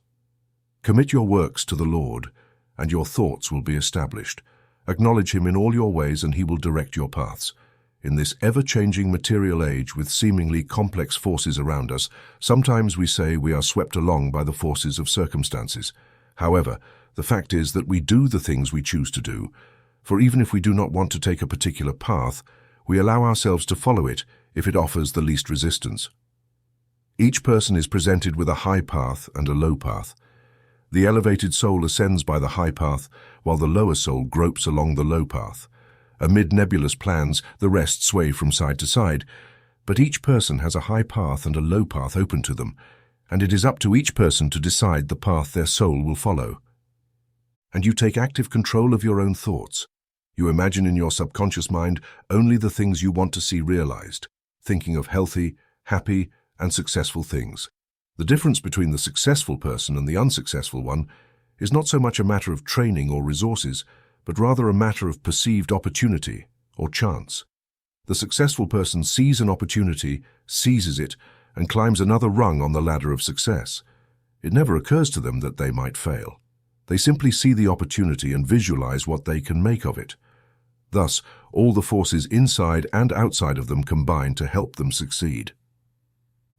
Commit your works to the Lord, and your thoughts will be established. Acknowledge Him in all your ways, and He will direct your paths. In this ever-changing material age with seemingly complex forces around us, sometimes we say we are swept along by the forces of circumstances. However, the fact is that we do the things we choose to do, for even if we do not want to take a particular path, we allow ourselves to follow it if it offers the least resistance. Each person is presented with a high path and a low path. The elevated soul ascends by the high path, while the lower soul gropes along the low path. Amid nebulous plans, the rest sway from side to side, but each person has a high path and a low path open to them, and it is up to each person to decide the path their soul will follow. And you take active control of your own thoughts. You imagine in your subconscious mind only the things you want to see realized, thinking of healthy, happy, and successful things. The difference between the successful person and the unsuccessful one is not so much a matter of training or resources, but rather a matter of perceived opportunity or chance. The successful person sees an opportunity, seizes it, and climbs another rung on the ladder of success. It never occurs to them that they might fail. They simply see the opportunity and visualize what they can make of it. Thus, all the forces inside and outside of them combine to help them succeed.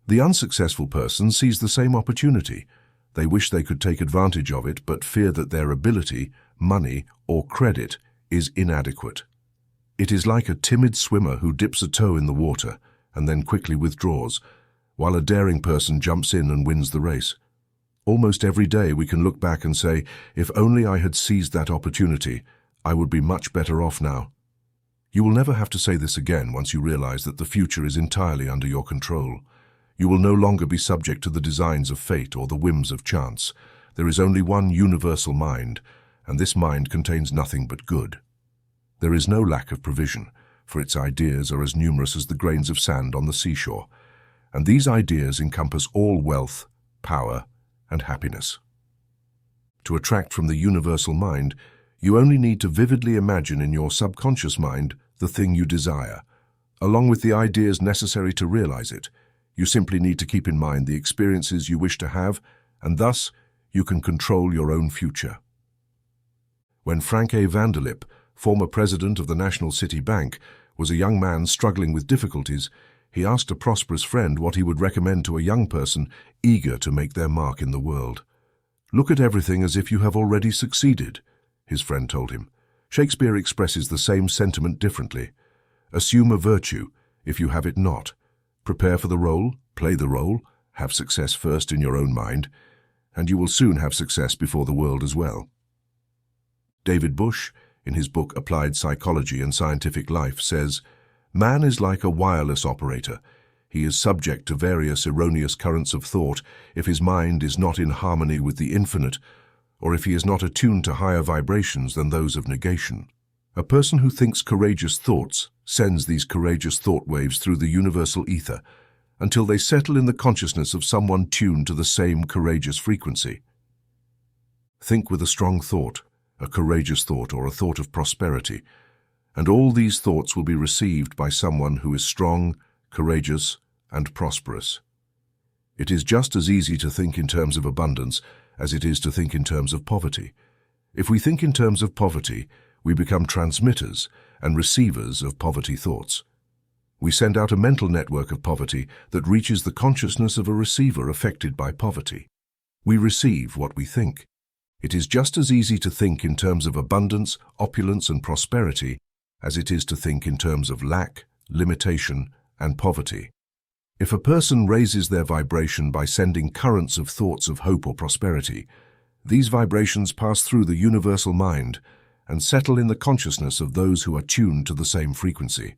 The unsuccessful person sees the same opportunity. They wish they could take advantage of it, but fear that their ability, money, or credit is inadequate. It is like a timid swimmer who dips a toe in the water and then quickly withdraws, while a daring person jumps in and wins the race. Almost every day we can look back and say, if only I had seized that opportunity, I would be much better off now. You will never have to say this again once you realize that the future is entirely under your control. You will no longer be subject to the designs of fate or the whims of chance. There is only one universal mind, and this mind contains nothing but good. There is no lack of provision, for its ideas are as numerous as the grains of sand on the seashore, and these ideas encompass all wealth, power, and happiness. To attract from the universal mind, you only need to vividly imagine in your subconscious mind the thing you desire, along with the ideas necessary to realize it. You simply need to keep in mind the experiences you wish to have, and thus you can control your own future. When Frank A. Vanderlip, former president of the National City Bank, was a young man struggling with difficulties, he asked a prosperous friend what he would recommend to a young person eager to make their mark in the world. "Look at everything as if you have already succeeded," his friend told him. Shakespeare expresses the same sentiment differently. Assume a virtue, if you have it not. Prepare for the role, play the role, have success first in your own mind, and you will soon have success before the world as well. David Bush, in his book Applied Psychology and Scientific Life, says, "Man is like a wireless operator. He is subject to various erroneous currents of thought if his mind is not in harmony with the infinite, or if he is not attuned to higher vibrations than those of negation. A person who thinks courageous thoughts sends these courageous thought waves through the universal ether until they settle in the consciousness of someone tuned to the same courageous frequency. Think with a strong thought, a courageous thought, or a thought of prosperity, and all these thoughts will be received by someone who is strong, courageous, and prosperous. It is just as easy to think in terms of abundance as it is to think in terms of poverty. If we think in terms of poverty, we become transmitters and receivers of poverty thoughts. We send out a mental network of poverty that reaches the consciousness of a receiver affected by poverty. We receive what we think. It is just as easy to think in terms of abundance, opulence, and prosperity as it is to think in terms of lack, limitation, and poverty. If a person raises their vibration by sending currents of thoughts of hope or prosperity, these vibrations pass through the universal mind and settle in the consciousness of those who are tuned to the same frequency.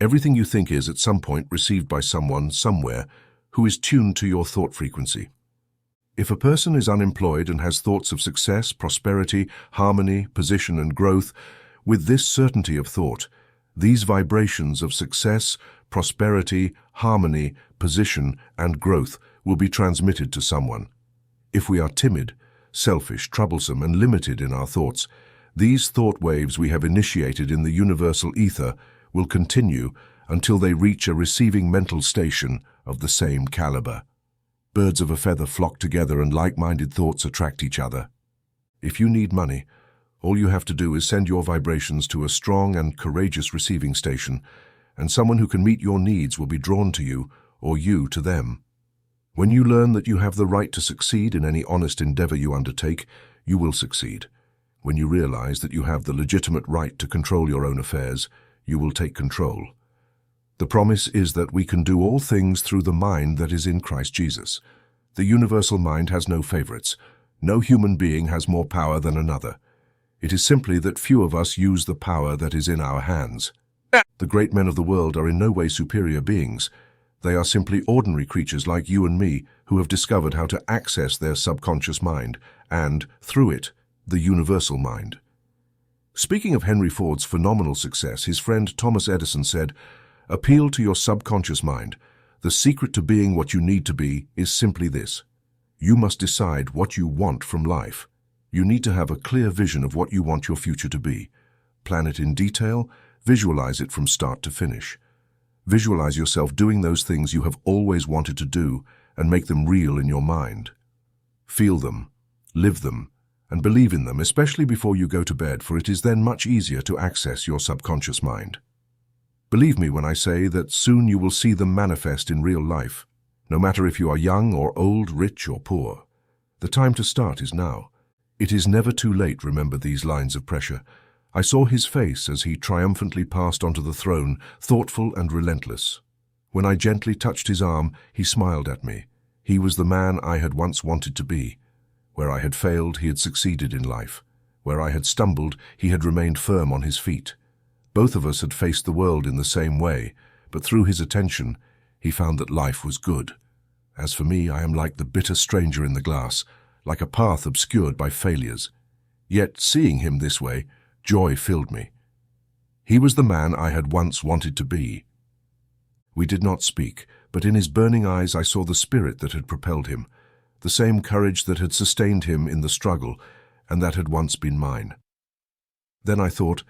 Everything you think is at some point received by someone somewhere who is tuned to your thought frequency. If a person is unemployed and has thoughts of success, prosperity, harmony, position, and growth, with this certainty of thought, these vibrations of success, prosperity, harmony, position, and growth will be transmitted to someone. If we are timid, selfish, troublesome, and limited in our thoughts, these thought waves we have initiated in the universal ether will continue until they reach a receiving mental station of the same caliber. Birds of a feather flock together and like-minded thoughts attract each other. If you need money, all you have to do is send your vibrations to a strong and courageous receiving station, and someone who can meet your needs will be drawn to you, or you to them. When you learn that you have the right to succeed in any honest endeavor you undertake, you will succeed. When you realize that you have the legitimate right to control your own affairs, you will take control. The promise is that we can do all things through the mind that is in Christ Jesus. The universal mind has no favorites. No human being has more power than another. It is simply that few of us use the power that is in our hands. The great men of the world are in no way superior beings. They are simply ordinary creatures like you and me who have discovered how to access their subconscious mind and, through it, the universal mind. Speaking of Henry Ford's phenomenal success, his friend Thomas Edison said, "Appeal to your subconscious mind. The secret to being what you need to be is simply this. You must decide what you want from life. You need to have a clear vision of what you want your future to be. Plan it in detail, visualize it from start to finish. Visualize yourself doing those things you have always wanted to do and make them real in your mind. Feel them, live them, and believe in them, especially before you go to bed, for it is then much easier to access your subconscious mind. Believe me when I say that soon you will see them manifest in real life, no matter if you are young or old, rich or poor. The time to start is now. It is never too late, remember these lines of pressure. I saw his face as he triumphantly passed onto the throne, thoughtful and relentless. When I gently touched his arm, he smiled at me. He was the man I had once wanted to be. Where I had failed, he had succeeded in life. Where I had stumbled, he had remained firm on his feet. Both of us had faced the world in the same way, but through his attention, he found that life was good. As for me, I am like the bitter stranger in the glass, like a path obscured by failures. Yet, seeing him this way, joy filled me. He was the man I had once wanted to be. We did not speak, but in his burning eyes I saw the spirit that had propelled him, the same courage that had sustained him in the struggle and that had once been mine. Then I thought,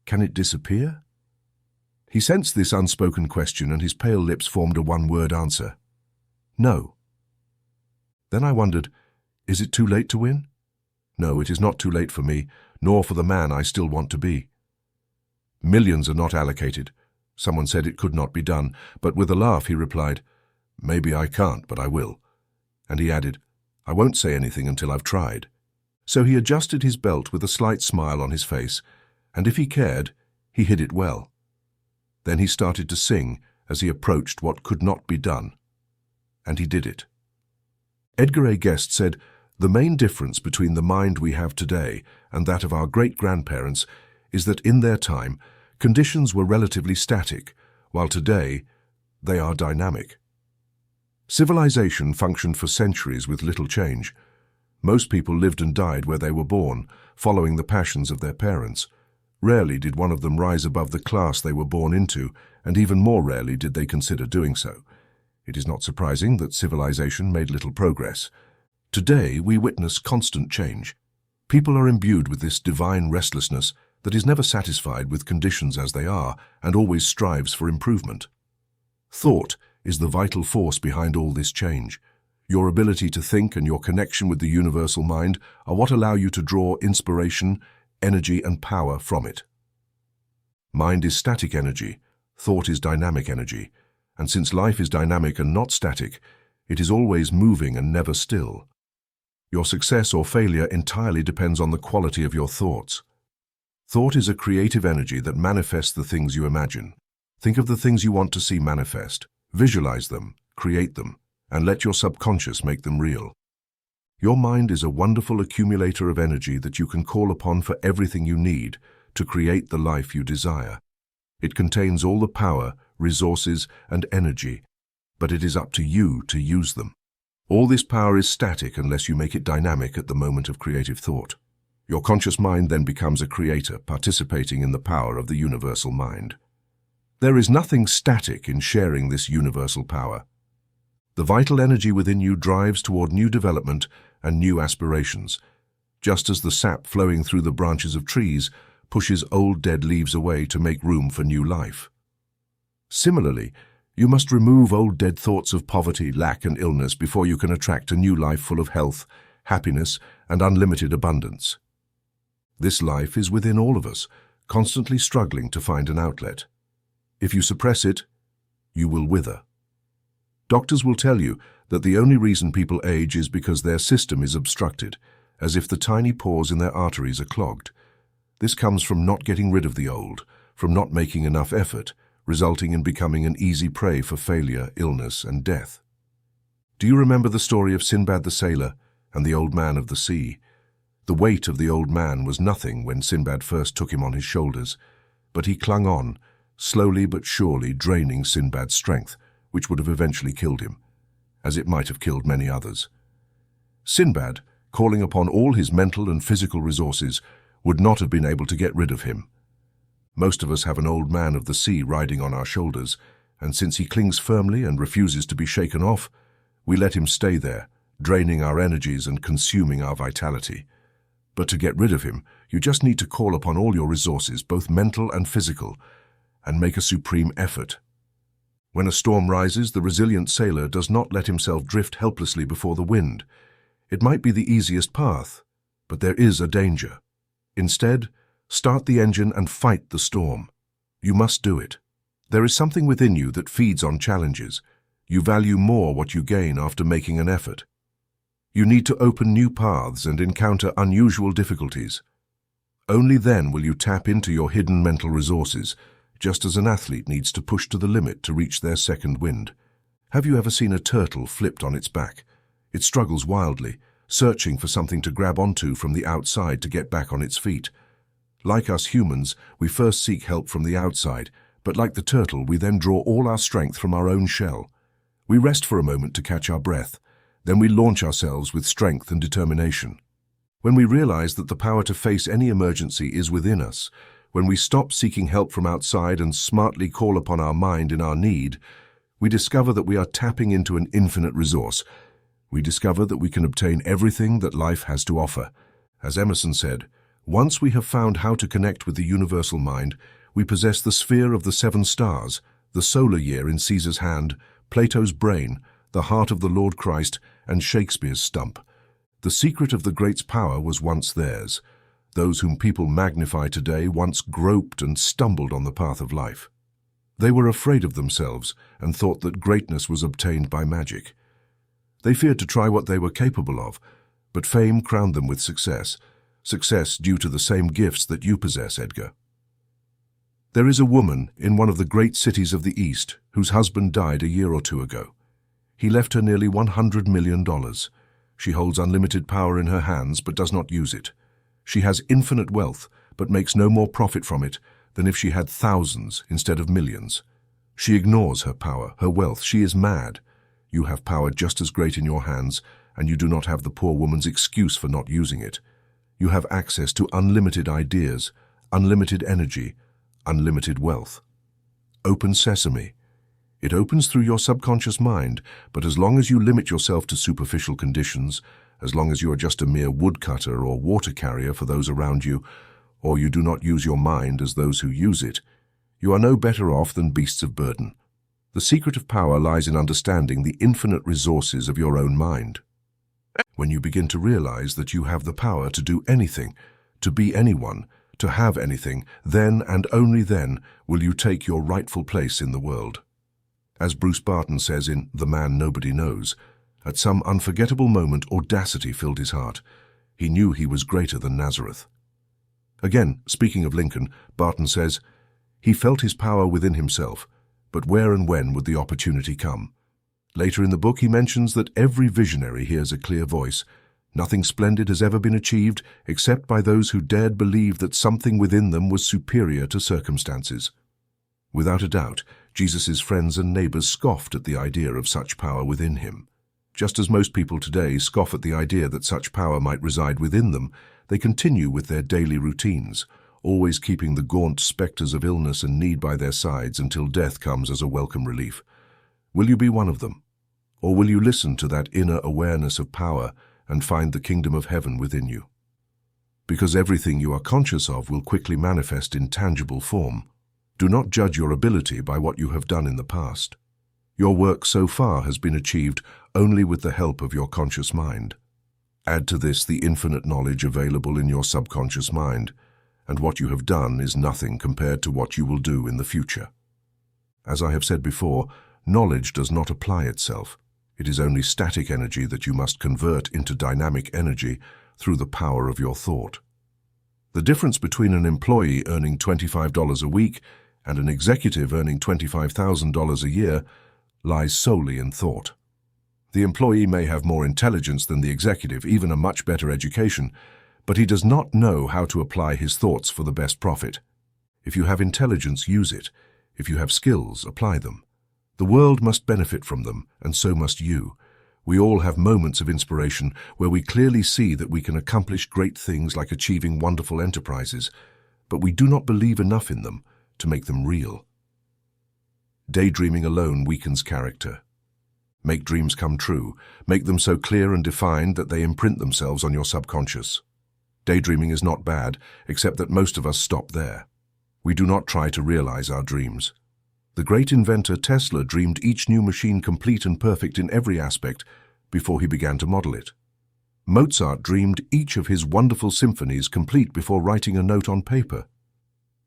can it disappear? He sensed this unspoken question and his pale lips formed a one-word answer. No. Then I wondered, is it too late to win? No, it is not too late for me, nor for the man I still want to be. Millions are not allocated. Someone said it could not be done, but with a laugh he replied, maybe I can't, but I will. And he added, I won't say anything until I've tried. So he adjusted his belt with a slight smile on his face, and if he cared, he hid it well. Then he started to sing as he approached what could not be done. And he did it. Edgar A. Guest said, "The main difference between the mind we have today and that of our great-grandparents is that in their time, conditions were relatively static, while today, they are dynamic." Civilization functioned for centuries with little change. Most people lived and died where they were born, following the passions of their parents. Rarely did one of them rise above the class they were born into, and even more rarely did they consider doing so. It is not surprising that civilization made little progress. Today, we witness constant change. People are imbued with this divine restlessness that is never satisfied with conditions as they are and always strives for improvement. Thought is the vital force behind all this change. Your ability to think and your connection with the universal mind are what allow you to draw inspiration, energy, and power from it. Mind is static energy, thought is dynamic energy, and since life is dynamic and not static, it is always moving and never still. Your success or failure entirely depends on the quality of your thoughts. Thought is a creative energy that manifests the things you imagine. Think of the things you want to see manifest. Visualize them, create them, and let your subconscious make them real. Your mind is a wonderful accumulator of energy that you can call upon for everything you need to create the life you desire. It contains all the power, resources, and energy, but it is up to you to use them. All this power is static unless you make it dynamic at the moment of creative thought. Your conscious mind then becomes a creator, participating in the power of the universal mind. There is nothing static in sharing this universal power. The vital energy within you drives toward new development and new aspirations, just as the sap flowing through the branches of trees pushes old dead leaves away to make room for new life. Similarly, you must remove old dead thoughts of poverty, lack, and illness before you can attract a new life full of health, happiness, and unlimited abundance. This life is within all of us, constantly struggling to find an outlet. If you suppress it, you will wither. Doctors will tell you that the only reason people age is because their system is obstructed, as if the tiny pores in their arteries are clogged. This comes from not getting rid of the old, from not making enough effort, resulting in becoming an easy prey for failure, illness, and death. Do you remember the story of Sinbad the Sailor and the Old Man of the Sea? The weight of the old man was nothing when Sinbad first took him on his shoulders, but he clung on, slowly but surely draining Sinbad's strength, which would have eventually killed him, as it might have killed many others. Sinbad, calling upon all his mental and physical resources, would not have been able to get rid of him. Most of us have an old man of the sea riding on our shoulders, and since he clings firmly and refuses to be shaken off, we let him stay there, draining our energies and consuming our vitality. But to get rid of him, you just need to call upon all your resources, both mental and physical, and make a supreme effort. When a storm rises, the resilient sailor does not let himself drift helplessly before the wind. It might be the easiest path, but there is a danger. Instead, start the engine and fight the storm. You must do it. There is something within you that feeds on challenges. You value more what you gain after making an effort. You need to open new paths and encounter unusual difficulties. Only then will you tap into your hidden mental resources, just as an athlete needs to push to the limit to reach their second wind. Have you ever seen a turtle flipped on its back? It struggles wildly, searching for something to grab onto from the outside to get back on its feet. Like us humans, we first seek help from the outside, but like the turtle, we then draw all our strength from our own shell. We rest for a moment to catch our breath, then we launch ourselves with strength and determination. When we realize that the power to face any emergency is within us, when we stop seeking help from outside and smartly call upon our mind in our need, we discover that we are tapping into an infinite resource. We discover that we can obtain everything that life has to offer. As Emerson said, once we have found how to connect with the universal mind, we possess the sphere of the 7 stars, the solar year in Caesar's hand, Plato's brain, the heart of the Lord Christ, and Shakespeare's stump. The secret of the great's power was once theirs. Those whom people magnify today once groped and stumbled on the path of life. They were afraid of themselves and thought that greatness was obtained by magic. They feared to try what they were capable of, but fame crowned them with success. Success due to the same gifts that you possess, Edgar. There is a woman in one of the great cities of the East whose husband died a year or two ago. He left her nearly $100 million. She holds unlimited power in her hands but does not use it. She has infinite wealth but makes no more profit from it than if she had thousands instead of millions. She ignores her power, her wealth. She is mad. You have power just as great in your hands, and you do not have the poor woman's excuse for not using it. You have access to unlimited ideas, unlimited energy, unlimited wealth. Open sesame. It opens through your subconscious mind, but as long as you limit yourself to superficial conditions, as long as you are just a mere woodcutter or water carrier for those around you, or you do not use your mind as those who use it, you are no better off than beasts of burden. The secret of power lies in understanding the infinite resources of your own mind. When you begin to realize that you have the power to do anything, to be anyone, to have anything, then and only then will you take your rightful place in the world. As Bruce Barton says in The Man Nobody Knows, at some unforgettable moment audacity filled his heart. He knew he was greater than Nazareth. Again, speaking of Lincoln, Barton says, he felt his power within himself, but where and when would the opportunity come? Later in the book he mentions that every visionary hears a clear voice. Nothing splendid has ever been achieved except by those who dared believe that something within them was superior to circumstances. Without a doubt, Jesus' friends and neighbors scoffed at the idea of such power within him. Just as most people today scoff at the idea that such power might reside within them, they continue with their daily routines, always keeping the gaunt specters of illness and need by their sides until death comes as a welcome relief. Will you be one of them? Or will you listen to that inner awareness of power and find the kingdom of heaven within you? Because everything you are conscious of will quickly manifest in tangible form. Do not judge your ability by what you have done in the past. Your work so far has been achieved only with the help of your conscious mind. Add to this the infinite knowledge available in your subconscious mind, and what you have done is nothing compared to what you will do in the future. As I have said before, knowledge does not apply itself. It is only static energy that you must convert into dynamic energy through the power of your thought. The difference between an employee earning $25 a week and an executive earning $25,000 a year lies solely in thought. The employee may have more intelligence than the executive, even a much better education, but he does not know how to apply his thoughts for the best profit. If you have intelligence, use it. If you have skills, apply them. The world must benefit from them, and so must you. We all have moments of inspiration where we clearly see that we can accomplish great things like achieving wonderful enterprises, but we do not believe enough in them to make them real. Daydreaming alone weakens character. Make dreams come true. Make them so clear and defined that they imprint themselves on your subconscious. Daydreaming is not bad, except that most of us stop there. We do not try to realize our dreams. The great inventor Tesla dreamed each new machine complete and perfect in every aspect before he began to model it. Mozart dreamed each of his wonderful symphonies complete before writing a note on paper.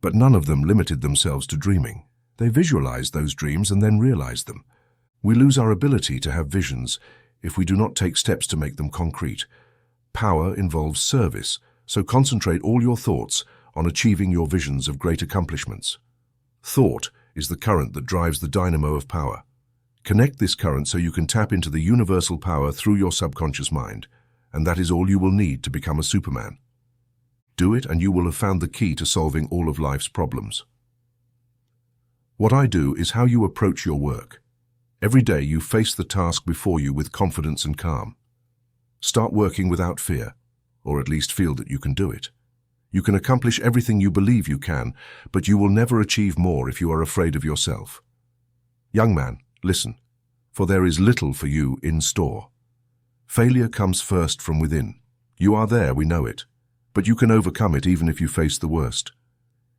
But none of them limited themselves to dreaming. They visualized those dreams and then realized them. We lose our ability to have visions if we do not take steps to make them concrete. Power involves service, so concentrate all your thoughts on achieving your visions of great accomplishments. Thought is the current that drives the dynamo of power. Connect this current so you can tap into the universal power through your subconscious mind, and that is all you will need to become a Superman. Do it and you will have found the key to solving all of life's problems. What I do is how you approach your work. Every day you face the task before you with confidence and calm. Start working without fear, or at least feel that you can do it. You can accomplish everything you believe you can, but you will never achieve more if you are afraid of yourself. Young man, listen, for there is little for you in store. Failure comes first from within. You are there, we know it, but you can overcome it even if you face the worst.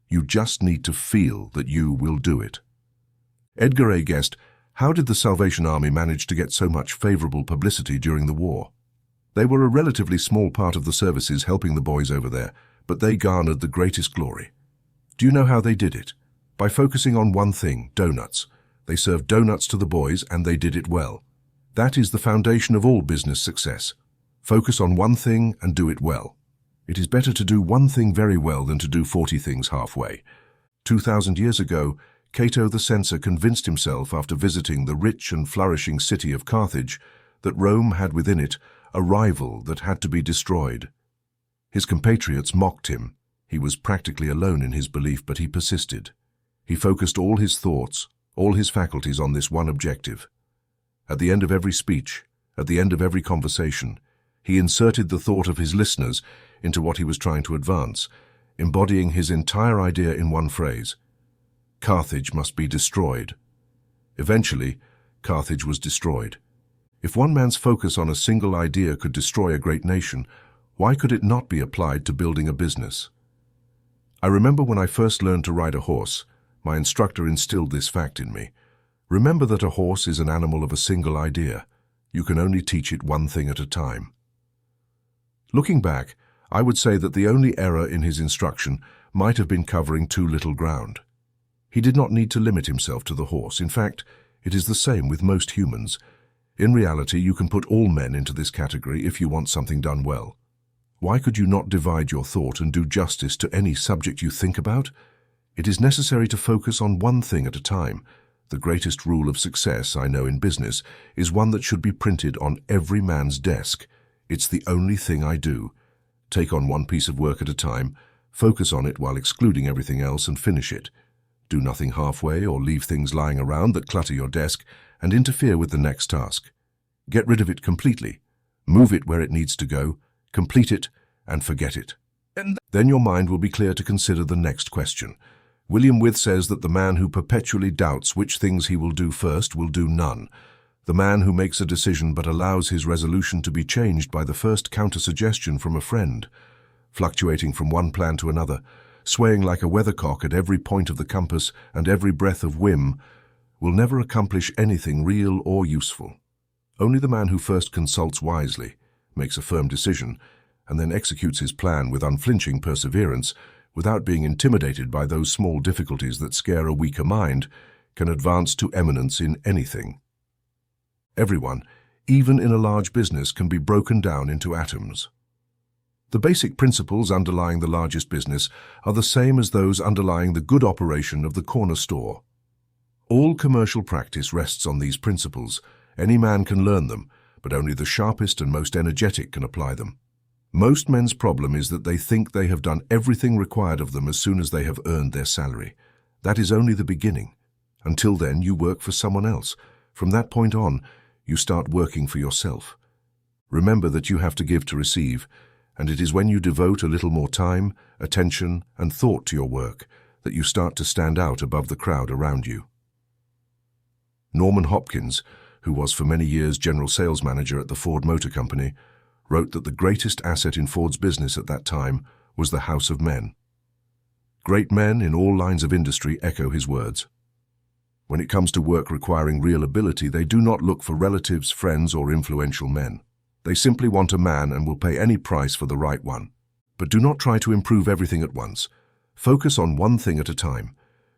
You just need to feel that you will do it. Edgar A. Guest, how did the Salvation Army manage to get so much favorable publicity during the war? They were a relatively small part of the services helping the boys over there, but they garnered the greatest glory. Do you know how they did it? By focusing on one thing, donuts. They served donuts to the boys and they did it well. That is the foundation of all business success. Focus on one thing and do it well. It is better to do one thing very well than to do 40 things halfway. 2,000 years ago, Cato the censor convinced himself after visiting the rich and flourishing city of Carthage that Rome had within it a rival that had to be destroyed. His compatriots mocked him. He was practically alone in his belief, but he persisted. He focused all his thoughts, all his faculties on this one objective. At the end of every speech, at the end of every conversation, he inserted the thought of his listeners into what he was trying to advance, embodying his entire idea in one phrase: Carthage must be destroyed. Eventually, Carthage was destroyed. If one man's focus on a single idea could destroy a great nation, why could it not be applied to building a business? I remember when I first learned to ride a horse, my instructor instilled this fact in me. Remember that a horse is an animal of a single idea. You can only teach it one thing at a time. Looking back, I would say that the only error in his instruction might have been covering too little ground. He did not need to limit himself to the horse. In fact, it is the same with most humans. In reality, you can put all men into this category if you want something done well. Why could you not divide your thought and do justice to any subject you think about? It is necessary to focus on one thing at a time. The greatest rule of success I know in business is one that should be printed on every man's desk. It's the only thing I do. Take on one piece of work at a time, focus on it while excluding everything else, and finish it. Do nothing halfway or leave things lying around that clutter your desk and interfere with the next task. Get rid of it completely. Move it where it needs to go, complete it, and forget it. Then your mind will be clear to consider the next question. William With says that the man who perpetually doubts which things he will do first will do none. The man who makes a decision but allows his resolution to be changed by the first counter-suggestion from a friend, fluctuating from one plan to another, swaying like a weathercock at every point of the compass and every breath of whim, will never accomplish anything real or useful. Only the man who first consults wisely, makes a firm decision, and then executes his plan with unflinching perseverance, without being intimidated by those small difficulties that scare a weaker mind, can advance to eminence in anything. Everyone, even in a large business, can be broken down into atoms. The basic principles underlying the largest business are the same as those underlying the good operation of the corner store. All commercial practice rests on these principles. Any man can learn them, but only the sharpest and most energetic can apply them. Most men's problem is that they think they have done everything required of them as soon as they have earned their salary. That is only the beginning. Until then, you work for someone else. From that point on, you start working for yourself. Remember that you have to give to receive, and it is when you devote a little more time, attention, and thought to your work that you start to stand out above the crowd around you. Norman Hopkins, who was for many years general sales manager at the Ford Motor Company, wrote that the greatest asset in Ford's business at that time was the house of men. Great men in all lines of industry echo his words. When it comes to work requiring real ability, they do not look for relatives, friends, or influential men. They simply want a man and will pay any price for the right one. But do not try to improve everything at once. Focus on one thing at a time.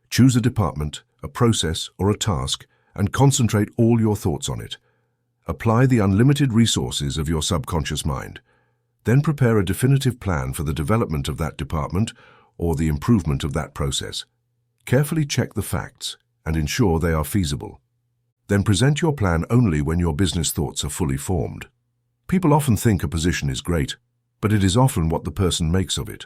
Choose a department, a process, or a task, and concentrate all your thoughts on it. Apply the unlimited resources of your subconscious mind. Then prepare a definitive plan for the development of that department or the improvement of that process. Carefully check the facts and ensure they are feasible. Then present your plan only when your business thoughts are fully formed. People often think a position is great, but it is often what the person makes of it.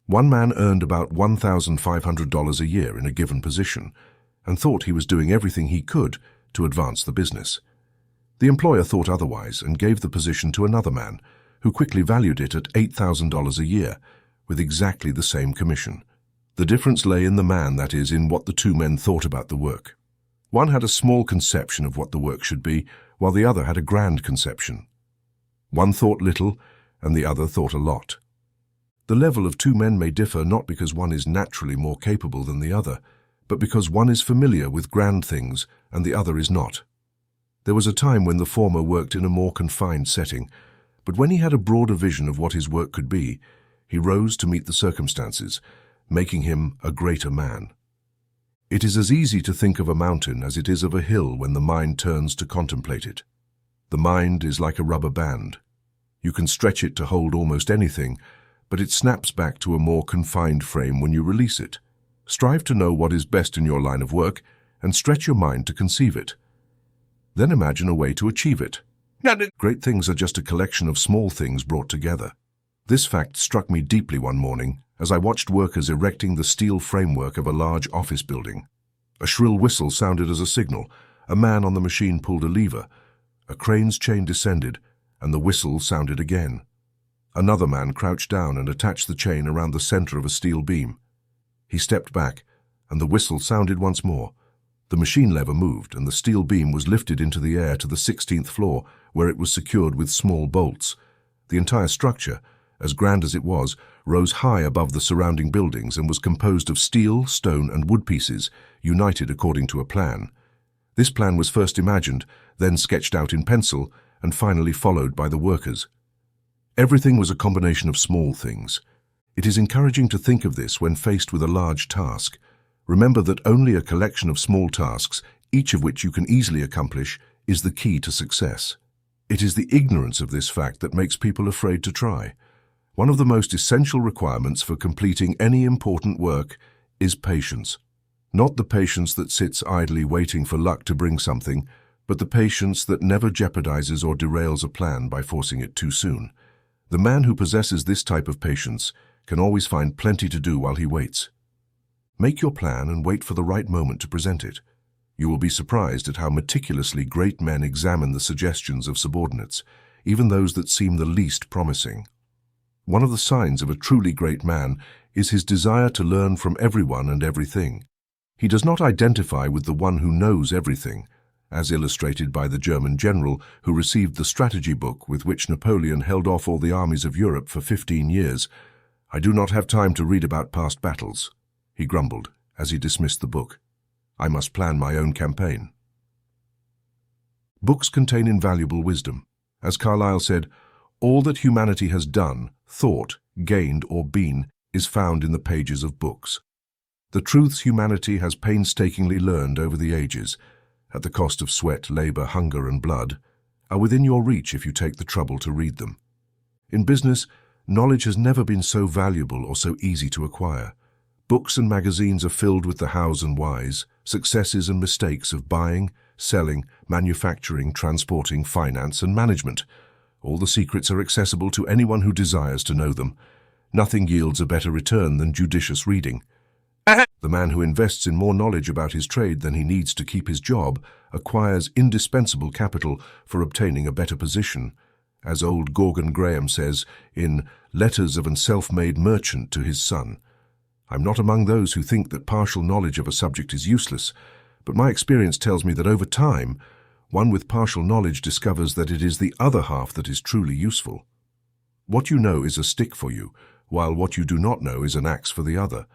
One man earned about $1,500 a year in a given position and thought he was doing everything he could to advance the business. The employer thought otherwise and gave the position to another man, who quickly valued it at $8,000 a year, with exactly the same commission. The difference lay in the man, that is, in what the two men thought about the work. One had a small conception of what the work should be, while the other had a grand conception. One thought little, and the other thought a lot. The level of two men may differ not because one is naturally more capable than the other, but because one is familiar with grand things and the other is not. There was a time when the former worked in a more confined setting, but when he had a broader vision of what his work could be, he rose to meet the circumstances, making him a greater man. It is as easy to think of a mountain as it is of a hill when the mind turns to contemplate it. The mind is like a rubber band. You can stretch it to hold almost anything, but it snaps back to a more confined frame when you release it. Strive to know what is best in your line of work and stretch your mind to conceive it. Then imagine a way to achieve it. Great things are just a collection of small things brought together. This fact struck me deeply one morning as I watched workers erecting the steel framework of a large office building. A shrill whistle sounded as a signal. A man on the machine pulled a lever. A crane's chain descended, and the whistle sounded again. Another man crouched down and attached the chain around the center of a steel beam. He stepped back, and the whistle sounded once more. The machine lever moved, and the steel beam was lifted into the air to the 16th floor, where it was secured with small bolts. The entire structure, as grand as it was, rose high above the surrounding buildings and was composed of steel, stone, and wood pieces, united according to a plan. This plan was first imagined, then sketched out in pencil, and finally followed by the workers. Everything was a combination of small things. It is encouraging to think of this when faced with a large task. Remember that only a collection of small tasks, each of which you can easily accomplish, is the key to success. It is the ignorance of this fact that makes people afraid to try. One of the most essential requirements for completing any important work is patience. Not the patience that sits idly waiting for luck to bring something, but the patience that never jeopardizes or derails a plan by forcing it too soon. The man who possesses this type of patience can always find plenty to do while he waits. Make your plan and wait for the right moment to present it. You will be surprised at how meticulously great men examine the suggestions of subordinates, even those that seem the least promising. One of the signs of a truly great man is his desire to learn from everyone and everything. He does not identify with the one who knows everything, as illustrated by the German general who received the strategy book with which Napoleon held off all the armies of Europe for 15 years. "I do not have time to read about past battles," he grumbled as he dismissed the book. "I must plan my own campaign." Books contain invaluable wisdom. As Carlyle said, "All that humanity has done, thought, gained, or been is found in the pages of books." The truths humanity has painstakingly learned over the ages, at the cost of sweat, labor, hunger, and blood, are within your reach if you take the trouble to read them. In business, knowledge has never been so valuable or so easy to acquire. Books and magazines are filled with the hows and whys, successes and mistakes of buying, selling, manufacturing, transporting, finance, and management. All the secrets are accessible to anyone who desires to know them. Nothing yields a better return than judicious reading. The man who invests in more knowledge about his trade than he needs to keep his job acquires indispensable capital for obtaining a better position. As old Gorgon Graham says in Letters of an Self-Made Merchant to his son, "I'm not among those who think that partial knowledge of a subject is useless, but my experience tells me that over time, one with partial knowledge discovers that it is the other half that is truly useful. What you know is a stick for you, while what you do not know is an axe for the other.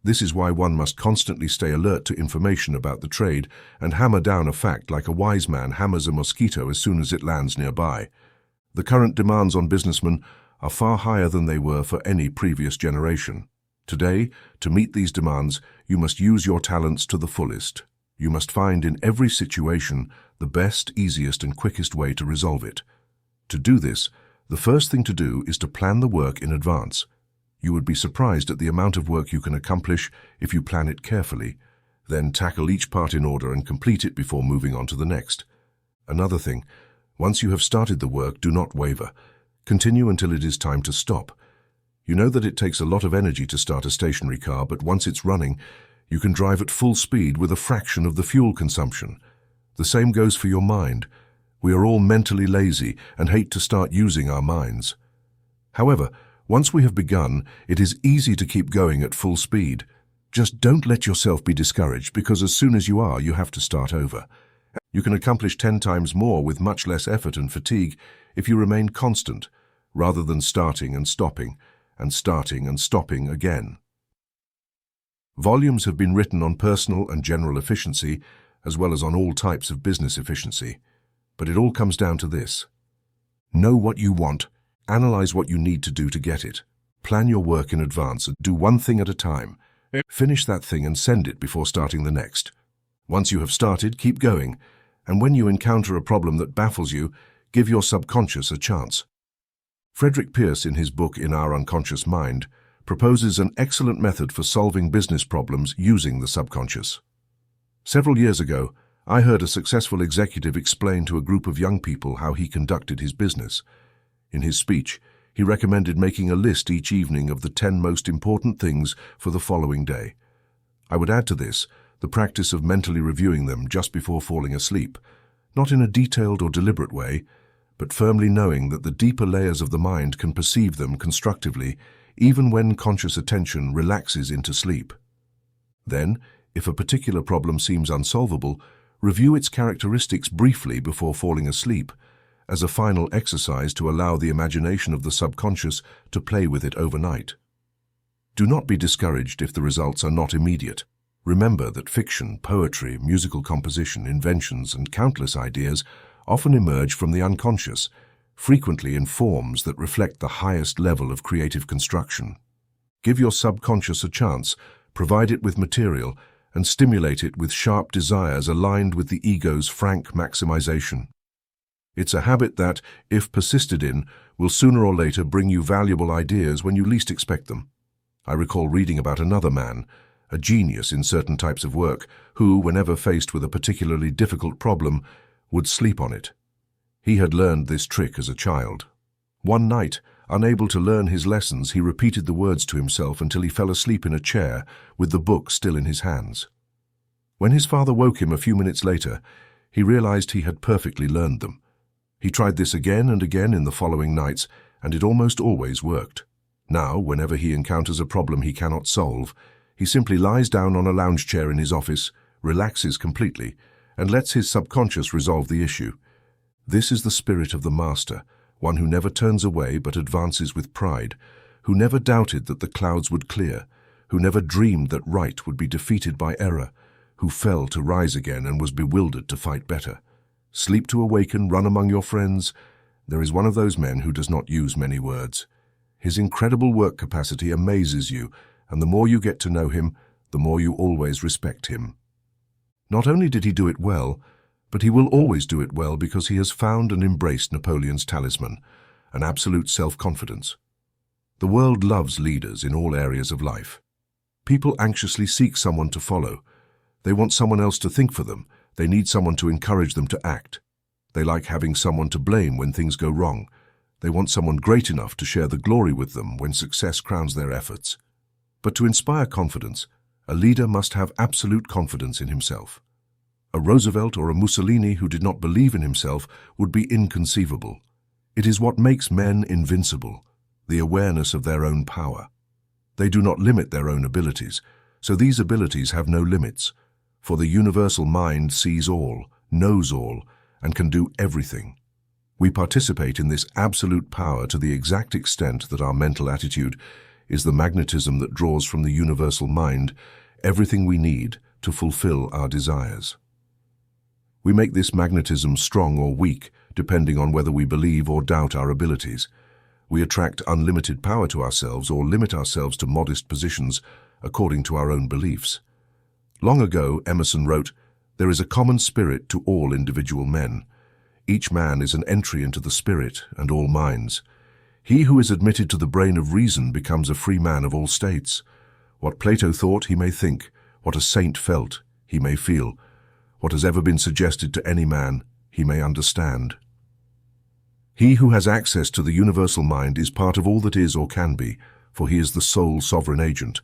This is why one must constantly stay alert to information about the trade and hammer down a fact like a wise man hammers a mosquito as soon as it lands nearby. The current demands on businessmen are far higher than they were for any previous generation. Today, to meet these demands, you must use your talents to the fullest. You must find in every situation the best, easiest, and quickest way to resolve it. To do this, the first thing to do is to plan the work in advance. You would be surprised at the amount of work you can accomplish if you plan it carefully. Then tackle each part in order and complete it before moving on to the next. Another thing, once you have started the work, do not waver. Continue until it is time to stop. You know that it takes a lot of energy to start a stationary car, but once it's running, you can drive at full speed with a fraction of the fuel consumption. The same goes for your mind. We are all mentally lazy and hate to start using our minds. However, once we have begun, it is easy to keep going at full speed. Just don't let yourself be discouraged, because as soon as you are, you have to start over. You can accomplish 10 times more with much less effort and fatigue if you remain constant, rather than starting and stopping again. Volumes have been written on personal and general efficiency, as well as on all types of business efficiency. But it all comes down to this. Know what you want. Analyze what you need to do to get it. Plan your work in advance and do one thing at a time. Finish that thing and send it before starting the next. Once you have started, keep going. And when you encounter a problem that baffles you, give your subconscious a chance. Frederick Pierce, in his book In Our Unconscious Mind, proposes an excellent method for solving business problems using the subconscious. Several years ago, I heard a successful executive explain to a group of young people how he conducted his business. In his speech, he recommended making a list each evening of the 10 most important things for the following day. I would add to this the practice of mentally reviewing them just before falling asleep, not in a detailed or deliberate way, but firmly knowing that the deeper layers of the mind can perceive them constructively even when conscious attention relaxes into sleep. Then, if a particular problem seems unsolvable, review its characteristics briefly before falling asleep, as a final exercise to allow the imagination of the subconscious to play with it overnight. Do not be discouraged if the results are not immediate. Remember that fiction, poetry, musical composition, inventions, and countless ideas often emerge from the unconscious, frequently in forms that reflect the highest level of creative construction. Give your subconscious a chance, provide it with material, and stimulate it with sharp desires aligned with the ego's frank maximization. It's a habit that, if persisted in, will sooner or later bring you valuable ideas when you least expect them. I recall reading about another man, a genius in certain types of work, who, whenever faced with a particularly difficult problem, would sleep on it. He had learned this trick as a child. One night, unable to learn his lessons, he repeated the words to himself until he fell asleep in a chair with the book still in his hands. When his father woke him a few minutes later, he realized he had perfectly learned them. He tried this again and again in the following nights, and it almost always worked. Now, whenever he encounters a problem he cannot solve, he simply lies down on a lounge chair in his office, relaxes completely, and lets his subconscious resolve the issue. This is the spirit of the master, one who never turns away but advances with pride, who never doubted that the clouds would clear, who never dreamed that right would be defeated by error, who fell to rise again and was bewildered to fight better. Sleep to awaken, run among your friends. There is one of those men who does not use many words. His incredible work capacity amazes you, and the more you get to know him, the more you always respect him. Not only did he do it well, but he will always do it well because he has found and embraced Napoleon's talisman, an absolute self-confidence. The world loves leaders in all areas of life. People anxiously seek someone to follow. They want someone else to think for them. They need someone to encourage them to act. They like having someone to blame when things go wrong. They want someone great enough to share the glory with them when success crowns their efforts. But to inspire confidence, a leader must have absolute confidence in himself. A Roosevelt or a Mussolini who did not believe in himself would be inconceivable. It is what makes men invincible, the awareness of their own power. They do not limit their own abilities, so these abilities have no limits, for the universal mind sees all, knows all, and can do everything. We participate in this absolute power to the exact extent that our mental attitude is the magnetism that draws from the universal mind everything we need to fulfill our desires. We make this magnetism strong or weak, depending on whether we believe or doubt our abilities. We attract unlimited power to ourselves or limit ourselves to modest positions according to our own beliefs. Long ago, Emerson wrote, "There is a common spirit to all individual men. Each man is an entry into the spirit and all minds. He who is admitted to the brain of reason becomes a free man of all states. What Plato thought, he may think. What a saint felt, he may feel. What has ever been suggested to any man, he may understand." He who has access to the universal mind is part of all that is or can be, for he is the sole sovereign agent.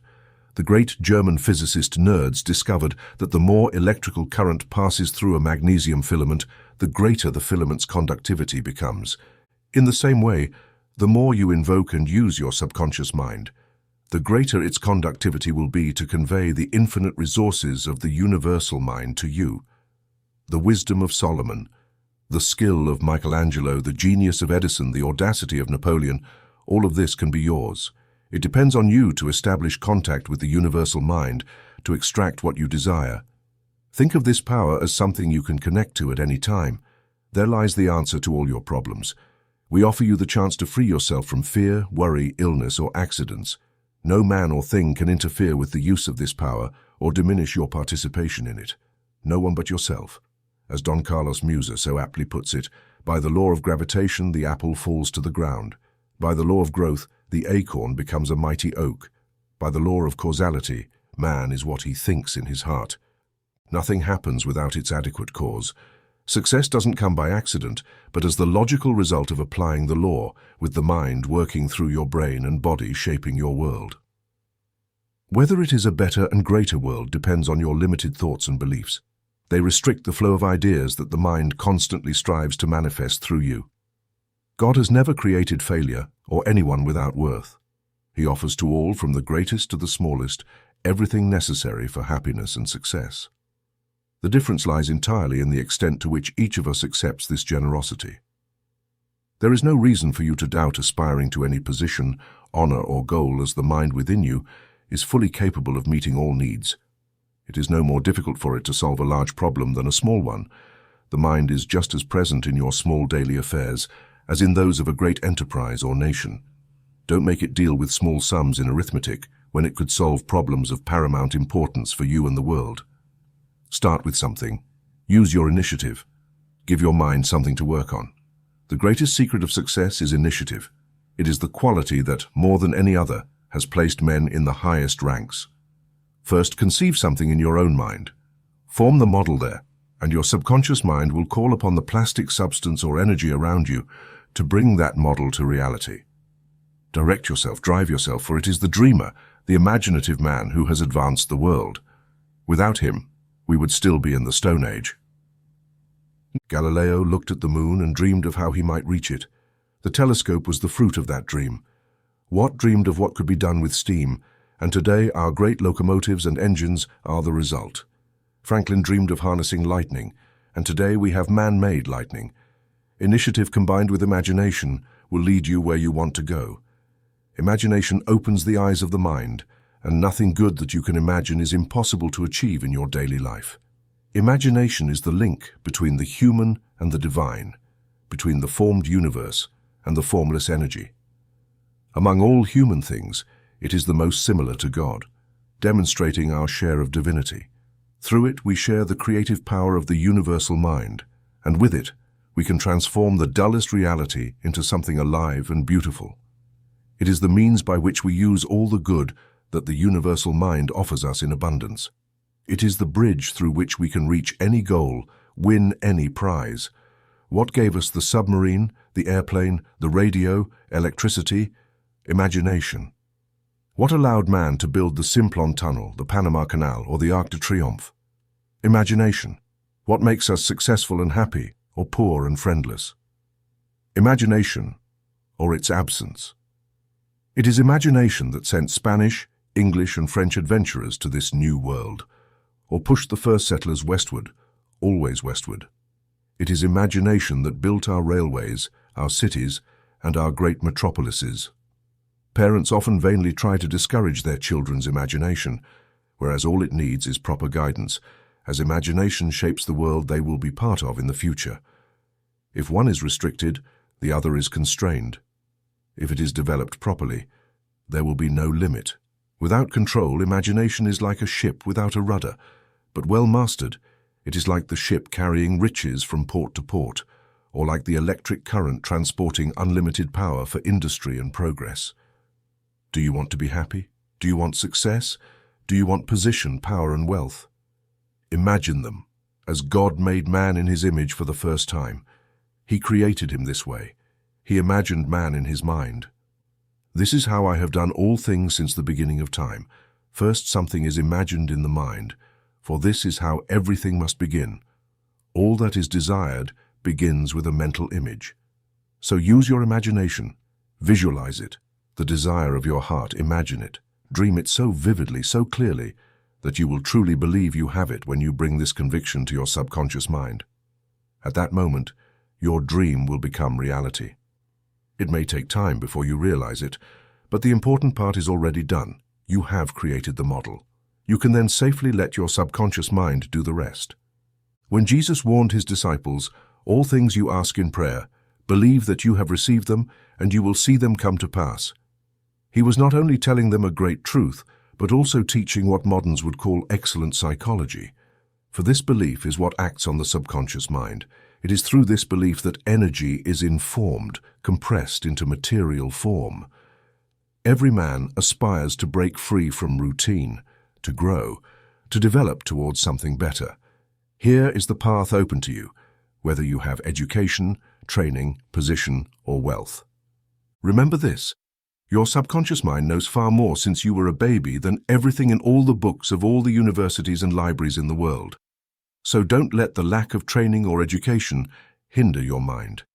The great German physicist Nerds discovered that the more electrical current passes through a magnesium filament, the greater the filament's conductivity becomes. In the same way, the more you invoke and use your subconscious mind, the greater its conductivity will be to convey the infinite resources of the universal mind to you. The wisdom of Solomon, the skill of Michelangelo, the genius of Edison, the audacity of Napoleon, all of this can be yours. It depends on you to establish contact with the universal mind, to extract what you desire. Think of this power as something you can connect to at any time. There lies the answer to all your problems. We offer you the chance to free yourself from fear, worry, illness, or accidents. No man or thing can interfere with the use of this power or diminish your participation in it. No one but yourself. As Don Carlos Musa so aptly puts it, by the law of gravitation, the apple falls to the ground. By the law of growth, the acorn becomes a mighty oak. By the law of causality, man is what he thinks in his heart. Nothing happens without its adequate cause. Success doesn't come by accident, but as the logical result of applying the law, with the mind working through your brain and body shaping your world. Whether it is a better and greater world depends on your limited thoughts and beliefs. They restrict the flow of ideas that the mind constantly strives to manifest through you. God has never created failure or anyone without worth. He offers to all, from the greatest to the smallest, everything necessary for happiness and success. The difference lies entirely in the extent to which each of us accepts this generosity. There is no reason for you to doubt aspiring to any position, honor, or goal, as the mind within you is fully capable of meeting all needs. It is no more difficult for it to solve a large problem than a small one. The mind is just as present in your small daily affairs as in those of a great enterprise or nation. Don't make it deal with small sums in arithmetic when it could solve problems of paramount importance for you and the world. Start with something. Use your initiative. Give your mind something to work on. The greatest secret of success is initiative. It is the quality that, more than any other, has placed men in the highest ranks. First, conceive something in your own mind. Form the model there, and your subconscious mind will call upon the plastic substance or energy around you to bring that model to reality. Direct yourself, drive yourself, for it is the dreamer, the imaginative man, who has advanced the world. Without him, we would still be in the Stone Age. Galileo looked at the moon and dreamed of how he might reach it. The telescope was the fruit of that dream. Watt dreamed of what could be done with steam, and today our great locomotives and engines are the result. Franklin dreamed of harnessing lightning, and today we have man-made lightning. Initiative combined with imagination will lead you where you want to go. Imagination opens the eyes of the mind, and nothing good that you can imagine is impossible to achieve in your daily life. Imagination is the link between the human and the divine, between the formed universe and the formless energy. Among all human things, it is the most similar to God, demonstrating our share of divinity. Through it, we share the creative power of the universal mind, and with it, we can transform the dullest reality into something alive and beautiful. It is the means by which we use all the good that the universal mind offers us in abundance. It is the bridge through which we can reach any goal, win any prize. What gave us the submarine, the airplane, the radio, electricity? Imagination. What allowed man to build the Simplon Tunnel, the Panama Canal, or the Arc de Triomphe? Imagination. What makes us successful and happy, or poor and friendless? Imagination, or its absence. It is imagination that sent Spanish, English, and French adventurers to this new world, or pushed the first settlers westward, always westward. It is imagination that built our railways, our cities, and our great metropolises. Parents often vainly try to discourage their children's imagination, whereas all it needs is proper guidance, as imagination shapes the world they will be part of in the future. If one is restricted, the other is constrained. If it is developed properly, there will be no limit. Without control, imagination is like a ship without a rudder, but well mastered, it is like the ship carrying riches from port to port, or like the electric current transporting unlimited power for industry and progress. Do you want to be happy? Do you want success? Do you want position, power, and wealth? Imagine them, as God made man in his image for the first time. He created him this way. He imagined man in his mind. This is how I have done all things since the beginning of time. First, something is imagined in the mind, for this is how everything must begin. All that is desired begins with a mental image. So use your imagination. Visualize it. The desire of your heart, imagine it. Dream it so vividly, so clearly, that you will truly believe you have it when you bring this conviction to your subconscious mind. At that moment, your dream will become reality. It may take time before you realize it, but the important part is already done. You have created the model. You can then safely let your subconscious mind do the rest. When Jesus warned his disciples, "All things you ask in prayer, believe that you have received them, and you will see them come to pass," he was not only telling them a great truth, but also teaching what moderns would call excellent psychology. For this belief is what acts on the subconscious mind. It is through this belief that energy is informed, compressed into material form. Every man aspires to break free from routine, to grow, to develop towards something better. Here is the path open to you, whether you have education, training, position, or wealth. Remember this: your subconscious mind knows far more since you were a baby than everything in all the books of all the universities and libraries in the world. So don't let the lack of training or education hinder your mind.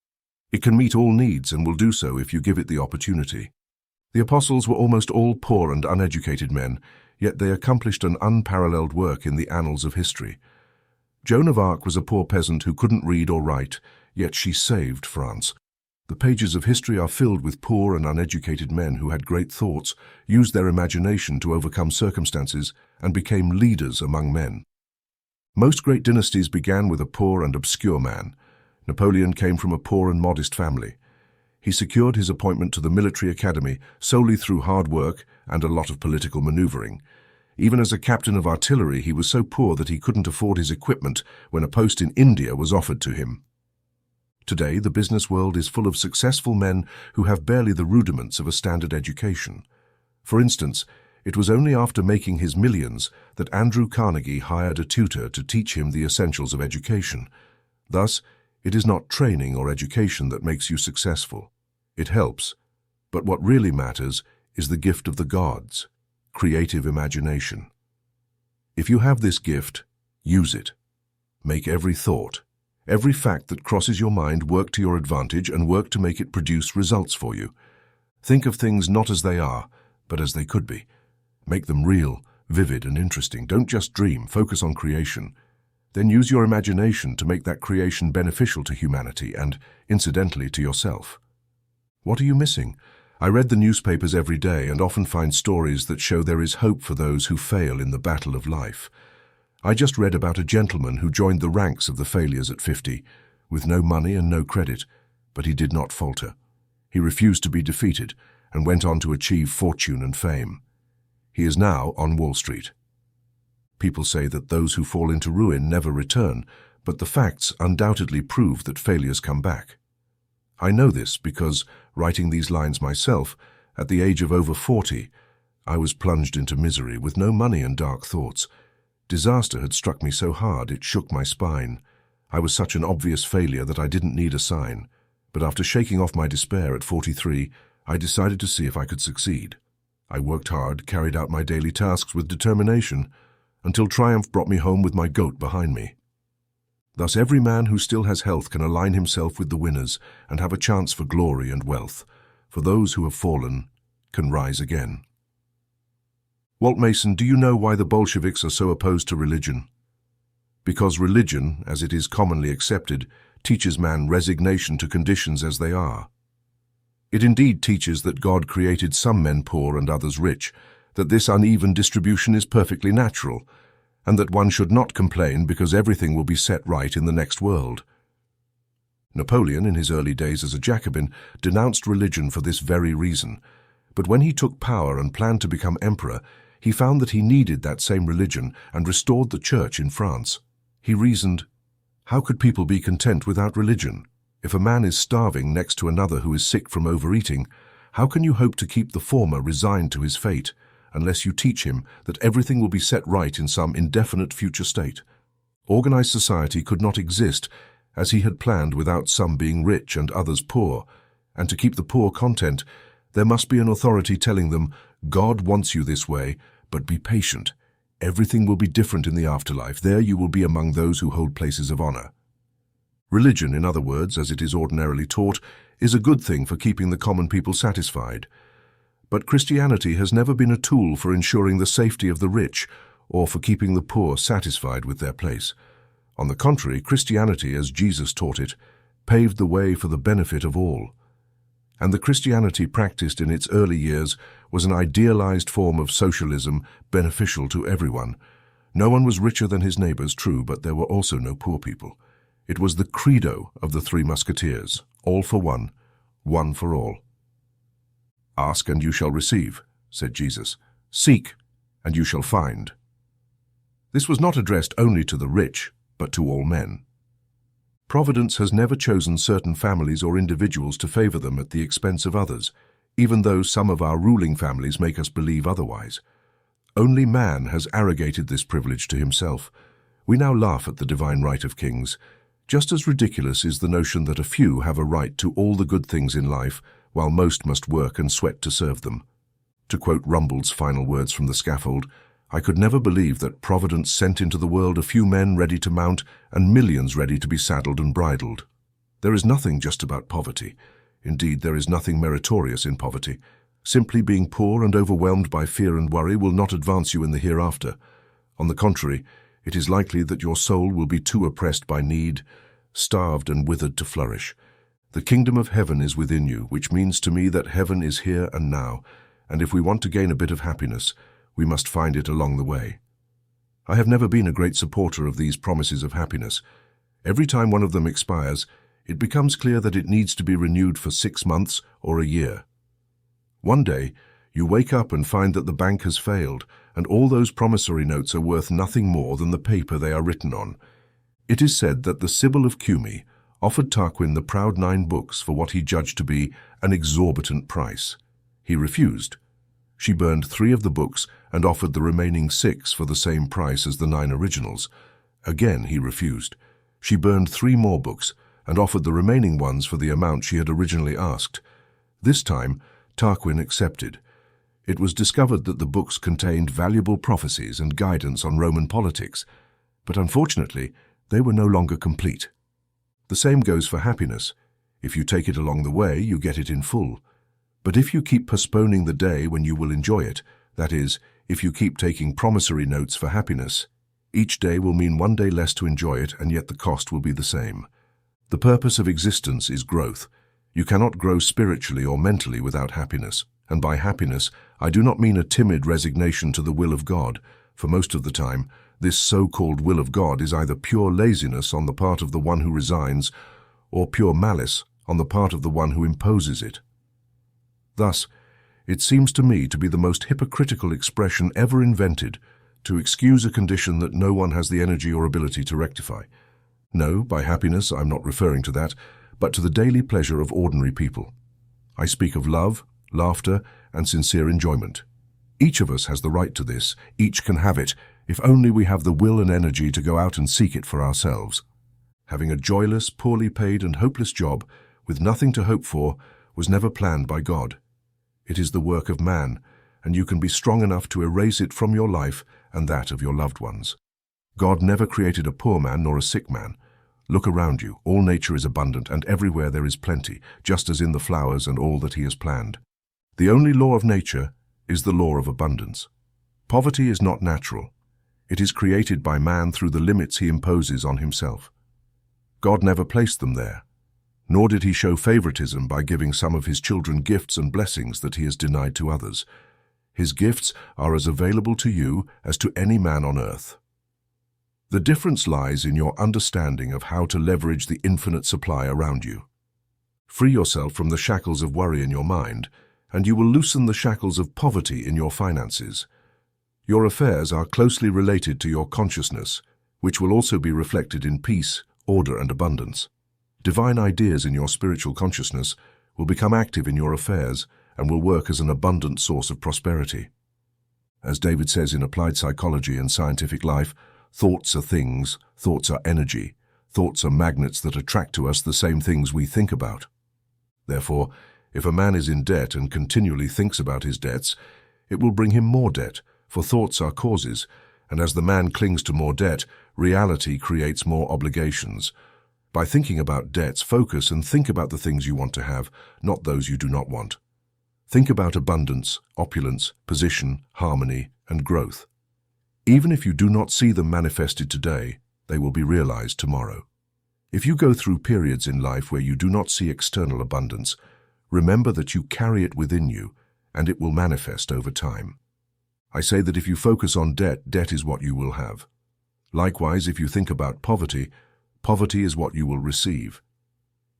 It can meet all needs and will do so if you give it the opportunity. The apostles were almost all poor and uneducated men, yet they accomplished an unparalleled work in the annals of history. Joan of Arc was a poor peasant who couldn't read or write, yet she saved France. The pages of history are filled with poor and uneducated men who had great thoughts, used their imagination to overcome circumstances, and became leaders among men. Most great dynasties began with a poor and obscure man. Napoleon came from a poor and modest family. He secured his appointment to the military academy solely through hard work and a lot of political maneuvering. Even as a captain of artillery, he was so poor that he couldn't afford his equipment when a post in India was offered to him. Today, the business world is full of successful men who have barely the rudiments of a standard education. For instance, it was only after making his millions that Andrew Carnegie hired a tutor to teach him the essentials of education. Thus, it is not training or education that makes you successful. It helps, but what really matters is the gift of the gods, creative imagination. If you have this gift, use it. Make every thought, every fact that crosses your mind work to your advantage and work to make it produce results for you. Think of things not as they are, but as they could be. Make them real, vivid, and interesting. Don't just dream, focus on creation. Then use your imagination to make that creation beneficial to humanity and, incidentally, to yourself. What are you missing? I read the newspapers every day and often find stories that show there is hope for those who fail in the battle of life. I just read about a gentleman who joined the ranks of the failures at 50, with no money and no credit, but he did not falter. He refused to be defeated and went on to achieve fortune and fame. He is now on Wall Street. People say that those who fall into ruin never return, but the facts undoubtedly prove that failures come back. I know this because, writing these lines myself, at the age of over 40, I was plunged into misery with no money and dark thoughts. Disaster had struck me so hard it shook my spine. I was such an obvious failure that I didn't need a sign. But after shaking off my despair at 43, I decided to see if I could succeed. I worked hard, carried out my daily tasks with determination, until triumph brought me home with my goat behind me. Thus every man who still has health can align himself with the winners and have a chance for glory and wealth, for those who have fallen can rise again. Walt Mason, do you know why the Bolsheviks are so opposed to religion? Because religion, as it is commonly accepted, teaches man resignation to conditions as they are. It indeed teaches that God created some men poor and others rich, that this uneven distribution is perfectly natural, and that one should not complain because everything will be set right in the next world. Napoleon, in his early days as a Jacobin, denounced religion for this very reason, but when he took power and planned to become emperor, he found that he needed that same religion and restored the church in France. He reasoned, how could people be content without religion? If a man is starving next to another who is sick from overeating, how can you hope to keep the former resigned to his fate, unless you teach him that everything will be set right in some indefinite future state? Organized society could not exist as he had planned without some being rich and others poor, and to keep the poor content, there must be an authority telling them, God wants you this way, but be patient. Everything will be different in the afterlife. There you will be among those who hold places of honor. Religion, in other words, as it is ordinarily taught, is a good thing for keeping the common people satisfied. But Christianity has never been a tool for ensuring the safety of the rich or for keeping the poor satisfied with their place. On the contrary, Christianity, as Jesus taught it, paved the way for the benefit of all. And the Christianity practiced in its early years was an idealized form of socialism beneficial to everyone. No one was richer than his neighbors, true, but there were also no poor people. It was the credo of the Three Musketeers, all for one for all. Ask and you shall receive, said Jesus. Seek and you shall find. This was not addressed only to the rich, but to all men. Providence has never chosen certain families or individuals to favor them at the expense of others, even though some of our ruling families make us believe otherwise. Only man has arrogated this privilege to himself. We now laugh at the divine right of kings. Just as ridiculous is the notion that a few have a right to all the good things in life, while most must work and sweat to serve them. To quote Rumble's final words from the scaffold, "I could never believe that Providence sent into the world a few men ready to mount and millions ready to be saddled and bridled." There is nothing just about poverty. Indeed, there is nothing meritorious in poverty. Simply being poor and overwhelmed by fear and worry will not advance you in the hereafter. On the contrary, it is likely that your soul will be too oppressed by need, starved and withered to flourish. The kingdom of heaven is within you, which means to me that heaven is here and now, and if we want to gain a bit of happiness, we must find it along the way. I have never been a great supporter of these promises of happiness. Every time one of them expires, it becomes clear that it needs to be renewed for 6 months or a year. One day, you wake up and find that the bank has failed, and all those promissory notes are worth nothing more than the paper they are written on. It is said that the Sibyl of Cumae offered Tarquin the proud 9 books for what he judged to be an exorbitant price. He refused. She burned 3 of the books and offered the remaining 6 for the same price as the 9 originals. Again he refused. She burned 3 more books and offered the remaining ones for the amount she had originally asked. This time, Tarquin accepted. It was discovered that the books contained valuable prophecies and guidance on Roman politics, but unfortunately, they were no longer complete. The same goes for happiness. If you take it along the way, you get it in full. But if you keep postponing the day when you will enjoy it, that is, if you keep taking promissory notes for happiness, each day will mean one day less to enjoy it, and yet the cost will be the same. The purpose of existence is growth. You cannot grow spiritually or mentally without happiness, and by happiness I do not mean a timid resignation to the will of God. For most of the time, this so-called will of God is either pure laziness on the part of the one who resigns, or pure malice on the part of the one who imposes it. Thus, it seems to me to be the most hypocritical expression ever invented to excuse a condition that no one has the energy or ability to rectify. No, by happiness I'm not referring to that, but to the daily pleasure of ordinary people. I speak of love, laughter, and sincere enjoyment. Each of us has the right to this. Each can have it, if only we have the will and energy to go out and seek it for ourselves. Having a joyless, poorly paid and hopeless job, with nothing to hope for, was never planned by God. It is the work of man, and you can be strong enough to erase it from your life and that of your loved ones. God never created a poor man nor a sick man. Look around you. All nature is abundant, and everywhere there is plenty, just as in the flowers and all that he has planned. The only law of nature is the law of abundance. Poverty is not natural. It is created by man through the limits he imposes on himself. God never placed them there, nor did he show favoritism by giving some of his children gifts and blessings that he has denied to others. His gifts are as available to you as to any man on earth. The difference lies in your understanding of how to leverage the infinite supply around you. Free yourself from the shackles of worry in your mind, and you will loosen the shackles of poverty in your finances. Your affairs are closely related to your consciousness, which will also be reflected in peace, order, and abundance. Divine ideas in your spiritual consciousness will become active in your affairs and will work as an abundant source of prosperity. As David says in Applied Psychology and Scientific Life, thoughts are things, thoughts are energy, thoughts are magnets that attract to us the same things we think about. Therefore, if a man is in debt and continually thinks about his debts, it will bring him more debt, for thoughts are causes, and as the man clings to more debt, reality creates more obligations. By thinking about debts, focus and think about the things you want to have, not those you do not want. Think about abundance, opulence, position, harmony, and growth. Even if you do not see them manifested today, they will be realized tomorrow. If you go through periods in life where you do not see external abundance, remember that you carry it within you, and it will manifest over time. I say that if you focus on debt, debt is what you will have. Likewise, if you think about poverty, poverty is what you will receive.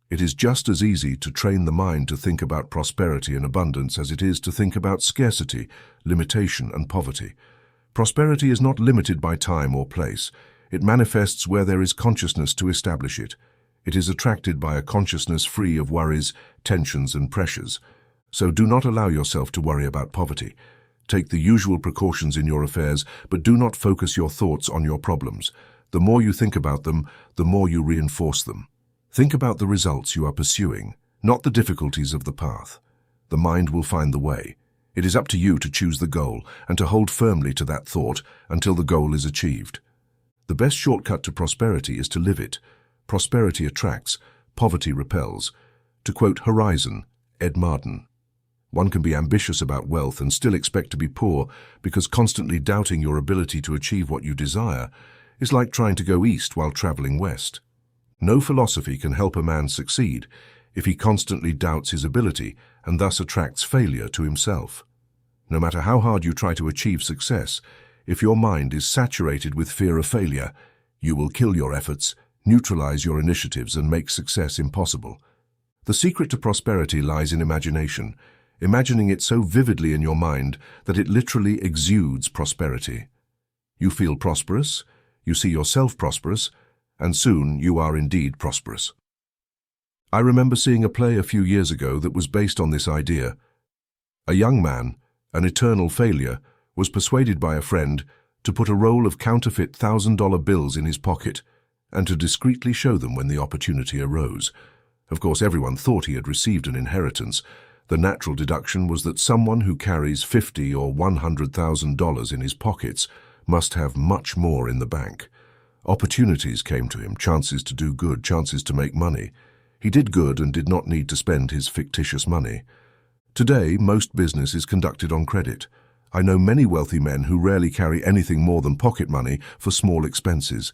It is just as easy to train the mind to think about prosperity and abundance as it is to think about scarcity, limitation, and poverty. Prosperity is not limited by time or place. It manifests where there is consciousness to establish it. It is attracted by a consciousness free of worries, tensions, and pressures. So do not allow yourself to worry about poverty. Take the usual precautions in your affairs, but do not focus your thoughts on your problems. The more you think about them, the more you reinforce them. Think about the results you are pursuing, not the difficulties of the path. The mind will find the way. It is up to you to choose the goal and to hold firmly to that thought until the goal is achieved. The best shortcut to prosperity is to live it. Prosperity attracts, poverty repels. To quote Horizon, Ed Marden, one can be ambitious about wealth and still expect to be poor because constantly doubting your ability to achieve what you desire is like trying to go east while traveling west. No philosophy can help a man succeed if he constantly doubts his ability and thus attracts failure to himself. No matter how hard you try to achieve success, if your mind is saturated with fear of failure, you will kill your efforts, neutralize your initiatives, and make success impossible. The secret to prosperity lies in imagination, imagining it so vividly in your mind that it literally exudes prosperity. You feel prosperous, you see yourself prosperous, and soon you are indeed prosperous. I remember seeing a play a few years ago that was based on this idea. A young man, an eternal failure, was persuaded by a friend to put a roll of counterfeit $1,000 bills in his pocket and to discreetly show them when the opportunity arose. Of course, everyone thought he had received an inheritance. The natural deduction was that someone who carries $50,000 or $100,000 in his pockets must have much more in the bank. Opportunities came to him, chances to do good, chances to make money. He did good and did not need to spend his fictitious money. Today, most business is conducted on credit. I know many wealthy men who rarely carry anything more than pocket money for small expenses.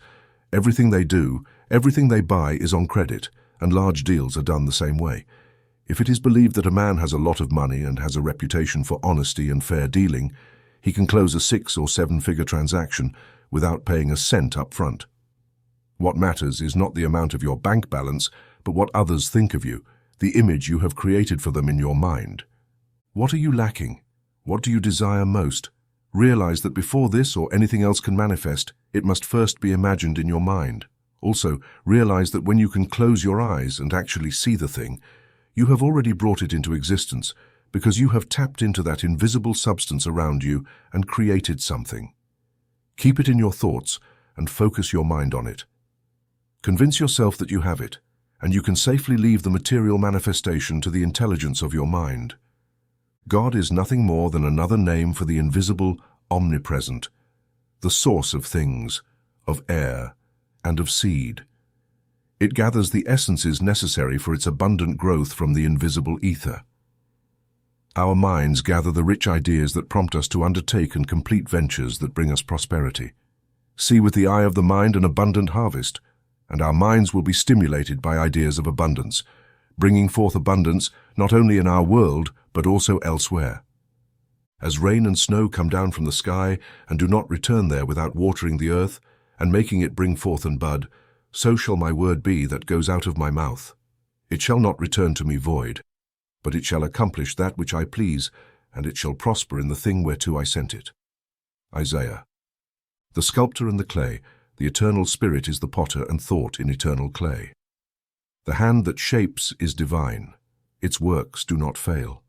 Everything they do, everything they buy is on credit, and large deals are done the same way. If it is believed that a man has a lot of money and has a reputation for honesty and fair dealing, he can close a 6- or 7-figure transaction without paying a cent up front. What matters is not the amount of your bank balance, but what others think of you, the image you have created for them in your mind. What are you lacking? What do you desire most? Realize that before this or anything else can manifest, it must first be imagined in your mind. Also, realize that when you can close your eyes and actually see the thing, you have already brought it into existence because you have tapped into that invisible substance around you and created something. Keep it in your thoughts and focus your mind on it. Convince yourself that you have it, and you can safely leave the material manifestation to the intelligence of your mind. God is nothing more than another name for the invisible, omnipresent, the source of things, of air, and of seed. It gathers the essences necessary for its abundant growth from the invisible ether. Our minds gather the rich ideas that prompt us to undertake and complete ventures that bring us prosperity. See with the eye of the mind an abundant harvest, and our minds will be stimulated by ideas of abundance, bringing forth abundance not only in our world, but also elsewhere. As rain and snow come down from the sky and do not return there without watering the earth and making it bring forth and bud, so shall my word be that goes out of my mouth. It shall not return to me void, but it shall accomplish that which I please, and it shall prosper in the thing whereto I sent it. Isaiah. The sculptor and the clay, the eternal spirit is the potter and thought in eternal clay. The hand that shapes is divine. Its works do not fail.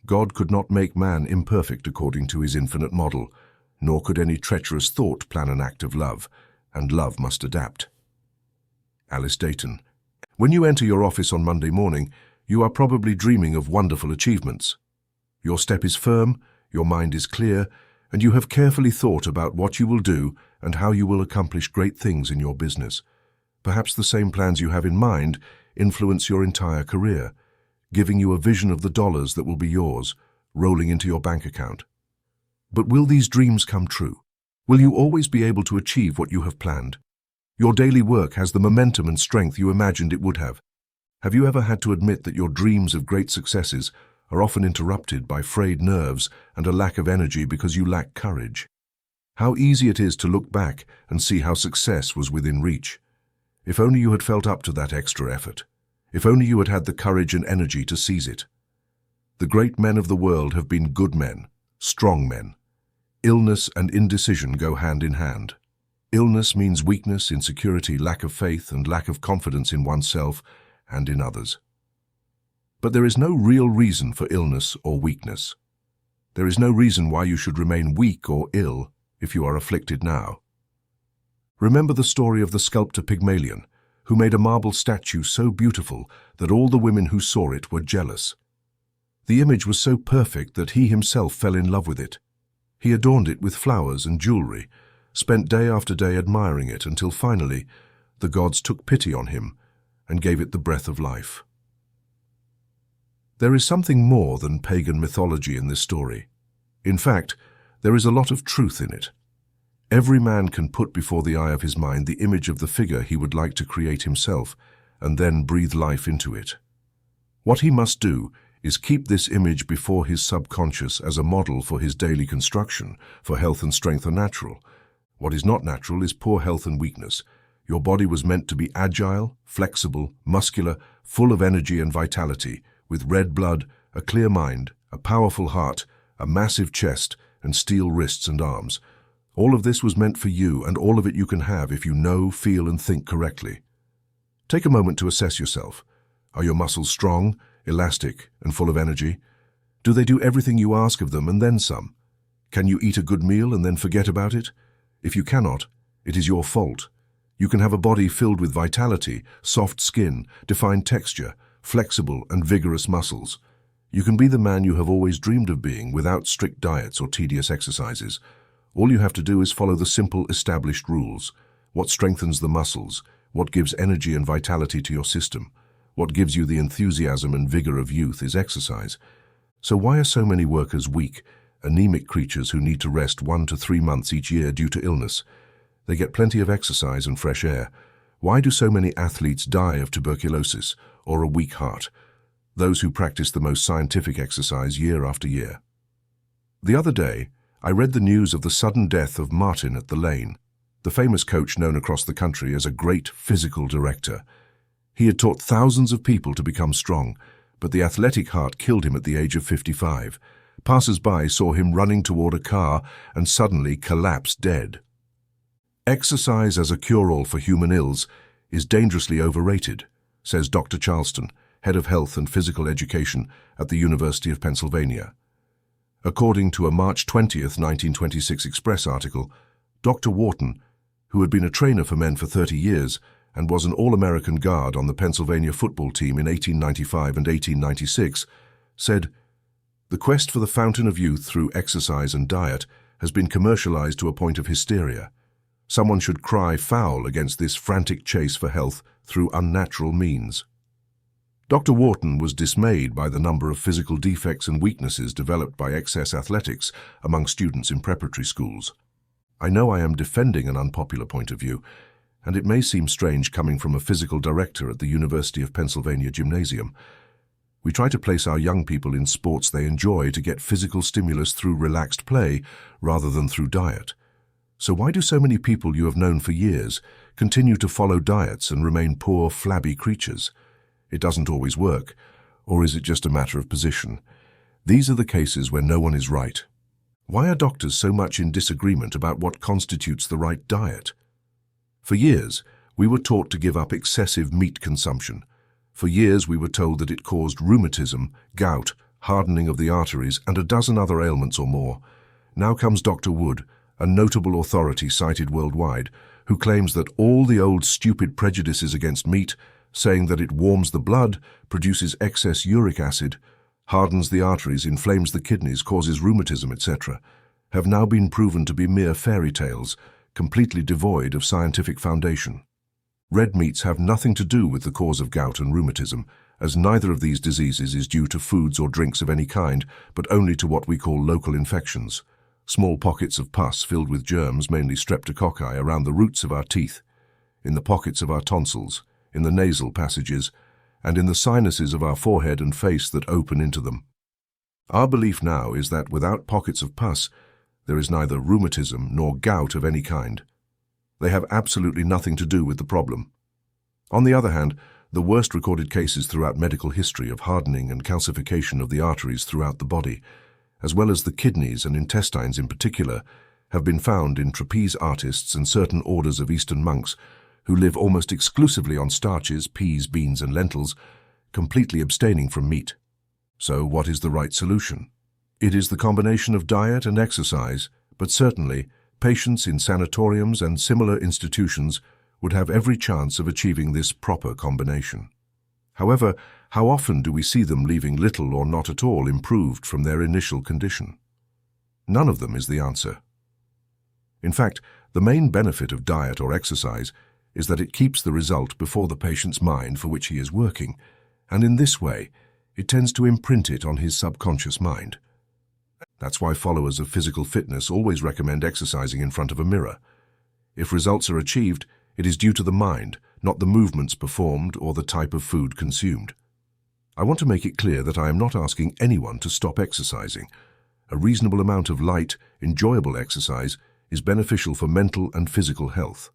God could not make man imperfect according to his infinite model, nor could any treacherous thought plan an act of love, and love must adapt. Alice Dayton. When you enter your office on Monday morning, you are probably dreaming of wonderful achievements. Your step is firm, your mind is clear, and you have carefully thought about what you will do and how you will accomplish great things in your business. Perhaps the same plans you have in mind influence your entire career, giving you a vision of the dollars that will be yours, rolling into your bank account. But will these dreams come true? Will you always be able to achieve what you have planned? Your daily work has the momentum and strength you imagined it would have. Have you ever had to admit that your dreams of great successes are often interrupted by frayed nerves and a lack of energy because you lack courage? How easy it is to look back and see how success was within reach. If only you had felt up to that extra effort. If only you had had the courage and energy to seize it. The great men of the world have been good men, strong men. Illness and indecision go hand in hand. Illness means weakness, insecurity, lack of faith, and lack of confidence in oneself and in others. But there is no real reason for illness or weakness. There is no reason why you should remain weak or ill if you are afflicted now. Remember the story of the sculptor Pygmalion, who made a marble statue so beautiful that all the women who saw it were jealous. The image was so perfect that he himself fell in love with it. He adorned it with flowers and jewelry, spent day after day admiring it until finally the gods took pity on him and gave it the breath of life. There is something more than pagan mythology in this story. In fact, there is a lot of truth in it. Every man can put before the eye of his mind the image of the figure he would like to create himself and then breathe life into it. What he must do is keep this image before his subconscious as a model for his daily construction, for health and strength are natural. What is not natural is poor health and weakness. Your body was meant to be agile, flexible, muscular, full of energy and vitality, with red blood, a clear mind, a powerful heart, a massive chest, and steel wrists and arms. All of this was meant for you, and all of it you can have if you know, feel, and think correctly. Take a moment to assess yourself. Are your muscles strong, elastic, and full of energy? Do they do everything you ask of them and then some? Can you eat a good meal and then forget about it? If you cannot, it is your fault. You can have a body filled with vitality, soft skin, defined texture, flexible and vigorous muscles. You can be the man you have always dreamed of being without strict diets or tedious exercises. All you have to do is follow the simple, established rules. What strengthens the muscles? What gives energy and vitality to your system? What gives you the enthusiasm and vigor of youth is exercise. So why are so many workers weak, anemic creatures who need to rest 1 to 3 months each year due to illness? They get plenty of exercise and fresh air. Why do so many athletes die of tuberculosis or a weak heart? Those who practice the most scientific exercise year after year. The other day, I read the news of the sudden death of Martin at the Lane, the famous coach known across the country as a great physical director. He had taught thousands of people to become strong, but the athletic heart killed him at the age of 55. Passers-by saw him running toward a car and suddenly collapsed dead. Exercise as a cure-all for human ills is dangerously overrated, says Dr. Charleston, head of health and physical education at the University of Pennsylvania. According to a March 20, 1926 Express article, Dr. Wharton, who had been a trainer for men for 30 years and was an All-American guard on the Pennsylvania football team in 1895 and 1896, said, "The quest for the fountain of youth through exercise and diet has been commercialized to a point of hysteria. Someone should cry foul against this frantic chase for health through unnatural means." Dr. Wharton was dismayed by the number of physical defects and weaknesses developed by excess athletics among students in preparatory schools. I know I am defending an unpopular point of view, and it may seem strange coming from a physical director at the University of Pennsylvania Gymnasium. We try to place our young people in sports they enjoy to get physical stimulus through relaxed play rather than through diet. So why do so many people you have known for years continue to follow diets and remain poor, flabby creatures? It doesn't always work, or is it just a matter of position? These are the cases where no one is right. Why are doctors so much in disagreement about what constitutes the right diet? For years, we were taught to give up excessive meat consumption. For years, we were told that it caused rheumatism, gout, hardening of the arteries, and a dozen other ailments or more. Now comes Dr. Wood, a notable authority cited worldwide, who claims that all the old stupid prejudices against meat, saying that it warms the blood, produces excess uric acid, hardens the arteries, inflames the kidneys, causes rheumatism, etc., have now been proven to be mere fairy tales, completely devoid of scientific foundation. Red meats have nothing to do with the cause of gout and rheumatism, as neither of these diseases is due to foods or drinks of any kind, but only to what we call local infections. Small pockets of pus filled with germs, mainly streptococci, around the roots of our teeth, in the pockets of our tonsils, in the nasal passages, and in the sinuses of our forehead and face that open into them. Our belief now is that without pockets of pus, there is neither rheumatism nor gout of any kind. They have absolutely nothing to do with the problem. On the other hand, the worst recorded cases throughout medical history of hardening and calcification of the arteries throughout the body, as well as the kidneys and intestines in particular, have been found in trapeze artists and certain orders of Eastern monks who live almost exclusively on starches, peas, beans, and lentils, completely abstaining from meat. So what is the right solution? It is the combination of diet and exercise, but certainly patients in sanatoriums and similar institutions would have every chance of achieving this proper combination. However, how often do we see them leaving little or not at all improved from their initial condition? None of them is the answer. In fact, the main benefit of diet or exercise is that it keeps the result before the patient's mind for which he is working, and in this way, it tends to imprint it on his subconscious mind. That's why followers of physical fitness always recommend exercising in front of a mirror. If results are achieved, it is due to the mind, not the movements performed or the type of food consumed. I want to make it clear that I am not asking anyone to stop exercising. A reasonable amount of light, enjoyable exercise is beneficial for mental and physical health.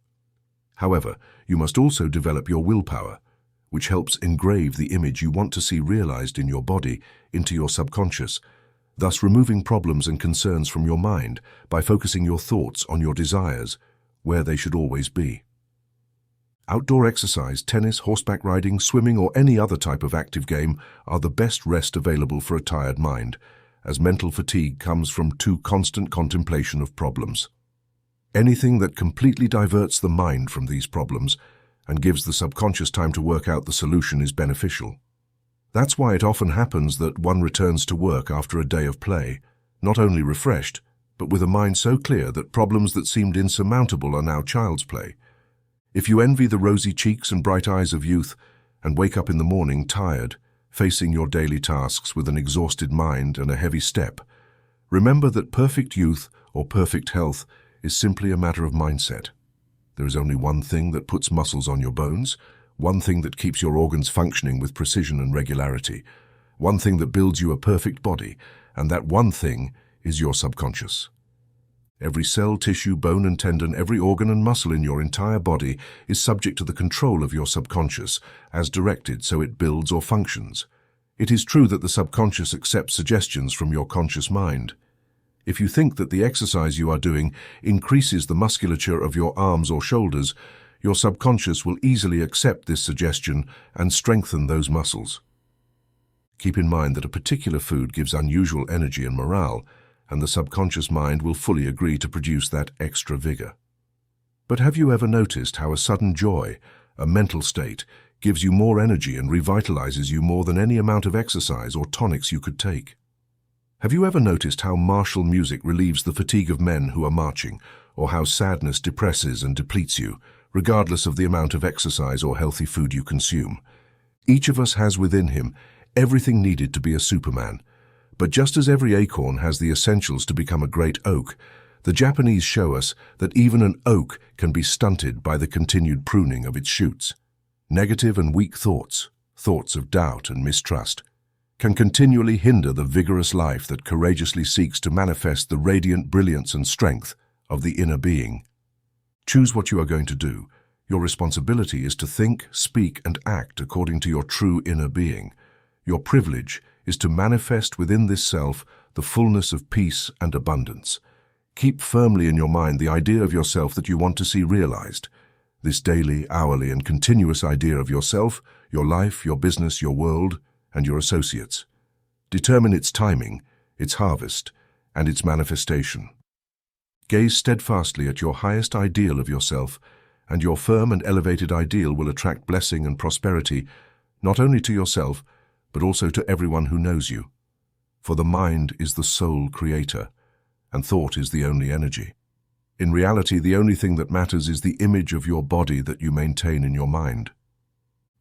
However, you must also develop your willpower, which helps engrave the image you want to see realized in your body into your subconscious, thus removing problems and concerns from your mind by focusing your thoughts on your desires, where they should always be. Outdoor exercise, tennis, horseback riding, swimming, or any other type of active game are the best rest available for a tired mind, as mental fatigue comes from too constant contemplation of problems. Anything that completely diverts the mind from these problems and gives the subconscious time to work out the solution is beneficial. That's why it often happens that one returns to work after a day of play, not only refreshed, but with a mind so clear that problems that seemed insurmountable are now child's play. If you envy the rosy cheeks and bright eyes of youth and wake up in the morning tired, facing your daily tasks with an exhausted mind and a heavy step, remember that perfect youth or perfect health is simply a matter of mindset. There is only one thing that puts muscles on your bones, one thing that keeps your organs functioning with precision and regularity, one thing that builds you a perfect body, and that one thing is your subconscious. Every cell, tissue, bone and tendon, every organ and muscle in your entire body is subject to the control of your subconscious, as directed so it builds or functions. It is true that the subconscious accepts suggestions from your conscious mind. If you think that the exercise you are doing increases the musculature of your arms or shoulders, your subconscious will easily accept this suggestion and strengthen those muscles. Keep in mind that a particular food gives unusual energy and morale, and the subconscious mind will fully agree to produce that extra vigor. But have you ever noticed how a sudden joy, a mental state, gives you more energy and revitalizes you more than any amount of exercise or tonics you could take? Have you ever noticed how martial music relieves the fatigue of men who are marching, or how sadness depresses and depletes you, regardless of the amount of exercise or healthy food you consume? Each of us has within him everything needed to be a Superman. But just as every acorn has the essentials to become a great oak, the Japanese show us that even an oak can be stunted by the continued pruning of its shoots. Negative and weak thoughts, thoughts of doubt and mistrust, can continually hinder the vigorous life that courageously seeks to manifest the radiant brilliance and strength of the inner being. Choose what you are going to do. Your responsibility is to think, speak, and act according to your true inner being. Your privilege is to manifest within this self the fullness of peace and abundance. Keep firmly in your mind the idea of yourself that you want to see realized. This daily, hourly, and continuous idea of yourself, your life, your business, your world, and your associates. Determine its timing, its harvest, and its manifestation. Gaze steadfastly at your highest ideal of yourself, and your firm and elevated ideal will attract blessing and prosperity, not only to yourself, but also to everyone who knows you. For the mind is the sole creator, and thought is the only energy. In reality, the only thing that matters is the image of your body that you maintain in your mind.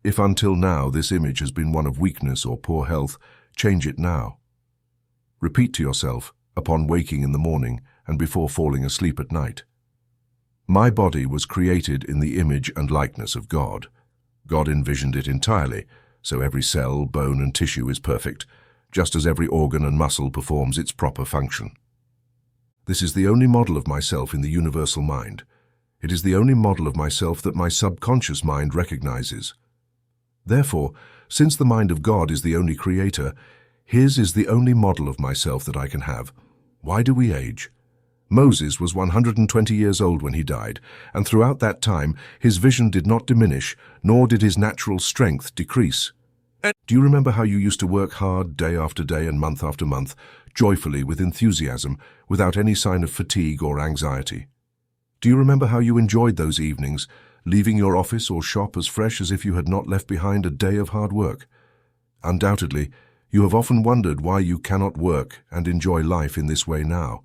If until now this image has been one of weakness or poor health, change it now. Repeat to yourself, upon waking in the morning and before falling asleep at night, "My body was created in the image and likeness of God. God envisioned it entirely, so every cell, bone, and tissue is perfect, just as every organ and muscle performs its proper function. This is the only model of myself in the universal mind. It is the only model of myself that my subconscious mind recognizes. Therefore, since the mind of God is the only creator, his is the only model of myself that I can have. Why do we age? Moses was 120 years old when he died, and throughout that time his vision did not diminish, nor did his natural strength decrease. Do you remember how you used to work hard day after day and month after month, joyfully with enthusiasm, without any sign of fatigue or anxiety? Do you remember how you enjoyed those evenings, leaving your office or shop as fresh as if you had not left behind a day of hard work? Undoubtedly, you have often wondered why you cannot work and enjoy life in this way now.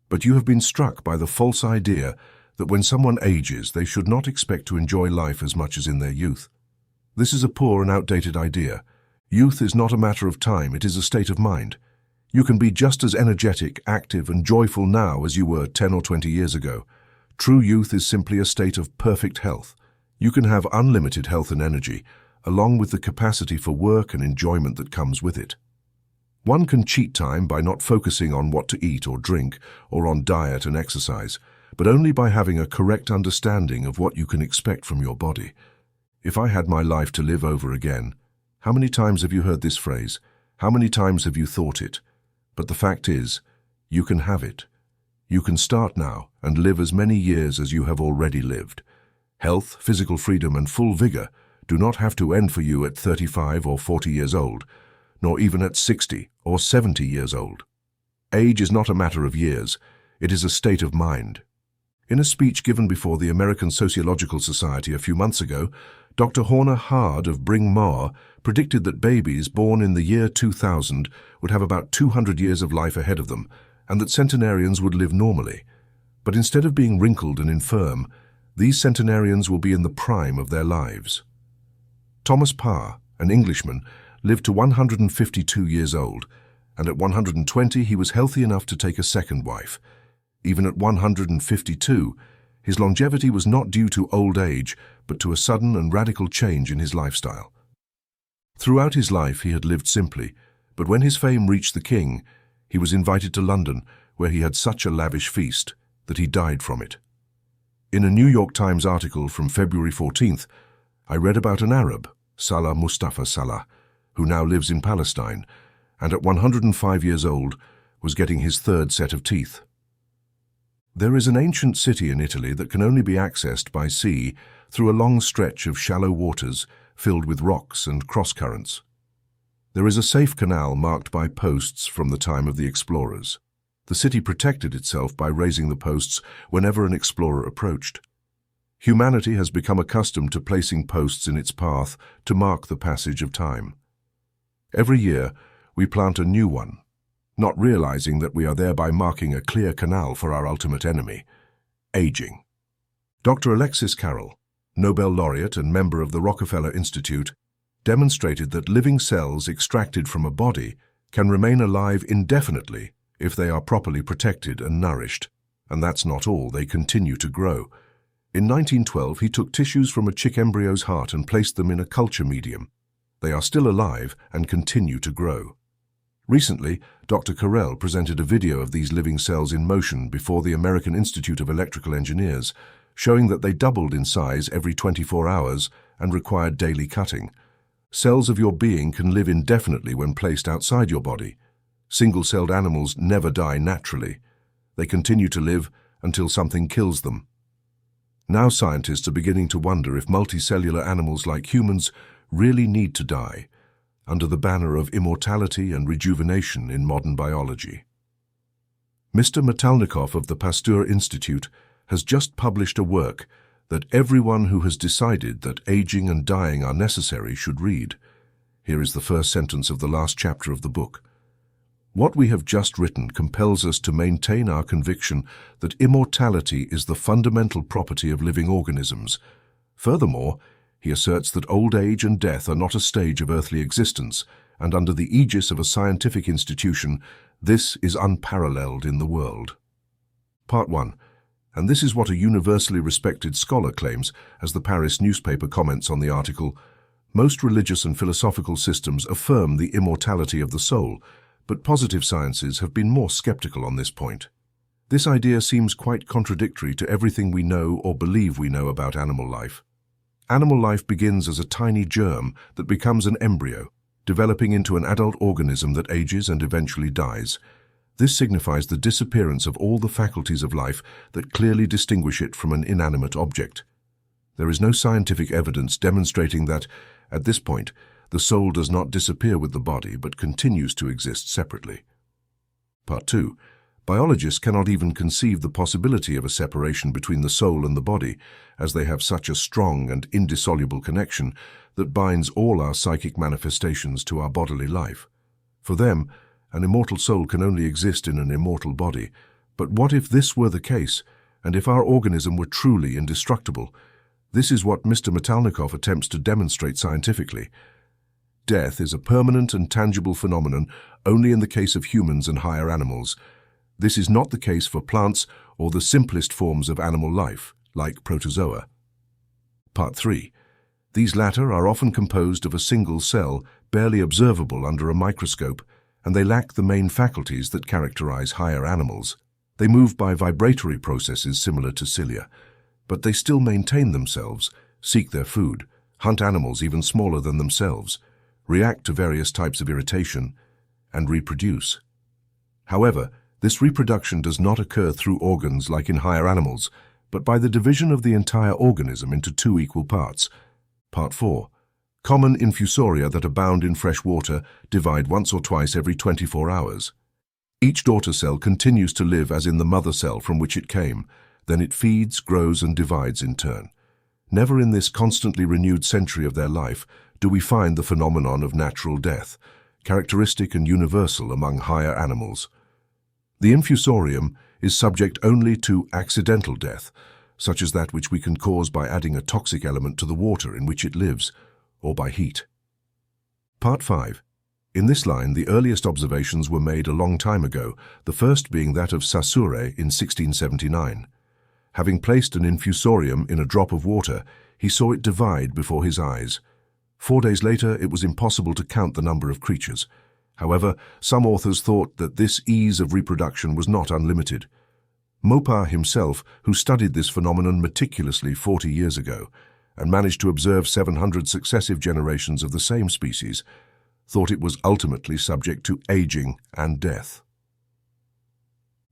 But you have been struck by the false idea that when someone ages, they should not expect to enjoy life as much as in their youth. This is a poor and outdated idea. Youth is not a matter of time, it is a state of mind. You can be just as energetic, active, and joyful now as you were 10 or 20 years ago. True youth is simply a state of perfect health. You can have unlimited health and energy, along with the capacity for work and enjoyment that comes with it. One can cheat time by not focusing on what to eat or drink, or on diet and exercise, but only by having a correct understanding of what you can expect from your body. If I had my life to live over again, how many times have you heard this phrase? How many times have you thought it? But the fact is, you can have it. You can start now and live as many years as you have already lived. Health, physical freedom, and full vigor do not have to end for you at 35 or 40 years old, nor even at 60 or 70 years old. Age is not a matter of years, it is a state of mind. In a speech given before the American Sociological Society a few months ago, Dr. Horner Hard of Bryn Mawr predicted that babies born in the year 2000 would have about 200 years of life ahead of them, and that centenarians would live normally. But instead of being wrinkled and infirm, these centenarians will be in the prime of their lives. Thomas Parr, an Englishman, lived to 152 years old, and at 120 he was healthy enough to take a second wife. Even at 152, his longevity was not due to old age, but to a sudden and radical change in his lifestyle. Throughout his life he had lived simply, but when his fame reached the king, he was invited to London, where he had such a lavish feast that he died from it. In a New York Times article from February 14th, I read about an Arab, Salah Mustafa Salah, who now lives in Palestine, and at 105 years old was getting his third set of teeth. There is an ancient city in Italy that can only be accessed by sea through a long stretch of shallow waters filled with rocks and cross-currents. There is a safe canal marked by posts from the time of the explorers. The city protected itself by raising the posts whenever an explorer approached. Humanity has become accustomed to placing posts in its path to mark the passage of time. Every year, we plant a new one, not realizing that we are thereby marking a clear canal for our ultimate enemy, aging. Dr. Alexis Carrel, Nobel laureate and member of the Rockefeller Institute, demonstrated that living cells extracted from a body can remain alive indefinitely if they are properly protected and nourished. And that's not all, they continue to grow. In 1912, he took tissues from a chick embryo's heart and placed them in a culture medium. They are still alive and continue to grow. Recently, Dr. Carrel presented a video of these living cells in motion before the American Institute of Electrical Engineers, showing that they doubled in size every 24 hours and required daily cutting. Cells of your being can live indefinitely when placed outside your body. Single-celled animals never die naturally. They continue to live until something kills them. Now scientists are beginning to wonder if multicellular animals like humans really need to die, under the banner of immortality and rejuvenation in modern biology. Mr. Metalnikov of the Pasteur Institute has just published a work that everyone who has decided that aging and dying are necessary should read. Here is the first sentence of the last chapter of the book. What we have just written compels us to maintain our conviction that immortality is the fundamental property of living organisms. Furthermore, he asserts that old age and death are not a stage of earthly existence, and under the aegis of a scientific institution, this is unparalleled in the world. Part 1. And this is what a universally respected scholar claims, as the Paris newspaper comments on the article. Most religious and philosophical systems affirm the immortality of the soul, but positive sciences have been more skeptical on this point. This idea seems quite contradictory to everything we know or believe we know about animal life. Animal life begins as a tiny germ that becomes an embryo, developing into an adult organism that ages and eventually dies. This signifies the disappearance of all the faculties of life that clearly distinguish it from an inanimate object. There is no scientific evidence demonstrating that, at this point, the soul does not disappear with the body but continues to exist separately. Part 2. Biologists cannot even conceive the possibility of a separation between the soul and the body, as they have such a strong and indissoluble connection that binds all our psychic manifestations to our bodily life. For them, an immortal soul can only exist in an immortal body. But what if this were the case, and if our organism were truly indestructible? This is what Mr. Metalnikov attempts to demonstrate scientifically. Death is a permanent and tangible phenomenon only in the case of humans and higher animals. This is not the case for plants or the simplest forms of animal life, like protozoa. Part 3. These latter are often composed of a single cell, barely observable under a microscope, and they lack the main faculties that characterize higher animals. They move by vibratory processes similar to cilia, but they still maintain themselves, seek their food, hunt animals even smaller than themselves, react to various types of irritation, and reproduce. However, this reproduction does not occur through organs like in higher animals, but by the division of the entire organism into two equal parts. Part 4. Common infusoria that abound in fresh water divide once or twice every 24 hours. Each daughter cell continues to live as in the mother cell from which it came, then it feeds, grows, and divides in turn. Never in this constantly renewed century of their life do we find the phenomenon of natural death, characteristic and universal among higher animals. The infusorium is subject only to accidental death, such as that which we can cause by adding a toxic element to the water in which it lives, or by heat. Part 5. In this line, the earliest observations were made a long time ago, the first being that of Saussure in 1679. Having placed an infusorium in a drop of water, he saw it divide before his eyes. 4 days later, it was impossible to count the number of creatures. However, some authors thought that this ease of reproduction was not unlimited. Maupin himself, who studied this phenomenon meticulously 40 years ago, and managed to observe 700 successive generations of the same species, thought it was ultimately subject to aging and death.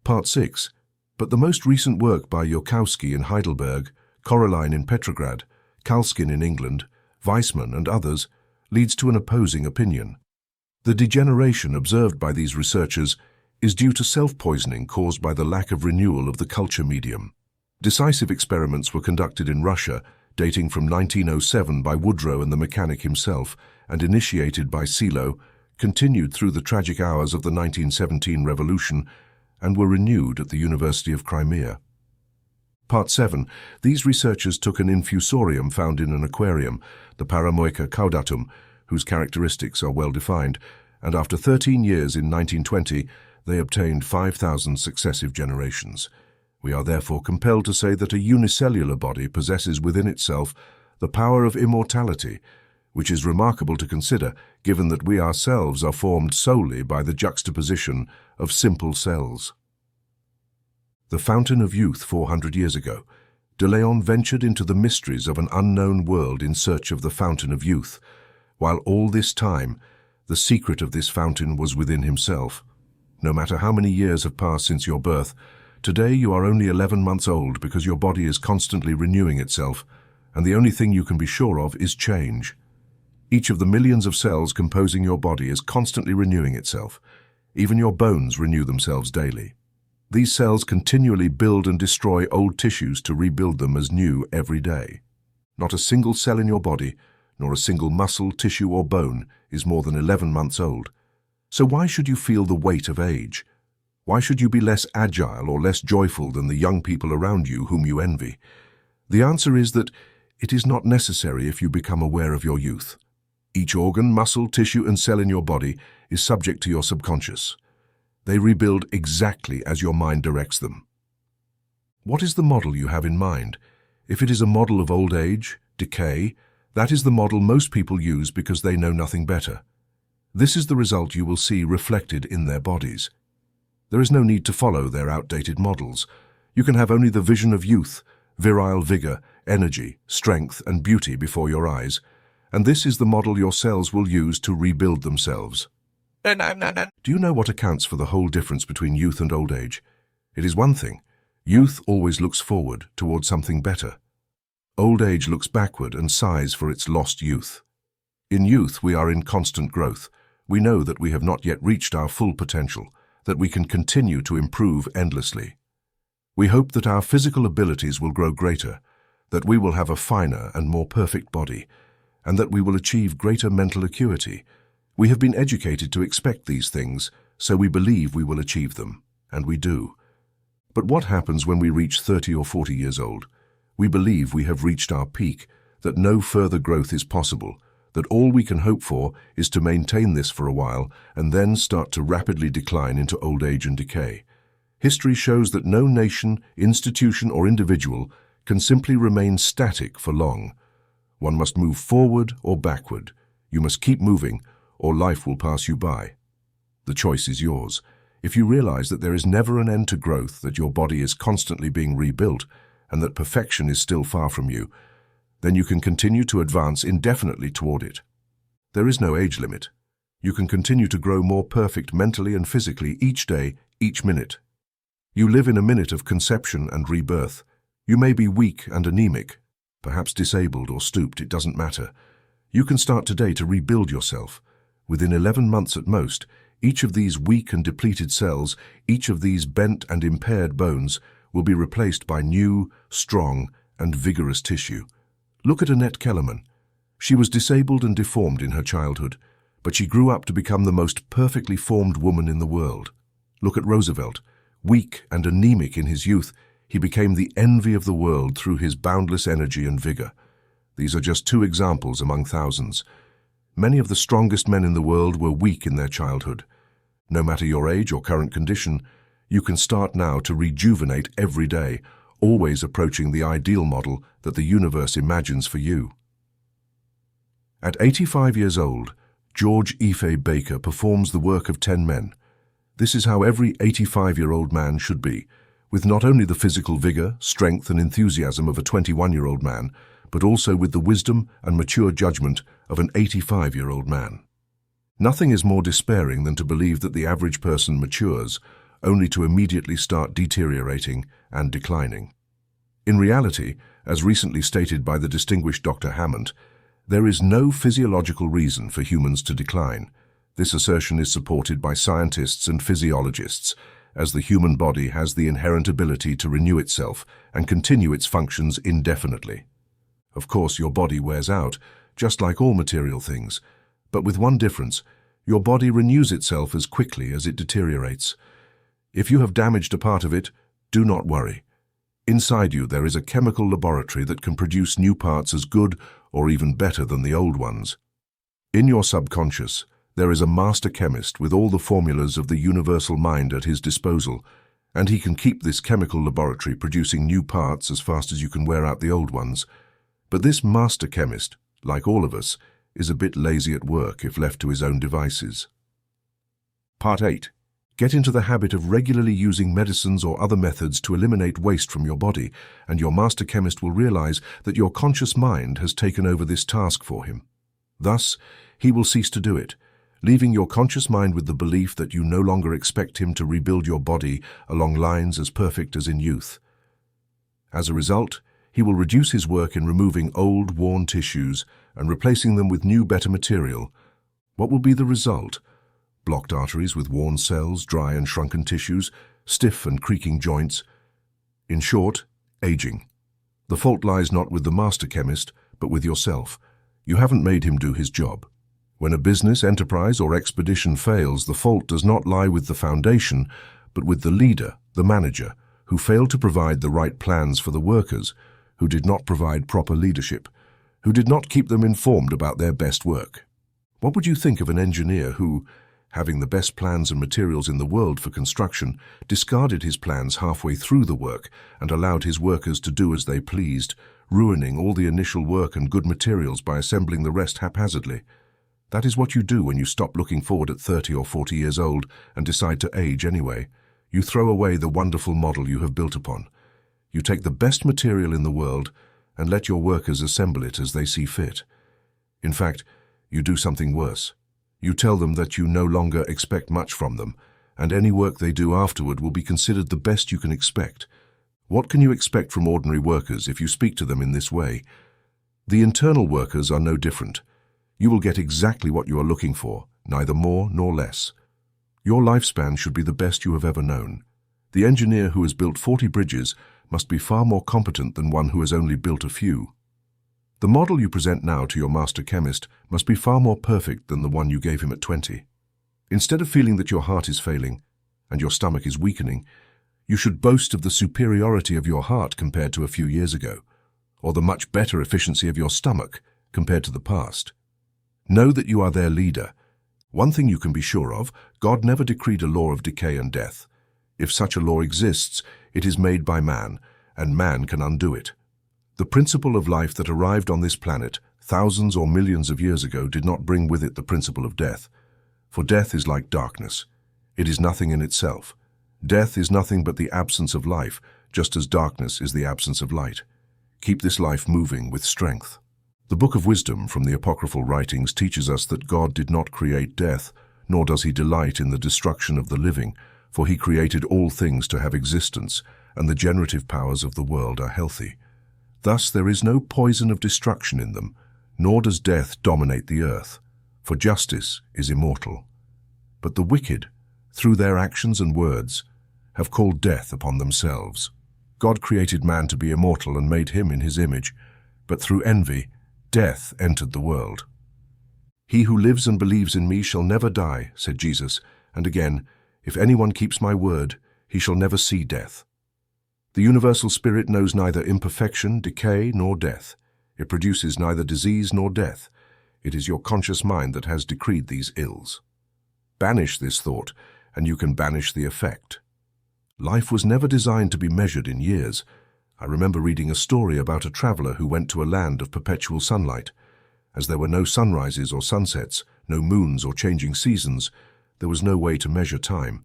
Part 6. But the most recent work by Joukowsky in Heidelberg, Correline in Petrograd, Kalskin in England, Weissman and others, leads to an opposing opinion. The degeneration observed by these researchers is due to self-poisoning caused by the lack of renewal of the culture medium. Decisive experiments were conducted in Russia, dating from 1907 by Woodrow and the mechanic himself, and initiated by Silo, continued through the tragic hours of the 1917 revolution, and were renewed at the University of Crimea. Part 7. These researchers took an infusorium found in an aquarium, the Paramoica caudatum, whose characteristics are well defined, and after 13 years in 1920, they obtained 5,000 successive generations. We are therefore compelled to say that a unicellular body possesses within itself the power of immortality, which is remarkable to consider, given that we ourselves are formed solely by the juxtaposition of simple cells. The Fountain of Youth 400 years ago, de Leon ventured into the mysteries of an unknown world in search of the Fountain of Youth, while all this time, the secret of this fountain was within himself. No matter how many years have passed since your birth, today you are only 11 months old because your body is constantly renewing itself, and the only thing you can be sure of is change. Each of the millions of cells composing your body is constantly renewing itself. Even your bones renew themselves daily. These cells continually build and destroy old tissues to rebuild them as new every day. Not a single cell in your body, nor a single muscle, tissue, or bone is more than 11 months old. So why should you feel the weight of age? Why should you be less agile or less joyful than the young people around you whom you envy? The answer is that it is not necessary if you become aware of your youth. Each organ, muscle, tissue, and cell in your body is subject to your subconscious. They rebuild exactly as your mind directs them. What is the model you have in mind? If it is a model of old age, decay, that is the model most people use because they know nothing better. This is the result you will see reflected in their bodies. There is no need to follow their outdated models. You can have only the vision of youth, virile vigor, energy, strength, and beauty before your eyes, and this is the model your cells will use to rebuild themselves. Do you know what accounts for the whole difference between youth and old age? It is one thing. Youth always looks forward toward something better. Old age looks backward and sighs for its lost youth. In youth, we are in constant growth. We know that we have not yet reached our full potential, that we can continue to improve endlessly. We hope that our physical abilities will grow greater, that we will have a finer and more perfect body, and that we will achieve greater mental acuity. We have been educated to expect these things, so we believe we will achieve them, and we do. But what happens when we reach 30 or 40 years old? We believe we have reached our peak, that no further growth is possible, that all we can hope for is to maintain this for a while and then start to rapidly decline into old age and decay. History shows that no nation, institution, or individual can simply remain static for long. One must move forward or backward. You must keep moving, or life will pass you by. The choice is yours. If you realize that there is never an end to growth, that your body is constantly being rebuilt, and that perfection is still far from you, then you can continue to advance indefinitely toward it. There is no age limit. You can continue to grow more perfect mentally and physically each day, each minute. You live in a minute of conception and rebirth. You may be weak and anemic, perhaps disabled or stooped, it doesn't matter. You can start today to rebuild yourself. Within 11 months at most, each of these weak and depleted cells, each of these bent and impaired bones, will be replaced by new, strong, and vigorous tissue. Look at Annette Kellerman. She was disabled and deformed in her childhood, but she grew up to become the most perfectly formed woman in the world. Look at Roosevelt. Weak and anemic in his youth, he became the envy of the world through his boundless energy and vigor. These are just two examples among thousands. Many of the strongest men in the world were weak in their childhood. No matter your age or current condition, you can start now to rejuvenate every day, always approaching the ideal model that the universe imagines for you. At 85 years old, George Ife Baker performs the work of 10 men. This is how every 85-year-old man should be, with not only the physical vigor, strength, and enthusiasm of a 21-year-old man, but also with the wisdom and mature judgment of an 85-year-old man. Nothing is more despairing than to believe that the average person matures, only to immediately start deteriorating and declining. In reality, as recently stated by the distinguished Dr. Hammond, there is no physiological reason for humans to decline. This assertion is supported by scientists and physiologists, as the human body has the inherent ability to renew itself and continue its functions indefinitely. Of course, your body wears out, just like all material things, but with one difference: your body renews itself as quickly as it deteriorates. If you have damaged a part of it, do not worry. Inside you there is a chemical laboratory that can produce new parts as good or even better than the old ones. In your subconscious, there is a master chemist with all the formulas of the universal mind at his disposal, and he can keep this chemical laboratory producing new parts as fast as you can wear out the old ones. But this master chemist, like all of us, is a bit lazy at work if left to his own devices. Part 8. Get into the habit of regularly using medicines or other methods to eliminate waste from your body, and your master chemist will realize that your conscious mind has taken over this task for him. Thus, he will cease to do it, leaving your conscious mind with the belief that you no longer expect him to rebuild your body along lines as perfect as in youth. As a result, he will reduce his work in removing old, worn tissues and replacing them with new, better material. What will be the result? Blocked arteries with worn cells, dry and shrunken tissues, stiff and creaking joints. In short, aging. The fault lies not with the master chemist, but with yourself. You haven't made him do his job. When a business, enterprise, or expedition fails, the fault does not lie with the foundation, but with the leader, the manager, who failed to provide the right plans for the workers, who did not provide proper leadership, who did not keep them informed about their best work. What would you think of an engineer who, having the best plans and materials in the world for construction, discarded his plans halfway through the work and allowed his workers to do as they pleased, ruining all the initial work and good materials by assembling the rest haphazardly? That is what you do when you stop looking forward at 30 or 40 years old and decide to age anyway. You throw away the wonderful model you have built upon. You take the best material in the world and let your workers assemble it as they see fit. In fact, you do something worse. You tell them that you no longer expect much from them, and any work they do afterward will be considered the best you can expect. What can you expect from ordinary workers if you speak to them in this way? The internal workers are no different. You will get exactly what you are looking for, neither more nor less. Your lifespan should be the best you have ever known. The engineer who has built 40 bridges must be far more competent than one who has only built a few. The model you present now to your master chemist must be far more perfect than the one you gave him at 20. Instead of feeling that your heart is failing and your stomach is weakening, you should boast of the superiority of your heart compared to a few years ago, or the much better efficiency of your stomach compared to the past. Know that you are their leader. One thing you can be sure of, God never decreed a law of decay and death. If such a law exists, it is made by man, and man can undo it. The principle of life that arrived on this planet thousands or millions of years ago did not bring with it the principle of death. For death is like darkness. It is nothing in itself. Death is nothing but the absence of life, just as darkness is the absence of light. Keep this life moving with strength. The Book of Wisdom from the apocryphal writings teaches us that God did not create death, nor does he delight in the destruction of the living, for he created all things to have existence, and the generative powers of the world are healthy. Thus there is no poison of destruction in them, nor does death dominate the earth, for justice is immortal. But the wicked, through their actions and words, have called death upon themselves. God created man to be immortal and made him in his image, but through envy, death entered the world. He who lives and believes in me shall never die, said Jesus, and again, if anyone keeps my word, he shall never see death. The universal spirit knows neither imperfection, decay, nor death. It produces neither disease nor death. It is your conscious mind that has decreed these ills. Banish this thought, and you can banish the effect. Life was never designed to be measured in years. I remember reading a story about a traveler who went to a land of perpetual sunlight. As there were no sunrises or sunsets, no moons or changing seasons, there was no way to measure time.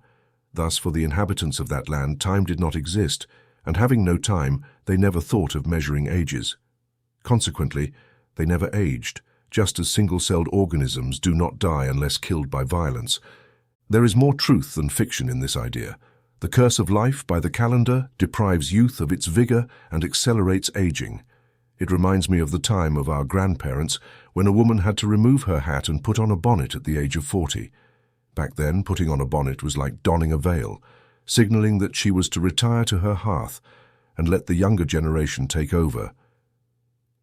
Thus, for the inhabitants of that land, time did not exist, and having no time, they never thought of measuring ages. Consequently, they never aged, just as single-celled organisms do not die unless killed by violence. There is more truth than fiction in this idea. The curse of life by the calendar deprives youth of its vigor and accelerates aging. It reminds me of the time of our grandparents when a woman had to remove her hat and put on a bonnet at the age of 40. Back then, putting on a bonnet was like donning a veil, signaling that she was to retire to her hearth and let the younger generation take over.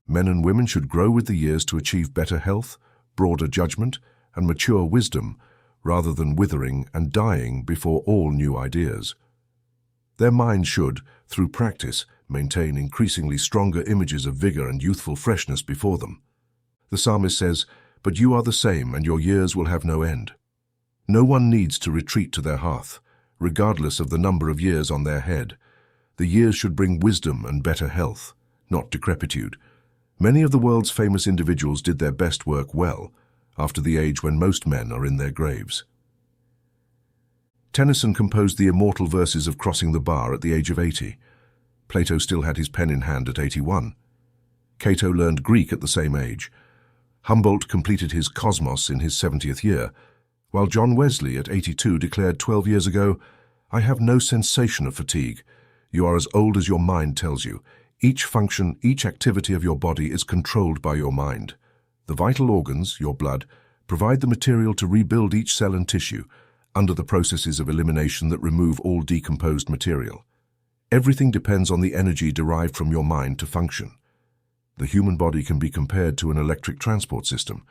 Men and women should grow with the years to achieve better health, broader judgment, and mature wisdom, rather than withering and dying before all new ideas. Their minds should, through practice, maintain increasingly stronger images of vigor and youthful freshness before them. The psalmist says, "But you are the same, and your years will have no end." No one needs to retreat to their hearth, regardless of the number of years on their head. The years should bring wisdom and better health, not decrepitude. Many of the world's famous individuals did their best work well, after the age when most men are in their graves. Tennyson composed the immortal verses of Crossing the Bar at the age of 80. Plato still had his pen in hand at 81. Cato learned Greek at the same age. Humboldt completed his Cosmos in his 70th year, while John Wesley at 82 declared 12 years ago, "I have no sensation of fatigue. You are as old as your mind tells you. Each function, each activity of your body is controlled by your mind. The vital organs, your blood, provide the material to rebuild each cell and tissue, under the processes of elimination that remove all decomposed material. Everything depends on the energy derived from your mind to function. The human body can be compared to an electric transport system.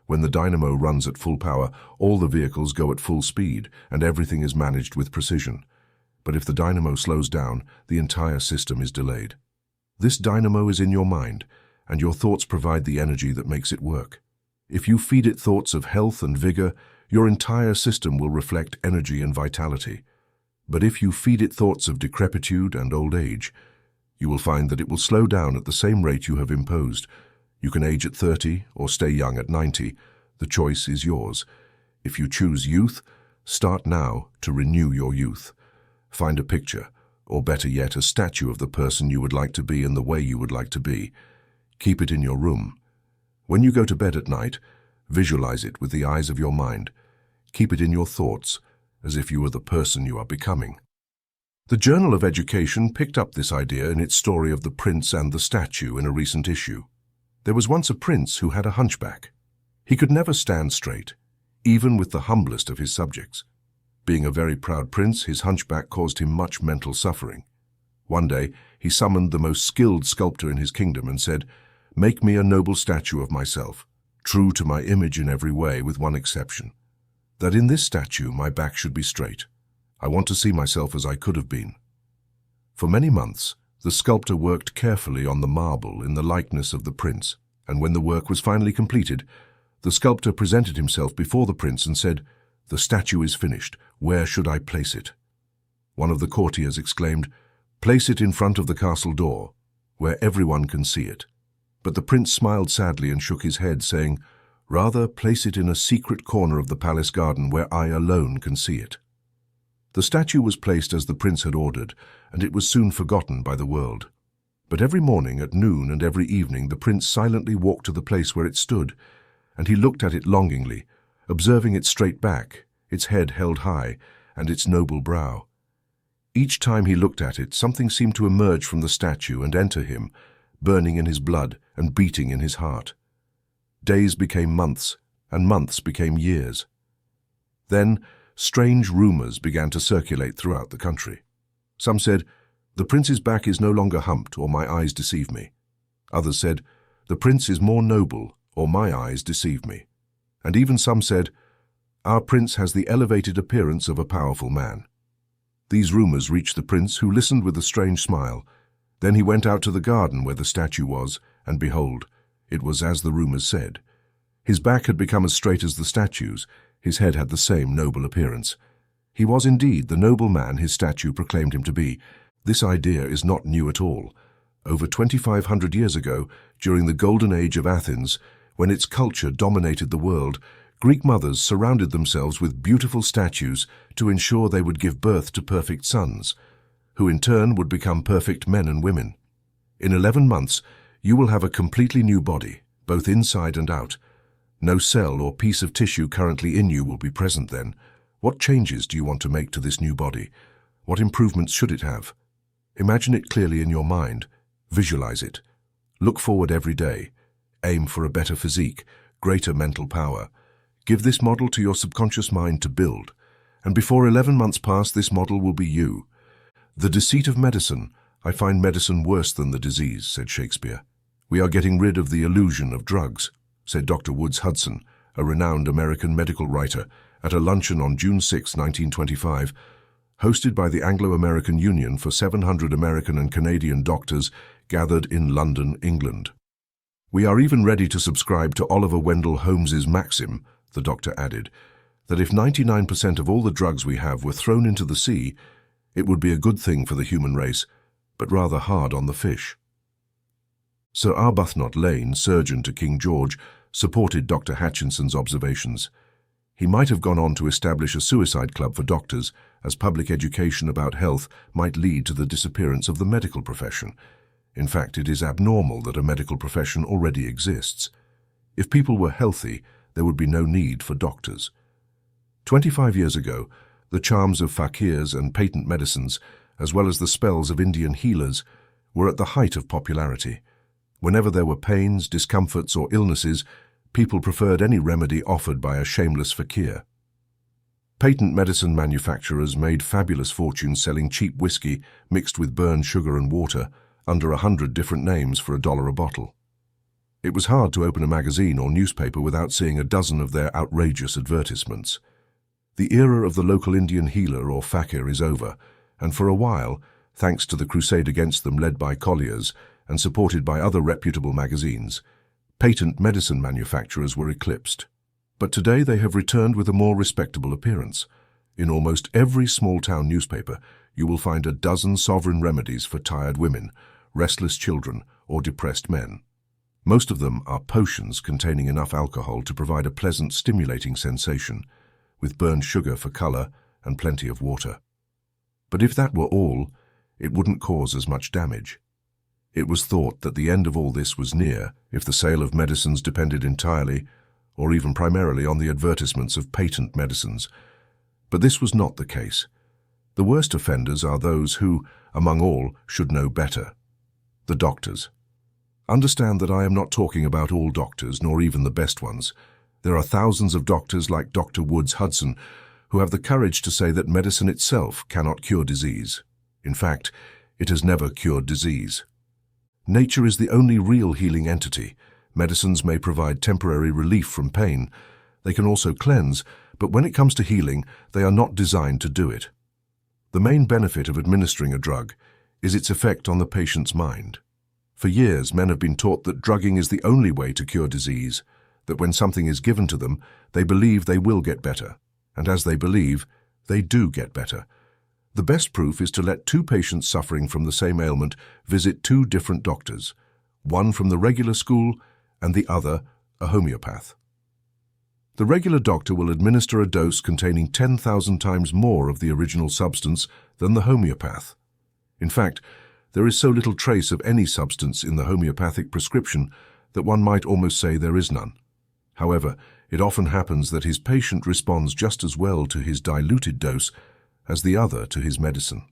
When the dynamo runs at full power, all the vehicles go at full speed, and everything is managed with precision. But if the dynamo slows down, the entire system is delayed. This dynamo is in your mind, and your thoughts provide the energy that makes it work. If you feed it thoughts of health and vigor, your entire system will reflect energy and vitality. But if you feed it thoughts of decrepitude and old age, you will find that it will slow down at the same rate you have imposed. You can age at 30 or stay young at 90. The choice is yours. If you choose youth, start now to renew your youth. Find a picture, or better yet, a statue of the person you would like to be in the way you would like to be. Keep it in your room. When you go to bed at night, Visualize it with the eyes of your mind. Keep it in your thoughts, as if you were the person you are becoming. The Journal of Education picked up this idea in its story of the prince and the statue in a recent issue. There was once a prince who had a hunchback. He could never stand straight, even with the humblest of his subjects. Being a very proud prince, his hunchback caused him much mental suffering. One day, he summoned the most skilled sculptor in his kingdom and said, "Make me a noble statue of myself, true to my image in every way, with one exception, that in this statue my back should be straight. I want to see myself as I could have been." For many months, the sculptor worked carefully on the marble in the likeness of the prince, and when the work was finally completed, the sculptor presented himself before the prince and said, "The statue is finished. Where should I place it?" One of the courtiers exclaimed, "Place it in front of the castle door, where everyone can see it." But the prince smiled sadly and shook his head, saying, "Rather place it in a secret corner of the palace garden where I alone can see it." The statue was placed as the prince had ordered, and it was soon forgotten by the world. But every morning at noon and every evening the prince silently walked to the place where it stood, and he looked at it longingly, observing its straight back, its head held high, and its noble brow. Each time he looked at it, something seemed to emerge from the statue and enter him, burning in his blood and beating in his heart. Days became months, and months became years. Then, strange rumors began to circulate throughout the country. Some said, "The prince's back is no longer humped, or my eyes deceive me." Others said, "The prince is more noble, or my eyes deceive me." And even some said, "Our prince has the elevated appearance of a powerful man." These rumors reached the prince, who listened with a strange smile. Then he went out to the garden where the statue was, and behold, it was as the rumors said. His back had become as straight as the statue's. His head had the same noble appearance. He was indeed the noble man his statue proclaimed him to be. This idea is not new at all. Over 2,500 years ago, during the golden age of Athens, when its culture dominated the world, Greek mothers surrounded themselves with beautiful statues to ensure they would give birth to perfect sons, who in turn would become perfect men and women. In 11 months, you will have a completely new body, both inside and out. No cell or piece of tissue currently in you will be present then. What changes do you want to make to this new body? What improvements should it have? Imagine it clearly in your mind. Visualize it. Look forward every day. Aim for a better physique, greater mental power. Give this model to your subconscious mind to build, and before 11 months pass, this model will be you. "The deceit of medicine. I find medicine worse than the disease," said Shakespeare. "We are getting rid of the illusion of drugs," said Dr. Woods Hudson, a renowned American medical writer, at a luncheon on June 6, 1925, hosted by the Anglo-American Union for 700 American and Canadian doctors gathered in London, England. "We are even ready to subscribe to Oliver Wendell Holmes's maxim," the doctor added, "that if 99% of all the drugs we have were thrown into the sea, it would be a good thing for the human race, but rather hard on the fish." Sir Arbuthnot Lane, surgeon to King George, supported Dr. Hatchinson's observations. He might have gone on to establish a suicide club for doctors, as public education about health might lead to the disappearance of the medical profession. In fact, it is abnormal that a medical profession already exists. If people were healthy, there would be no need for doctors. 25 years ago, the charms of fakirs and patent medicines, as well as the spells of Indian healers, were at the height of popularity. Whenever there were pains, discomforts, or illnesses, people preferred any remedy offered by a shameless fakir. Patent medicine manufacturers made fabulous fortunes selling cheap whiskey mixed with burned sugar and water under 100 different names for $1 a bottle. It was hard to open a magazine or newspaper without seeing a dozen of their outrageous advertisements. The era of the local Indian healer or fakir is over, and for a while, thanks to the crusade against them led by Colliers and supported by other reputable magazines, patent medicine manufacturers were eclipsed. But today they have returned with a more respectable appearance. In almost every small-town newspaper, you will find a dozen sovereign remedies for tired women, restless children, or depressed men. Most of them are potions containing enough alcohol to provide a pleasant, stimulating sensation, with burned sugar for color and plenty of water. But if that were all, it wouldn't cause as much damage. It was thought that the end of all this was near if the sale of medicines depended entirely or even primarily on the advertisements of patent medicines. But this was not the case. The worst offenders are those who, among all, should know better: the doctors. Understand that I am not talking about all doctors, nor even the best ones. There are thousands of doctors like Dr. Woods Hudson who have the courage to say that medicine itself cannot cure disease. In fact, it has never cured disease. Nature is the only real healing entity. Medicines may provide temporary relief from pain. They can also cleanse, but when it comes to healing, they are not designed to do it. The main benefit of administering a drug is its effect on the patient's mind. For years, men have been taught that drugging is the only way to cure disease, that when something is given to them, they believe they will get better, and as they believe, they do get better. The best proof is to let two patients suffering from the same ailment visit two different doctors, one from the regular school and the other a homeopath. The regular doctor will administer a dose containing 10,000 times more of the original substance than the homeopath. In fact, there is so little trace of any substance in the homeopathic prescription that one might almost say there is none. However, it often happens that his patient responds just as well to his diluted dose as the other to his medicine.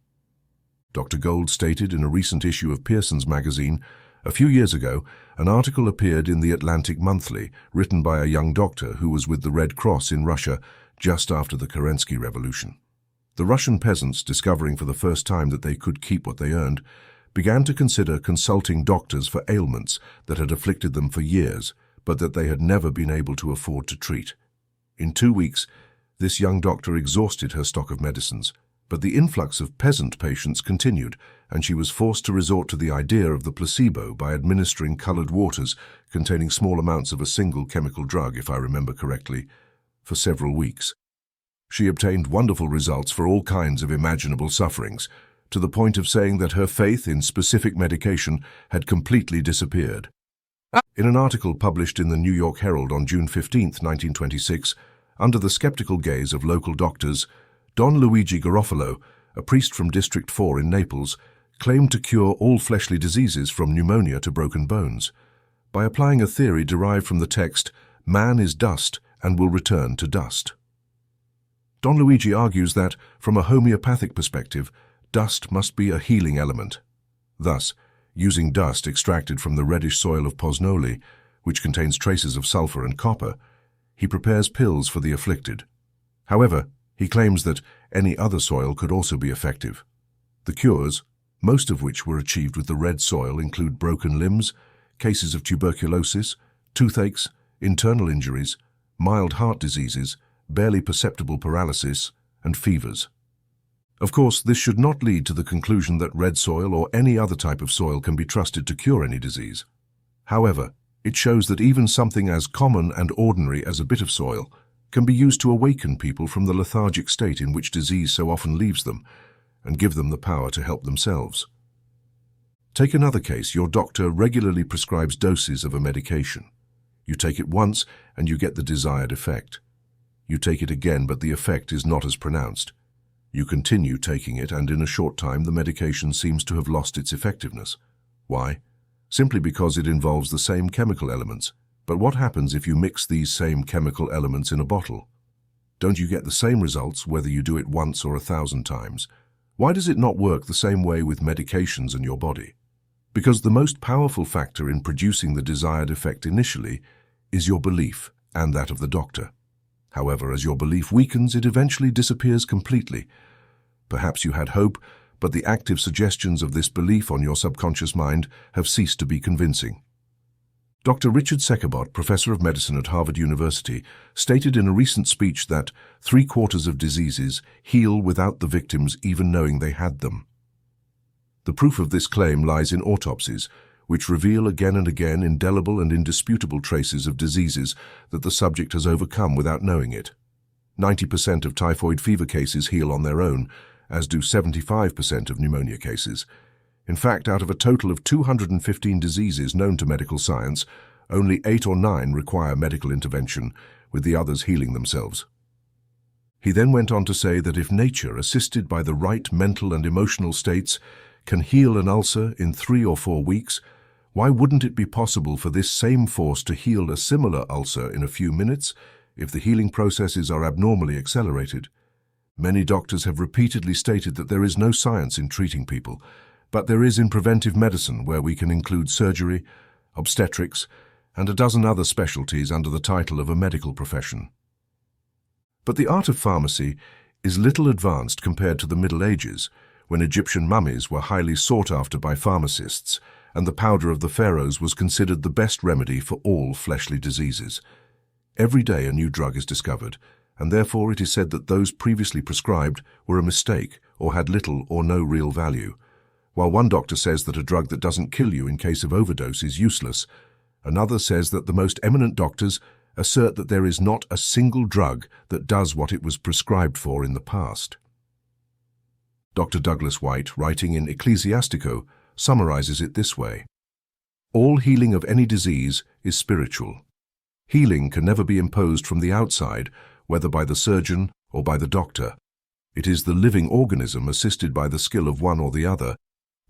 Dr. Gold stated in a recent issue of Pearson's magazine, a few years ago, an article appeared in the Atlantic Monthly written by a young doctor who was with the Red Cross in Russia just after the Kerensky Revolution. The Russian peasants, discovering for the first time that they could keep what they earned, began to consider consulting doctors for ailments that had afflicted them for years, but that they had never been able to afford to treat. In 2 weeks, this young doctor exhausted her stock of medicines, but the influx of peasant patients continued, and she was forced to resort to the idea of the placebo by administering colored waters containing small amounts of a single chemical drug, if I remember correctly, for several weeks. She obtained wonderful results for all kinds of imaginable sufferings, to the point of saying that her faith in specific medication had completely disappeared. In an article published in the New York Herald on June 15, 1926, under the skeptical gaze of local doctors, Don Luigi Garofalo, a priest from District 4 in Naples, claimed to cure all fleshly diseases from pneumonia to broken bones, by applying a theory derived from the text, "Man is dust and will return to dust." Don Luigi argues that, from a homeopathic perspective, dust must be a healing element. Thus, using dust extracted from the reddish soil of Poznoli, which contains traces of sulfur and copper, he prepares pills for the afflicted. However, he claims that any other soil could also be effective. The cures, most of which were achieved with the red soil, include broken limbs, cases of tuberculosis, toothaches, internal injuries, mild heart diseases, barely perceptible paralysis, and fevers. Of course, this should not lead to the conclusion that red soil or any other type of soil can be trusted to cure any disease. However, it shows that even something as common and ordinary as a bit of soil can be used to awaken people from the lethargic state in which disease so often leaves them and give them the power to help themselves. Take another case. Your doctor regularly prescribes doses of a medication. You take it once and you get the desired effect. You take it again, but the effect is not as pronounced. You continue taking it, and in a short time the medication seems to have lost its effectiveness. Why? Simply because it involves the same chemical elements. But what happens if you mix these same chemical elements in a bottle? Don't you get the same results whether you do it once or 1,000 times? Why does it not work the same way with medications in your body? Because the most powerful factor in producing the desired effect initially is your belief and that of the doctor. However, as your belief weakens, it eventually disappears completely. Perhaps you had hope, but the active suggestions of this belief on your subconscious mind have ceased to be convincing. Dr. Richard Sekabot, professor of medicine at Harvard University, stated in a recent speech that 3/4 of diseases heal without the victims even knowing they had them. The proof of this claim lies in autopsies, which reveal again and again indelible and indisputable traces of diseases that the subject has overcome without knowing it. 90% of typhoid fever cases heal on their own, as do 75% of pneumonia cases. In fact, out of a total of 215 diseases known to medical science, only 8 or 9 require medical intervention, with the others healing themselves. He then went on to say that if nature, assisted by the right mental and emotional states, can heal an ulcer in 3 or 4 weeks, Why wouldn't it be possible for this same force to heal a similar ulcer in a few minutes if the healing processes are abnormally accelerated? Many doctors have repeatedly stated that there is no science in treating people, but there is in preventive medicine, where we can include surgery, obstetrics, and a dozen other specialties under the title of a medical profession. But the art of pharmacy is little advanced compared to the Middle Ages, when Egyptian mummies were highly sought after by pharmacists, and the powder of the pharaohs was considered the best remedy for all fleshly diseases. Every day a new drug is discovered, and therefore it is said that those previously prescribed were a mistake or had little or no real value. While one doctor says that a drug that doesn't kill you in case of overdose is useless, another says that the most eminent doctors assert that there is not a single drug that does what it was prescribed for in the past. Dr. Douglas White, writing in Ecclesiastico, summarizes it this way: all healing of any disease is spiritual. Healing can never be imposed from the outside, whether by the surgeon or by the doctor. It is the living organism, assisted by the skill of one or the other,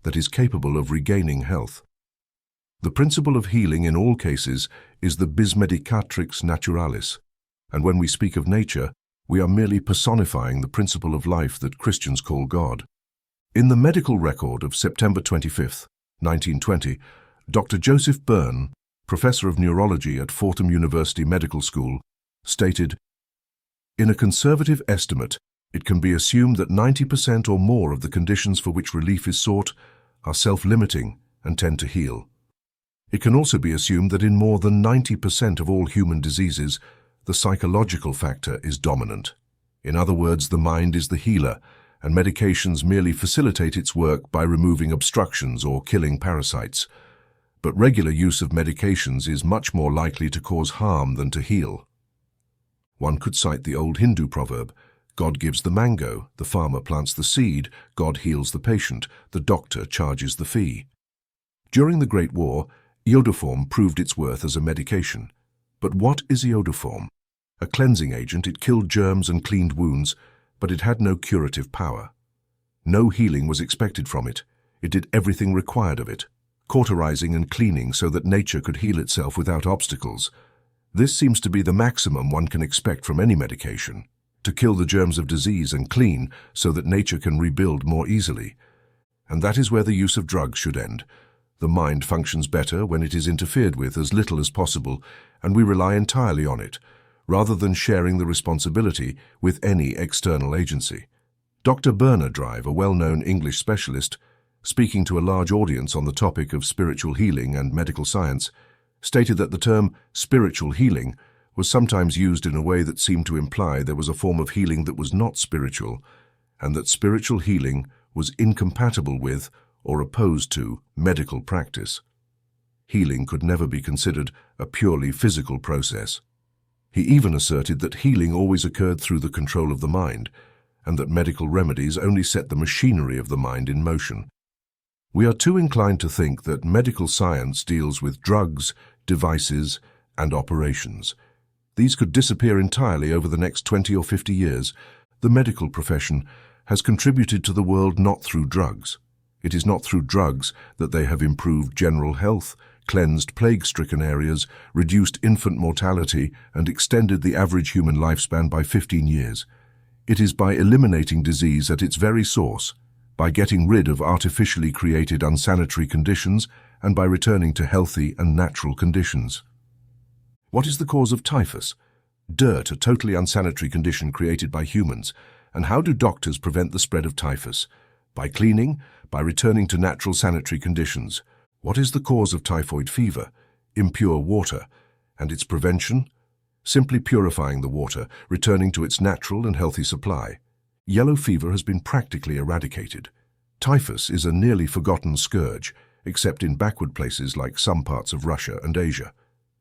that is capable of regaining health. The principle of healing in all cases is the bis medicatrix naturalis, and when we speak of nature, we are merely personifying the principle of life that Christians call God. In the medical record of September 25, 1920, Dr. Joseph Byrne, professor of neurology at Fordham University Medical School, stated, "In a conservative estimate, it can be assumed that 90% or more of the conditions for which relief is sought are self-limiting and tend to heal. It can also be assumed that in more than 90% of all human diseases, the psychological factor is dominant. In other words, the mind is the healer, and medications merely facilitate its work by removing obstructions or killing parasites. But regular use of medications is much more likely to cause harm than to heal." One could cite the old Hindu proverb, "God gives the mango, the farmer plants the seed, God heals the patient, the doctor charges the fee." During the Great War, iodoform proved its worth as a medication. But what is iodoform? A cleansing agent, it killed germs and cleaned wounds, but it had no curative power. No healing was expected from it. It did everything required of it, cauterizing and cleaning so that nature could heal itself without obstacles. This seems to be the maximum one can expect from any medication, to kill the germs of disease and clean so that nature can rebuild more easily. And that is where the use of drugs should end. The mind functions better when it is interfered with as little as possible, and we rely entirely on it, rather than sharing the responsibility with any external agency. Dr. Bernard Drive, a well-known English specialist, speaking to a large audience on the topic of spiritual healing and medical science, stated that the term spiritual healing was sometimes used in a way that seemed to imply there was a form of healing that was not spiritual, and that spiritual healing was incompatible with or opposed to medical practice. Healing could never be considered a purely physical process. He even asserted that healing always occurred through the control of the mind, and that medical remedies only set the machinery of the mind in motion. We are too inclined to think that medical science deals with drugs, devices, and operations. These could disappear entirely over the next 20 or 50 years. The medical profession has contributed to the world not through drugs. It is not through drugs that they have improved general health, cleansed plague-stricken areas, reduced infant mortality, and extended the average human lifespan by 15 years. It is by eliminating disease at its very source, by getting rid of artificially created unsanitary conditions, and by returning to healthy and natural conditions. What is the cause of typhus? Dirt, a totally unsanitary condition created by humans. And how do doctors prevent the spread of typhus? By cleaning, by returning to natural sanitary conditions. What is the cause of typhoid fever? Impure water. And its prevention? Simply purifying the water, returning to its natural and healthy supply. Yellow fever has been practically eradicated. Typhus is a nearly forgotten scourge, except in backward places like some parts of Russia and Asia.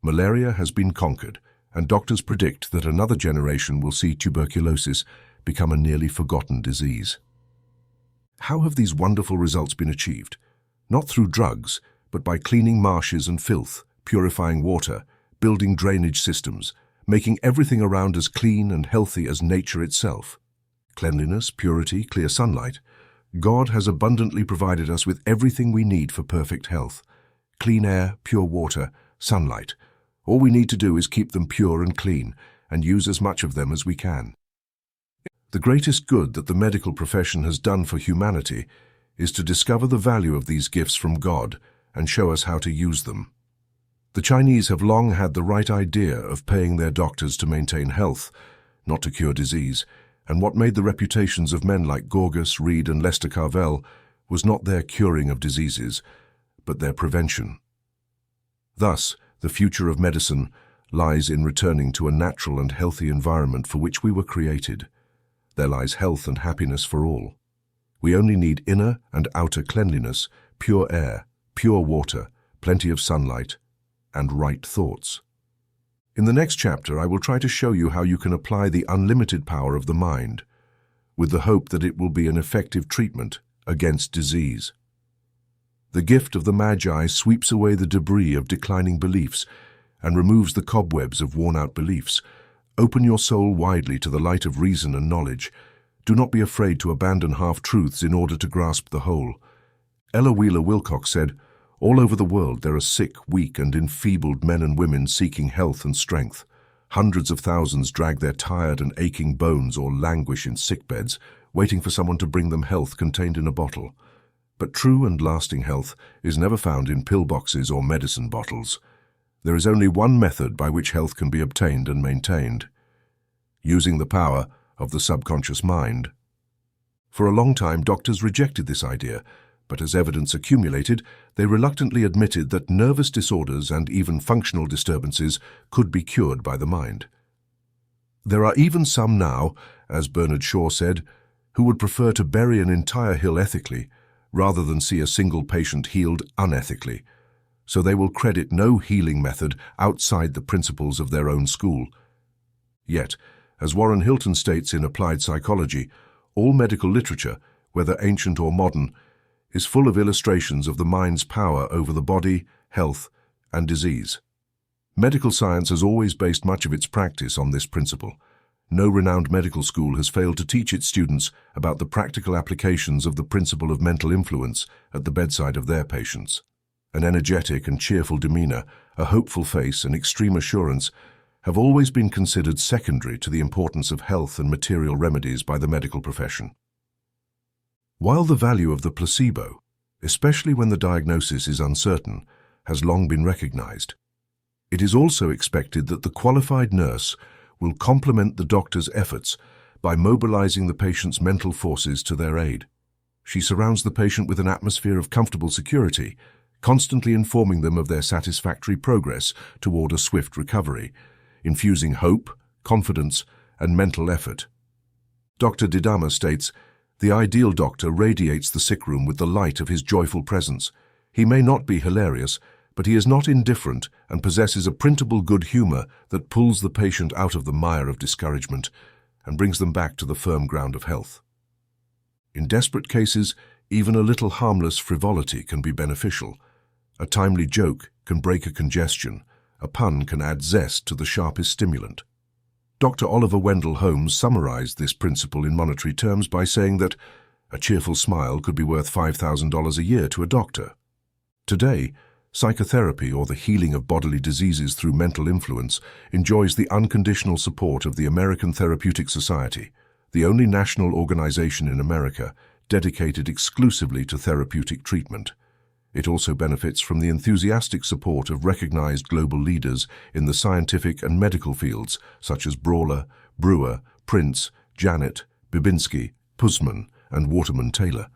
Malaria has been conquered, and doctors predict that another generation will see tuberculosis become a nearly forgotten disease. How have these wonderful results been achieved? Not through drugs, but by cleaning marshes and filth, purifying water, building drainage systems, making everything around us clean and healthy as nature itself. Cleanliness, purity, clear sunlight. God has abundantly provided us with everything we need for perfect health. Clean air, pure water, sunlight. All we need to do is keep them pure and clean and use as much of them as we can. The greatest good that the medical profession has done for humanity is to discover the value of these gifts from God and show us how to use them. The Chinese have long had the right idea of paying their doctors to maintain health, not to cure disease, and what made the reputations of men like Gorgas, Reed, and Lester Carvel was not their curing of diseases, but their prevention. Thus, the future of medicine lies in returning to a natural and healthy environment for which we were created. There lies health and happiness for all. We only need inner and outer cleanliness, pure air, pure water, plenty of sunlight, and right thoughts. In the next chapter, I will try to show you how you can apply the unlimited power of the mind, with the hope that it will be an effective treatment against disease. The gift of the Magi sweeps away the debris of declining beliefs and removes the cobwebs of worn-out beliefs. Open your soul widely to the light of reason and knowledge. Do not be afraid to abandon half-truths in order to grasp the whole. Ella Wheeler Wilcox said, "All over the world there are sick, weak, and enfeebled men and women seeking health and strength. Hundreds of thousands drag their tired and aching bones or languish in sickbeds, waiting for someone to bring them health contained in a bottle. But true and lasting health is never found in pillboxes or medicine bottles. There is only one method by which health can be obtained and maintained: using the power of the subconscious mind." For a long time, doctors rejected this idea, but as evidence accumulated, they reluctantly admitted that nervous disorders and even functional disturbances could be cured by the mind. There are even some now, as Bernard Shaw said, who would prefer to bury an entire hill ethically rather than see a single patient healed unethically, so they will credit no healing method outside the principles of their own school. Yet, as Warren Hilton states in Applied Psychology, all medical literature, whether ancient or modern, is full of illustrations of the mind's power over the body, health, and disease. Medical science has always based much of its practice on this principle. No renowned medical school has failed to teach its students about the practical applications of the principle of mental influence at the bedside of their patients. An energetic and cheerful demeanor, a hopeful face, and extreme assurance have always been considered secondary to the importance of health and material remedies by the medical profession. While the value of the placebo, especially when the diagnosis is uncertain, has long been recognized, it is also expected that the qualified nurse will complement the doctor's efforts by mobilizing the patient's mental forces to their aid. She surrounds the patient with an atmosphere of comfortable security, constantly informing them of their satisfactory progress toward a swift recovery, infusing hope, confidence, and mental effort. Dr. Didama states, "The ideal doctor radiates the sick room with the light of his joyful presence. He may not be hilarious, but he is not indifferent and possesses a printable good humor that pulls the patient out of the mire of discouragement and brings them back to the firm ground of health." In desperate cases, even a little harmless frivolity can be beneficial. A timely joke can break a congestion. A pun can add zest to the sharpest stimulant. Dr. Oliver Wendell Holmes summarized this principle in monetary terms by saying that a cheerful smile could be worth $5,000 a year to a doctor. Today, psychotherapy, or the healing of bodily diseases through mental influence, enjoys the unconditional support of the American Therapeutic Society, the only national organization in America dedicated exclusively to therapeutic treatment. It also benefits from the enthusiastic support of recognized global leaders in the scientific and medical fields such as Brawler, Brewer, Prince, Janet, Babinski, Pusman, and Waterman Taylor.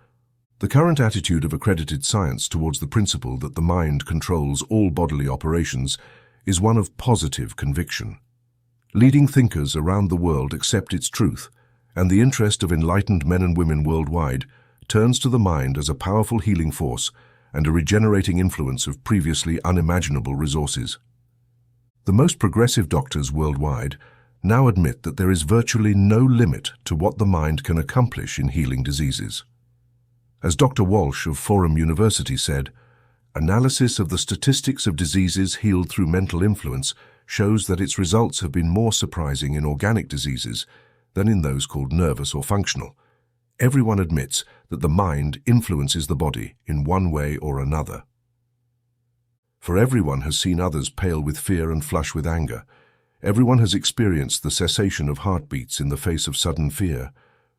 The current attitude of accredited science towards the principle that the mind controls all bodily operations is one of positive conviction. Leading thinkers around the world accept its truth, and the interest of enlightened men and women worldwide turns to the mind as a powerful healing force and a regenerating influence of previously unimaginable resources. The most progressive doctors worldwide now admit that there is virtually no limit to what the mind can accomplish in healing diseases. As Dr. Walsh of Fordham University said, "Analysis of the statistics of diseases healed through mental influence shows that its results have been more surprising in organic diseases than in those called nervous or functional. Everyone admits that the mind influences the body in one way or another." For everyone has seen others pale with fear and flush with anger. Everyone has experienced the cessation of heartbeats in the face of sudden fear,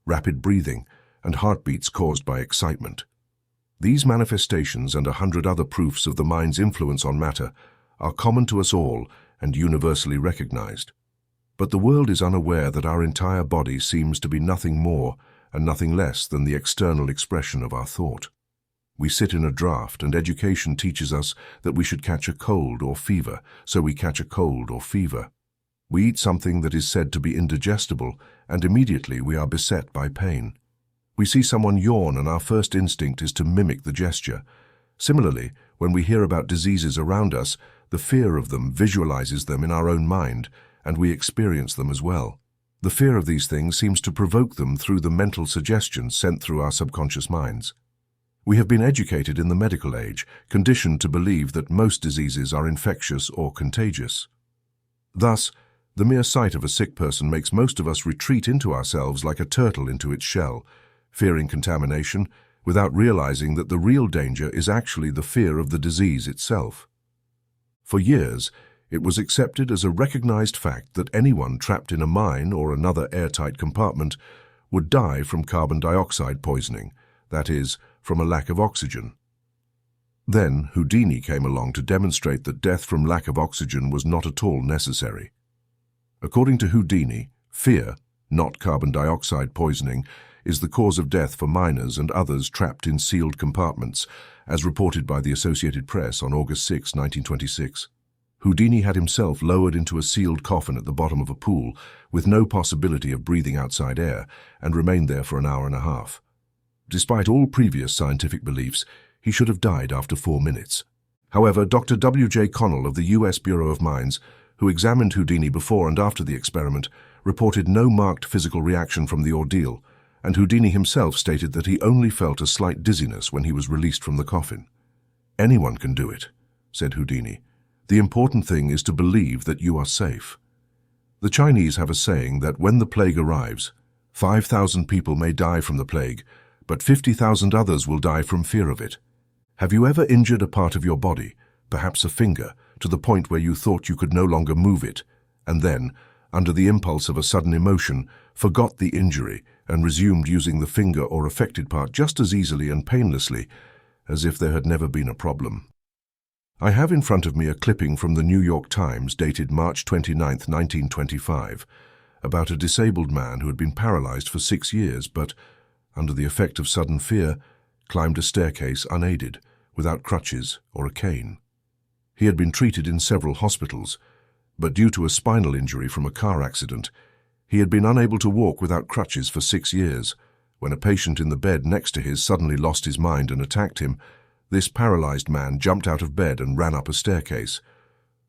rapid breathing, and heartbeats caused by excitement. These manifestations and 100 other proofs of the mind's influence on matter are common to us all and universally recognized. But the world is unaware that our entire body seems to be nothing more and nothing less than the external expression of our thought. We sit in a draft, and education teaches us that we should catch a cold or fever, so we catch a cold or fever. We eat something that is said to be indigestible, and immediately we are beset by pain. We see someone yawn, and our first instinct is to mimic the gesture. Similarly, when we hear about diseases around us, the fear of them visualizes them in our own mind, and we experience them as well. The fear of these things seems to provoke them through the mental suggestions sent through our subconscious minds. We have been educated in the medical age, conditioned to believe that most diseases are infectious or contagious. Thus, the mere sight of a sick person makes most of us retreat into ourselves like a turtle into its shell, fearing contamination, without realizing that the real danger is actually the fear of the disease itself. For years, it was accepted as a recognized fact that anyone trapped in a mine or another airtight compartment would die from carbon dioxide poisoning, that is, from a lack of oxygen. Then Houdini came along to demonstrate that death from lack of oxygen was not at all necessary. According to Houdini, fear, not carbon dioxide poisoning, is the cause of death for miners and others trapped in sealed compartments, as reported by the Associated Press on August 6, 1926. Houdini had himself lowered into a sealed coffin at the bottom of a pool, with no possibility of breathing outside air, and remained there for an hour and a half. Despite all previous scientific beliefs, he should have died after 4 minutes. However, Dr. W.J. Connell of the U.S. Bureau of Mines, who examined Houdini before and after the experiment, reported no marked physical reaction from the ordeal, and Houdini himself stated that he only felt a slight dizziness when he was released from the coffin. "Anyone can do it," said Houdini. "The important thing is to believe that you are safe." The Chinese have a saying that when the plague arrives, 5,000 people may die from the plague, but 50,000 others will die from fear of it. Have you ever injured a part of your body, perhaps a finger, to the point where you thought you could no longer move it, and then, under the impulse of a sudden emotion, forgot the injury and resumed using the finger or affected part just as easily and painlessly as if there had never been a problem? I have in front of me a clipping from the New York Times dated March 29, 1925, about a disabled man who had been paralyzed for 6 years but, under the effect of sudden fear, climbed a staircase unaided, without crutches or a cane. He had been treated in several hospitals, but due to a spinal injury from a car accident, he had been unable to walk without crutches for 6 years. When a patient in the bed next to his suddenly lost his mind and attacked him, this paralyzed man jumped out of bed and ran up a staircase.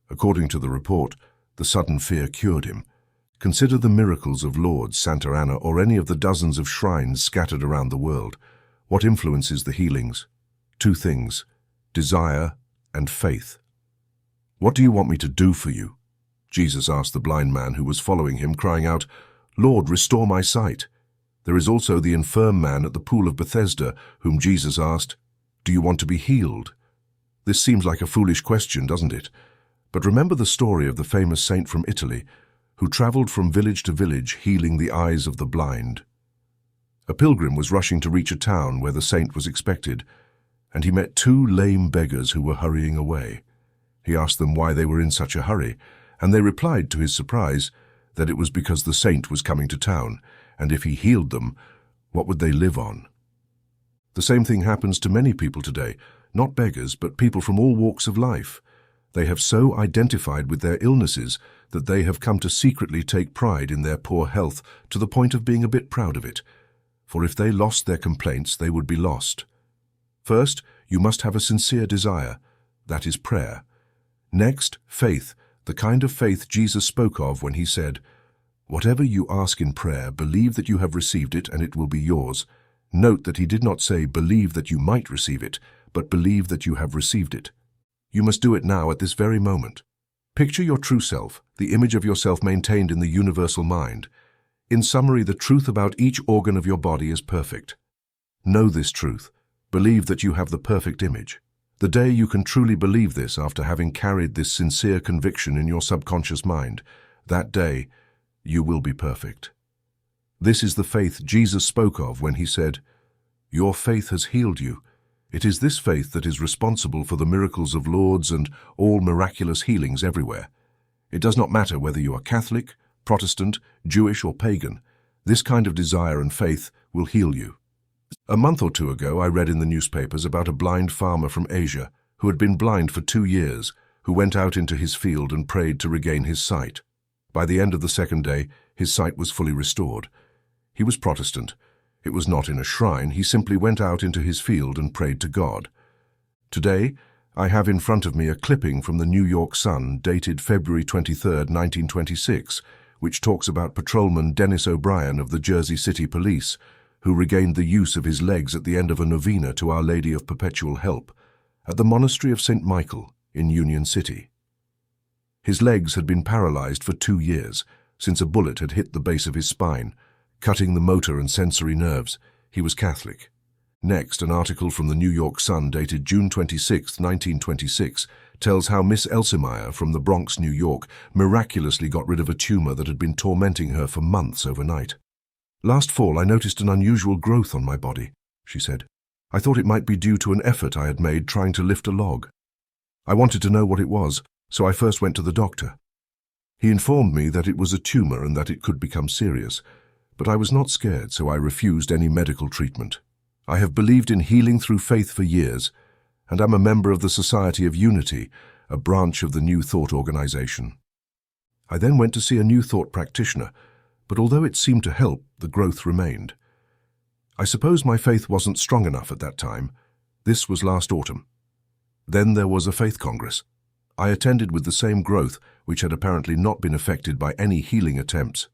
According to the report, the sudden fear cured him. Consider the miracles of Lourdes, Santa Anna, or any of the dozens of shrines scattered around the world. What influences the healings? 2 things: desire and faith. "What do you want me to do for you?" Jesus asked the blind man who was following him, crying out, "Lord, restore my sight." There is also the infirm man at the pool of Bethesda, whom Jesus asked, "Do you want to be healed?" This seems like a foolish question, doesn't it? But remember the story of the famous saint from Italy, who traveled from village to village healing the eyes of the blind. A pilgrim was rushing to reach a town where the saint was expected, and he met 2 lame beggars who were hurrying away. He asked them why they were in such a hurry, and they replied, to his surprise, that it was because the saint was coming to town, and if he healed them, what would they live on? The same thing happens to many people today, not beggars, but people from all walks of life. They have so identified with their illnesses that they have come to secretly take pride in their poor health to the point of being a bit proud of it. For if they lost their complaints, they would be lost. First, you must have a sincere desire. That is prayer. Next, faith, the kind of faith Jesus spoke of when he said, "Whatever you ask in prayer, believe that you have received it and it will be yours." Note that he did not say, "Believe that you might receive it," but "Believe that you have received it." You must do it now at this very moment. Picture your true self, the image of yourself maintained in the universal mind. In summary, the truth about each organ of your body is perfect. Know this truth. Believe that you have the perfect image. The day you can truly believe this after having carried this sincere conviction in your subconscious mind, that day you will be perfect. This is the faith Jesus spoke of when he said, "Your faith has healed you." It is this faith that is responsible for the miracles of Lourdes and all miraculous healings everywhere. It does not matter whether you are Catholic, Protestant, Jewish or pagan. This kind of desire and faith will heal you. A month or two ago, I read in the newspapers about a blind farmer from Asia who had been blind for 2 years, who went out into his field and prayed to regain his sight. By the end of the second day, his sight was fully restored. He was Protestant. It was not in a shrine. He simply went out into his field and prayed to God. Today, I have in front of me a clipping from the New York Sun dated February 23, 1926, which talks about Patrolman Dennis O'Brien of the Jersey City Police, who regained the use of his legs at the end of a novena to Our Lady of Perpetual Help at the Monastery of St. Michael in Union City. His legs had been paralyzed for 2 years, since a bullet had hit the base of his spine, cutting the motor and sensory nerves. He was Catholic. Next, an article from the New York Sun dated June 26, 1926, tells how Miss Elsemeyer from the Bronx, New York, miraculously got rid of a tumor that had been tormenting her for months overnight. "Last fall, I noticed an unusual growth on my body," she said. "I thought it might be due to an effort I had made trying to lift a log. I wanted to know what it was, so I first went to the doctor. He informed me that it was a tumor and that it could become serious, but I was not scared, so I refused any medical treatment. I have believed in healing through faith for years, and am a member of the Society of Unity, a branch of the New Thought organization. I then went to see a New Thought practitioner, but although it seemed to help, the growth remained. I suppose my faith wasn't strong enough at that time. This was last autumn. Then there was a faith congress. I attended with the same growth, which had apparently not been affected by any healing attempts.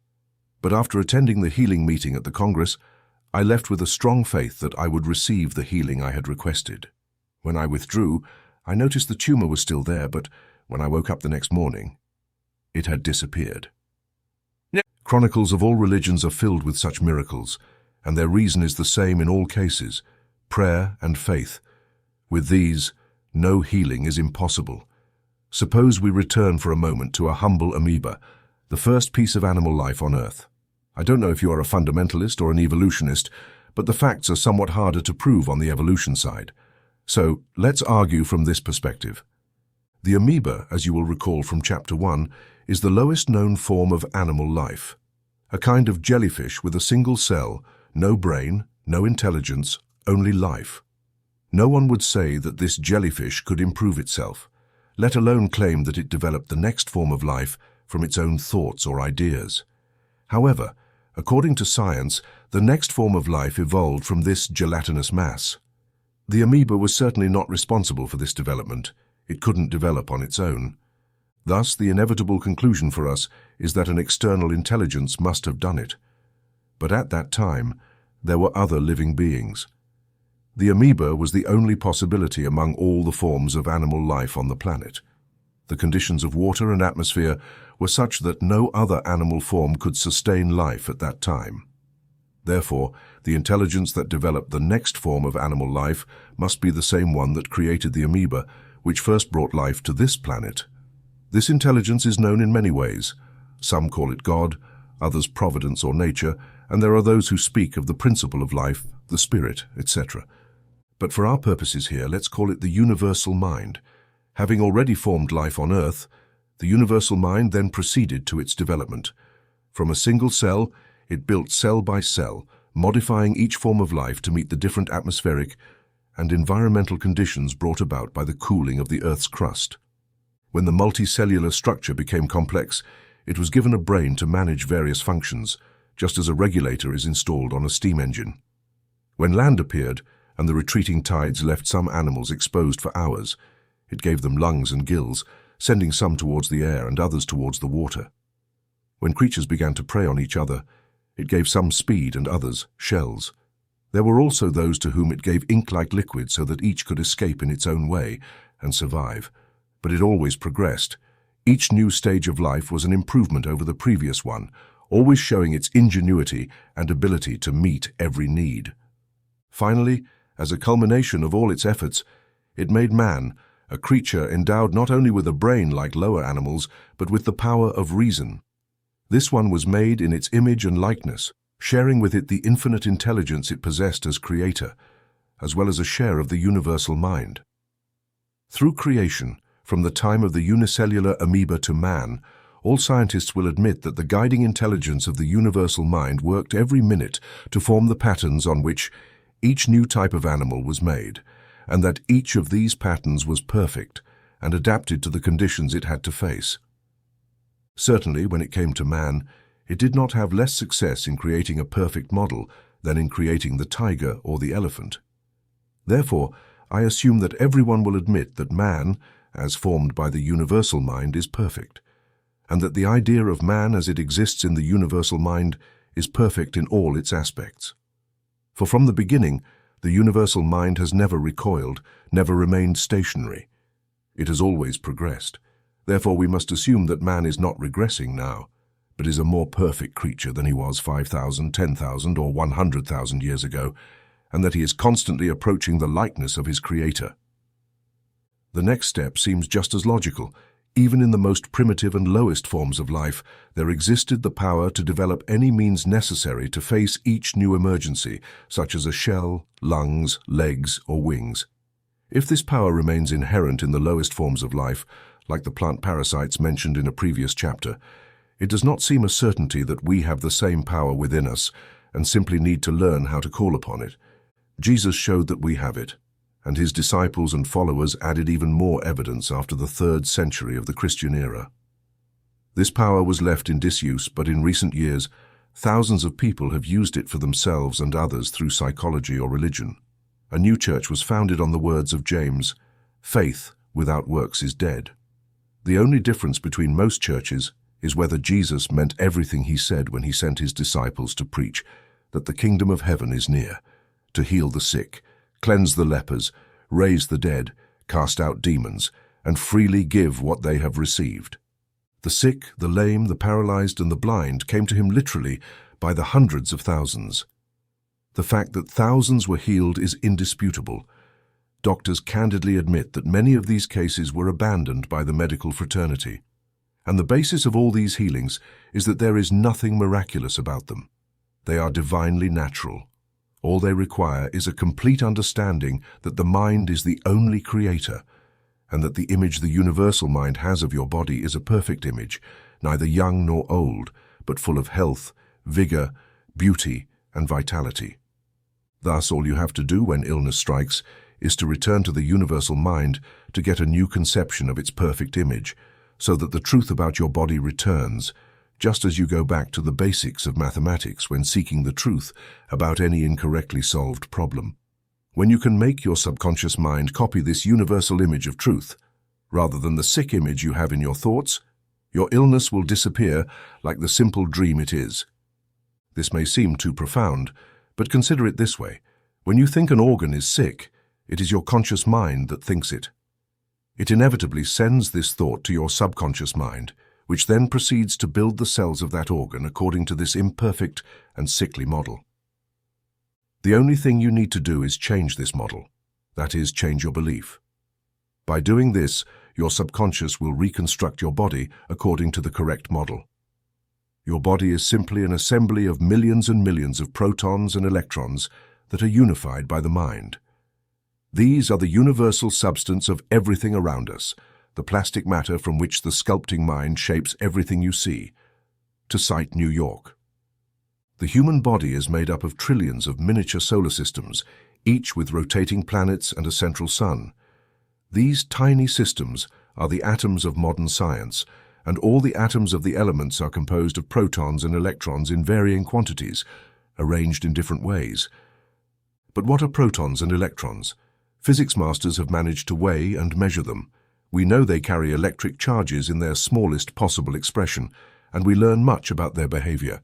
But after attending the healing meeting at the congress, I left with a strong faith that I would receive the healing I had requested. When I withdrew, I noticed the tumor was still there, but when I woke up the next morning, it had disappeared." Chronicles of all religions are filled with such miracles, and their reason is the same in all cases: prayer and faith. With these, no healing is impossible. Suppose we return for a moment to a humble amoeba, the first piece of animal life on Earth. I don't know if you are a fundamentalist or an evolutionist, but the facts are somewhat harder to prove on the evolution side. So let's argue from this perspective. The amoeba, as you will recall from Chapter 1, is the lowest known form of animal life. A kind of jellyfish with a single cell, no brain, no intelligence, only life. No one would say that this jellyfish could improve itself, let alone claim that it developed the next form of life from its own thoughts or ideas. However, according to science, the next form of life evolved from this gelatinous mass. The amoeba was certainly not responsible for this development. It couldn't develop on its own. Thus, the inevitable conclusion for us is that an external intelligence must have done it. But at that time, there were other living beings. The amoeba was the only possibility among all the forms of animal life on the planet. The conditions of water and atmosphere were such that no other animal form could sustain life at that time. Therefore, the intelligence that developed the next form of animal life must be the same one that created the amoeba, which first brought life to this planet. This intelligence is known in many ways. Some call it God, others providence or nature, and there are those who speak of the principle of life, the spirit, etc. But for our purposes here, let's call it the universal mind. Having already formed life on Earth, the universal mind then proceeded to its development. From a single cell, it built cell by cell, modifying each form of life to meet the different atmospheric and environmental conditions brought about by the cooling of the Earth's crust. When the multicellular structure became complex, it was given a brain to manage various functions, just as a regulator is installed on a steam engine. When land appeared, and the retreating tides left some animals exposed for hours, it gave them lungs and gills, sending some towards the air and others towards the water. When creatures began to prey on each other, it gave some speed and others shells. There were also those to whom it gave ink-like liquid so that each could escape in its own way and survive. But it always progressed. Each new stage of life was an improvement over the previous one, always showing its ingenuity and ability to meet every need. Finally, as a culmination of all its efforts, It made man, a creature endowed not only with a brain like lower animals, but with the power of reason. This one was made in its image and likeness, sharing with it the infinite intelligence it possessed as creator, as well as a share of the universal mind. Through creation, from the time of the unicellular amoeba to man, all scientists will admit that the guiding intelligence of the universal mind worked every minute to form the patterns on which each new type of animal was made, and that each of these patterns was perfect and adapted to the conditions it had to face. Certainly, when it came to man, it did not have less success in creating a perfect model than in creating the tiger or the elephant. Therefore, I assume that everyone will admit that man, as formed by the universal mind, is perfect, and that the idea of man as it exists in the universal mind is perfect in all its aspects. For from the beginning, the universal mind has never recoiled, never remained stationary. It has always progressed. Therefore, we must assume that man is not regressing now, but is a more perfect creature than he was 5,000, 10,000, or 100,000 years ago, and that he is constantly approaching the likeness of his creator. The next step seems just as logical. Even in the most primitive and lowest forms of life, there existed the power to develop any means necessary to face each new emergency, such as a shell, lungs, legs, or wings. If this power remains inherent in the lowest forms of life, like the plant parasites mentioned in a previous chapter, it does not seem a certainty that we have the same power within us and simply need to learn how to call upon it. Jesus showed that we have it, and his disciples and followers added even more evidence after the 3rd century of the Christian era. This power was left in disuse, but in recent years, thousands of people have used it for themselves and others through psychology or religion. A new church was founded on the words of James, "Faith without works is dead." The only difference between most churches is whether Jesus meant everything he said when he sent his disciples to preach that the kingdom of heaven is near, to heal the sick, cleanse the lepers, raise the dead, cast out demons, and freely give what they have received. The sick, the lame, the paralyzed, and the blind came to him literally by the hundreds of thousands. The fact that thousands were healed is indisputable. Doctors candidly admit that many of these cases were abandoned by the medical fraternity. And the basis of all these healings is that there is nothing miraculous about them. They are divinely natural. All they require is a complete understanding that the mind is the only creator, and that the image the universal mind has of your body is a perfect image, neither young nor old, but full of health, vigor, beauty, and vitality. Thus, all you have to do when illness strikes is to return to the universal mind to get a new conception of its perfect image, so that the truth about your body returns, just as you go back to the basics of mathematics when seeking the truth about any incorrectly solved problem. When you can make your subconscious mind copy this universal image of truth, rather than the sick image you have in your thoughts, your illness will disappear like the simple dream it is. This may seem too profound, but consider it this way. When you think an organ is sick, it is your conscious mind that thinks it. It inevitably sends this thought to your subconscious mind, which then proceeds to build the cells of that organ according to this imperfect and sickly model. The only thing you need to do is change this model, that is, change your belief. By doing this, your subconscious will reconstruct your body according to the correct model. Your body is simply an assembly of millions and millions of protons and electrons that are unified by the mind. These are the universal substance of everything around us, the plastic matter from which the sculpting mind shapes everything you see. To cite New York. The human body is made up of trillions of miniature solar systems, each with rotating planets and a central sun. These tiny systems are the atoms of modern science, and all the atoms of the elements are composed of protons and electrons in varying quantities, arranged in different ways. But what are protons and electrons? Physics masters have managed to weigh and measure them. We know they carry electric charges in their smallest possible expression, and we learn much about their behavior.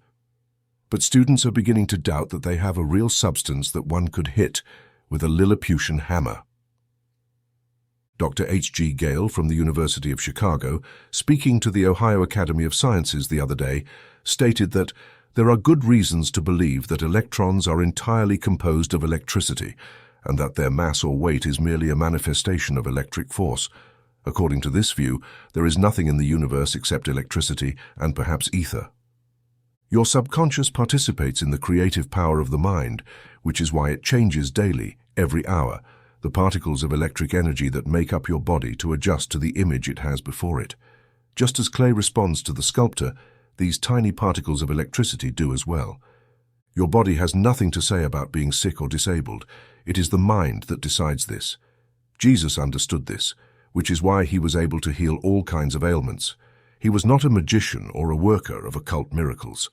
But students are beginning to doubt that they have a real substance that one could hit with a Lilliputian hammer. Dr. H.G. Gale from the University of Chicago, speaking to the Ohio Academy of Sciences the other day, stated that there are good reasons to believe that electrons are entirely composed of electricity, and that their mass or weight is merely a manifestation of electric force. According to this view, there is nothing in the universe except electricity and perhaps ether. Your subconscious participates in the creative power of the mind, which is why it changes daily, every hour, the particles of electric energy that make up your body to adjust to the image it has before it. Just as clay responds to the sculptor, these tiny particles of electricity do as well. Your body has nothing to say about being sick or disabled. It is the mind that decides this. Jesus understood this, which is why he was able to heal all kinds of ailments. He was not a magician or a worker of occult miracles.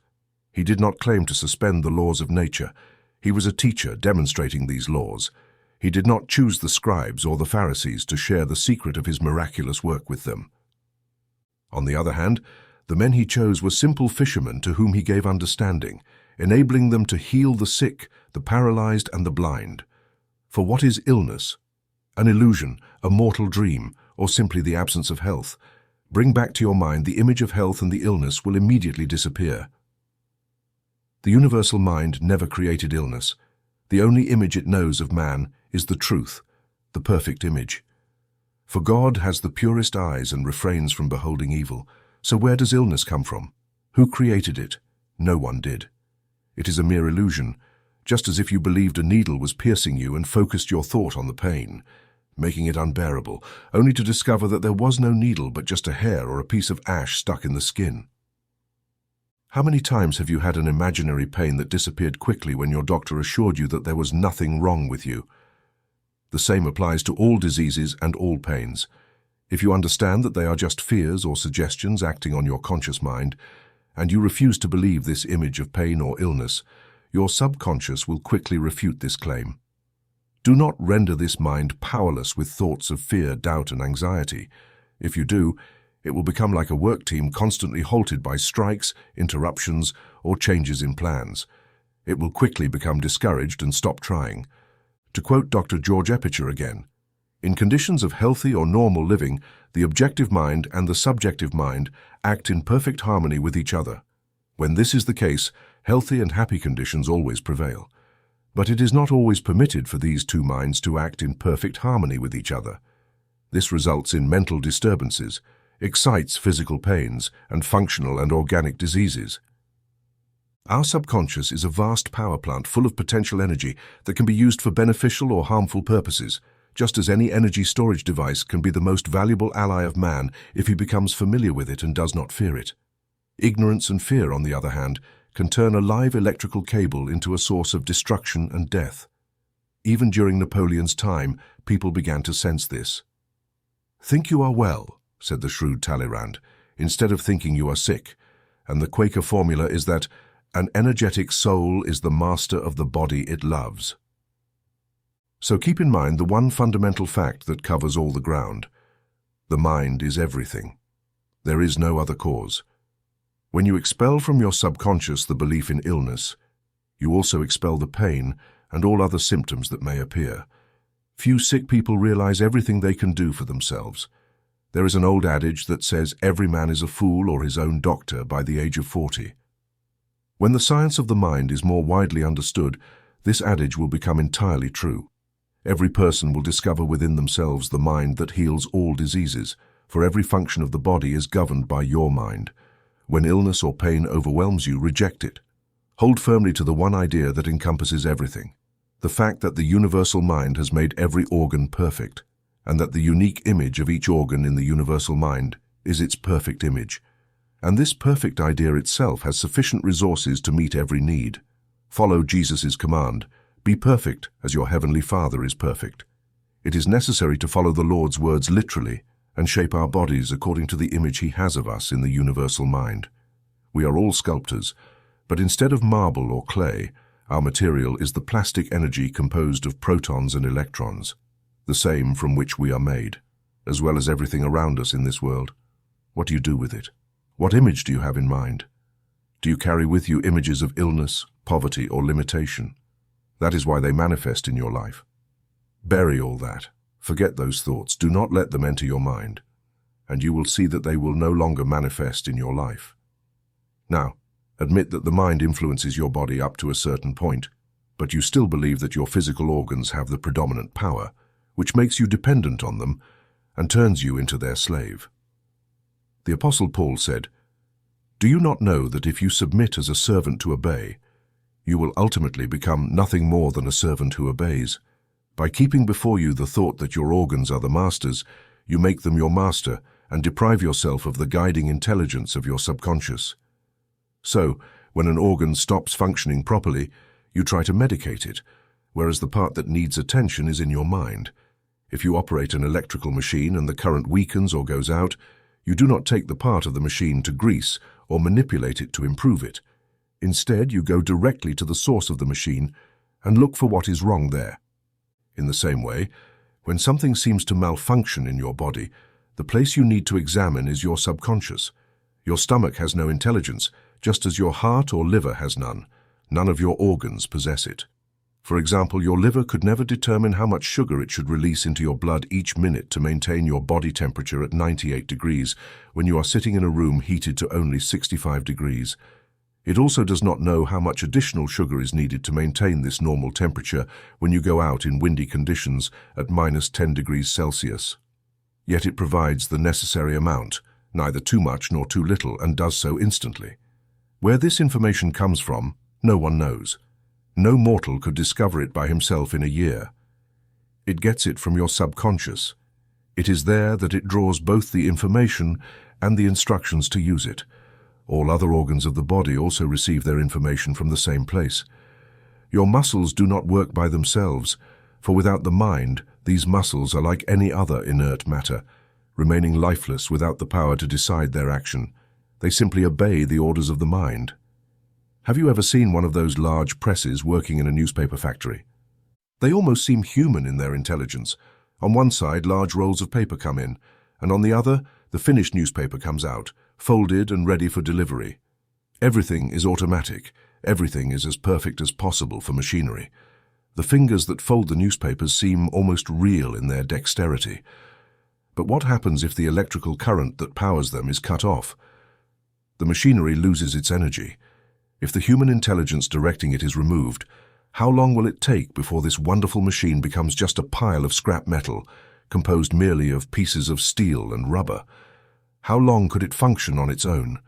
He did not claim to suspend the laws of nature. He was a teacher demonstrating these laws. He did not choose the scribes or the Pharisees to share the secret of his miraculous work with them. On the other hand, the men he chose were simple fishermen to whom he gave understanding, enabling them to heal the sick, the paralyzed, and the blind. For what is illness? An illusion, a mortal dream, or simply the absence of health. Bring back to your mind the image of health and the illness will immediately disappear. The universal mind never created illness. The only image it knows of man is the truth, the perfect image. For God has the purest eyes and refrains from beholding evil. So where does illness come from? Who created it? No one did. It is a mere illusion, just as if you believed a needle was piercing you and focused your thought on the pain, making it unbearable, only to discover that there was no needle but just a hair or a piece of ash stuck in the skin. How many times have you had an imaginary pain that disappeared quickly when your doctor assured you that there was nothing wrong with you? The same applies to all diseases and all pains. If you understand that they are just fears or suggestions acting on your conscious mind, and you refuse to believe this image of pain or illness, your subconscious will quickly refute this claim. Do not render this mind powerless with thoughts of fear, doubt, and anxiety. If you do, it will become like a work team constantly halted by strikes, interruptions, or changes in plans. It will quickly become discouraged and stop trying. To quote Dr. George Eppicher again, in conditions of healthy or normal living, the objective mind and the subjective mind act in perfect harmony with each other. When this is the case, healthy and happy conditions always prevail. But it is not always permitted for these two minds to act in perfect harmony with each other. This results in mental disturbances, excites physical pains, and functional and organic diseases. Our subconscious is a vast power plant full of potential energy that can be used for beneficial or harmful purposes, just as any energy storage device can be the most valuable ally of man if he becomes familiar with it and does not fear it. Ignorance and fear, on the other hand, can turn a live electrical cable into a source of destruction and death. Even during Napoleon's time, people began to sense this. "Think you are well," said the shrewd Talleyrand, "instead of thinking you are sick," and the Quaker formula is that an energetic soul is the master of the body it loves. So keep in mind the one fundamental fact that covers all the ground. The mind is everything. There is no other cause. When you expel from your subconscious the belief in illness, you also expel the pain and all other symptoms that may appear. Few sick people realize everything they can do for themselves. There is an old adage that says every man is a fool or his own doctor by the age of 40. When the science of the mind is more widely understood, this adage will become entirely true. Every person will discover within themselves the mind that heals all diseases, for every function of the body is governed by your mind. When illness or pain overwhelms you, reject it. Hold firmly to the one idea that encompasses everything, the fact that the universal mind has made every organ perfect, and that the unique image of each organ in the universal mind is its perfect image. And this perfect idea itself has sufficient resources to meet every need. Follow Jesus' command, "Be perfect as your heavenly Father is perfect." It is necessary to follow the Lord's words literally and shape our bodies according to the image He has of us in the universal mind. We are all sculptors, but instead of marble or clay, our material is the plastic energy composed of protons and electrons, the same from which we are made, as well as everything around us in this world. What do you do with it? What image do you have in mind? Do you carry with you images of illness, poverty, or limitation? That is why they manifest in your life. Bury all that. Forget those thoughts. Do not let them enter your mind, and you will see that they will no longer manifest in your life. Now, admit that the mind influences your body up to a certain point, but you still believe that your physical organs have the predominant power, which makes you dependent on them and turns you into their slave. The Apostle Paul said, "Do you not know that if you submit as a servant to obey, you will ultimately become nothing more than a servant who obeys? By keeping before you the thought that your organs are the masters, you make them your master and deprive yourself of the guiding intelligence of your subconscious. So, when an organ stops functioning properly, you try to medicate it, whereas the part that needs attention is in your mind. If you operate an electrical machine and the current weakens or goes out, you do not take the part of the machine to grease or manipulate it to improve it. Instead, you go directly to the source of the machine and look for what is wrong there. In the same way, when something seems to malfunction in your body, the place you need to examine is your subconscious. Your stomach has no intelligence, just as your heart or liver has none. None of your organs possess it. For example, your liver could never determine how much sugar it should release into your blood each minute to maintain your body temperature at 98 degrees when you are sitting in a room heated to only 65 degrees. It also does not know how much additional sugar is needed to maintain this normal temperature when you go out in windy conditions at -10 degrees Celsius. Yet it provides the necessary amount, neither too much nor too little, and does so instantly. Where this information comes from, no one knows. No mortal could discover it by himself in a year. It gets it from your subconscious. It is there that it draws both the information and the instructions to use it. All other organs of the body also receive their information from the same place. Your muscles do not work by themselves, for without the mind, these muscles are like any other inert matter, remaining lifeless without the power to decide their action. They simply obey the orders of the mind. Have you ever seen one of those large presses working in a newspaper factory? They almost seem human in their intelligence. On one side, large rolls of paper come in, and on the other, the finished newspaper comes out, folded and ready for delivery. Everything is automatic. Everything is as perfect as possible for machinery. The fingers that fold the newspapers seem almost real in their dexterity. But what happens if the electrical current that powers them is cut off? The machinery loses its energy. If the human intelligence directing it is removed, how long will it take before this wonderful machine becomes just a pile of scrap metal, composed merely of pieces of steel and rubber? How long could it function on its own?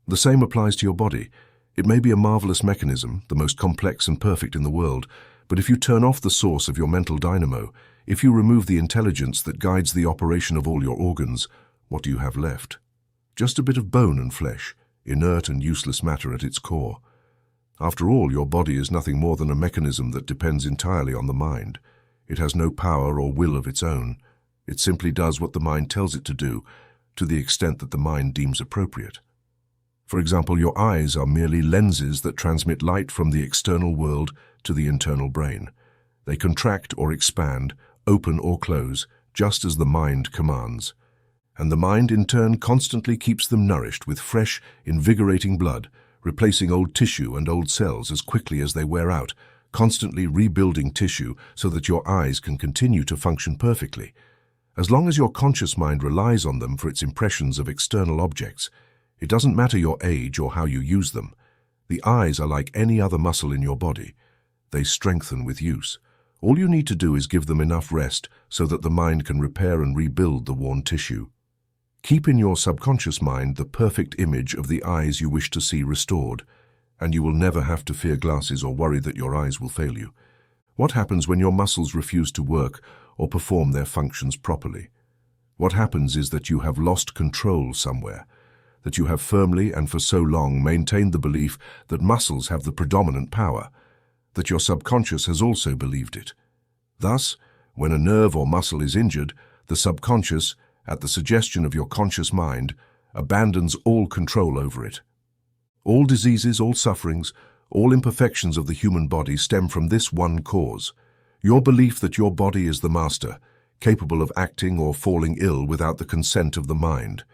The same applies to your body. It may be a marvelous mechanism, the most complex and perfect in the world, but if you turn off the source of your mental dynamo, if you remove the intelligence that guides the operation of all your organs, what do you have left? Just a bit of bone and flesh, inert and useless matter at its core. After all, your body is nothing more than a mechanism that depends entirely on the mind. It has no power or will of its own. It simply does what the mind tells it to do, to the extent that the mind deems appropriate. For example, your eyes are merely lenses that transmit light from the external world to the internal brain. They contract or expand, open or close, just as the mind commands. And the mind in turn constantly keeps them nourished with fresh, invigorating blood, replacing old tissue and old cells as quickly as they wear out, constantly rebuilding tissue so that your eyes can continue to function perfectly. As long as your conscious mind relies on them for its impressions of external objects, it doesn't matter your age or how you use them. The eyes are like any other muscle in your body. They strengthen with use. All you need to do is give them enough rest so that the mind can repair and rebuild the worn tissue. Keep in your subconscious mind the perfect image of the eyes you wish to see restored, and you will never have to fear glasses or worry that your eyes will fail you. What happens when your muscles refuse to work or perform their functions properly? What happens is that you have lost control somewhere, that you have firmly and for so long maintained the belief that muscles have the predominant power, that your subconscious has also believed it. Thus, when a nerve or muscle is injured, the subconscious, at the suggestion of your conscious mind, abandons all control over it. All diseases, all sufferings, all imperfections of the human body stem from this one cause: your belief that your body is the master, capable of acting or falling ill without the consent of the mind.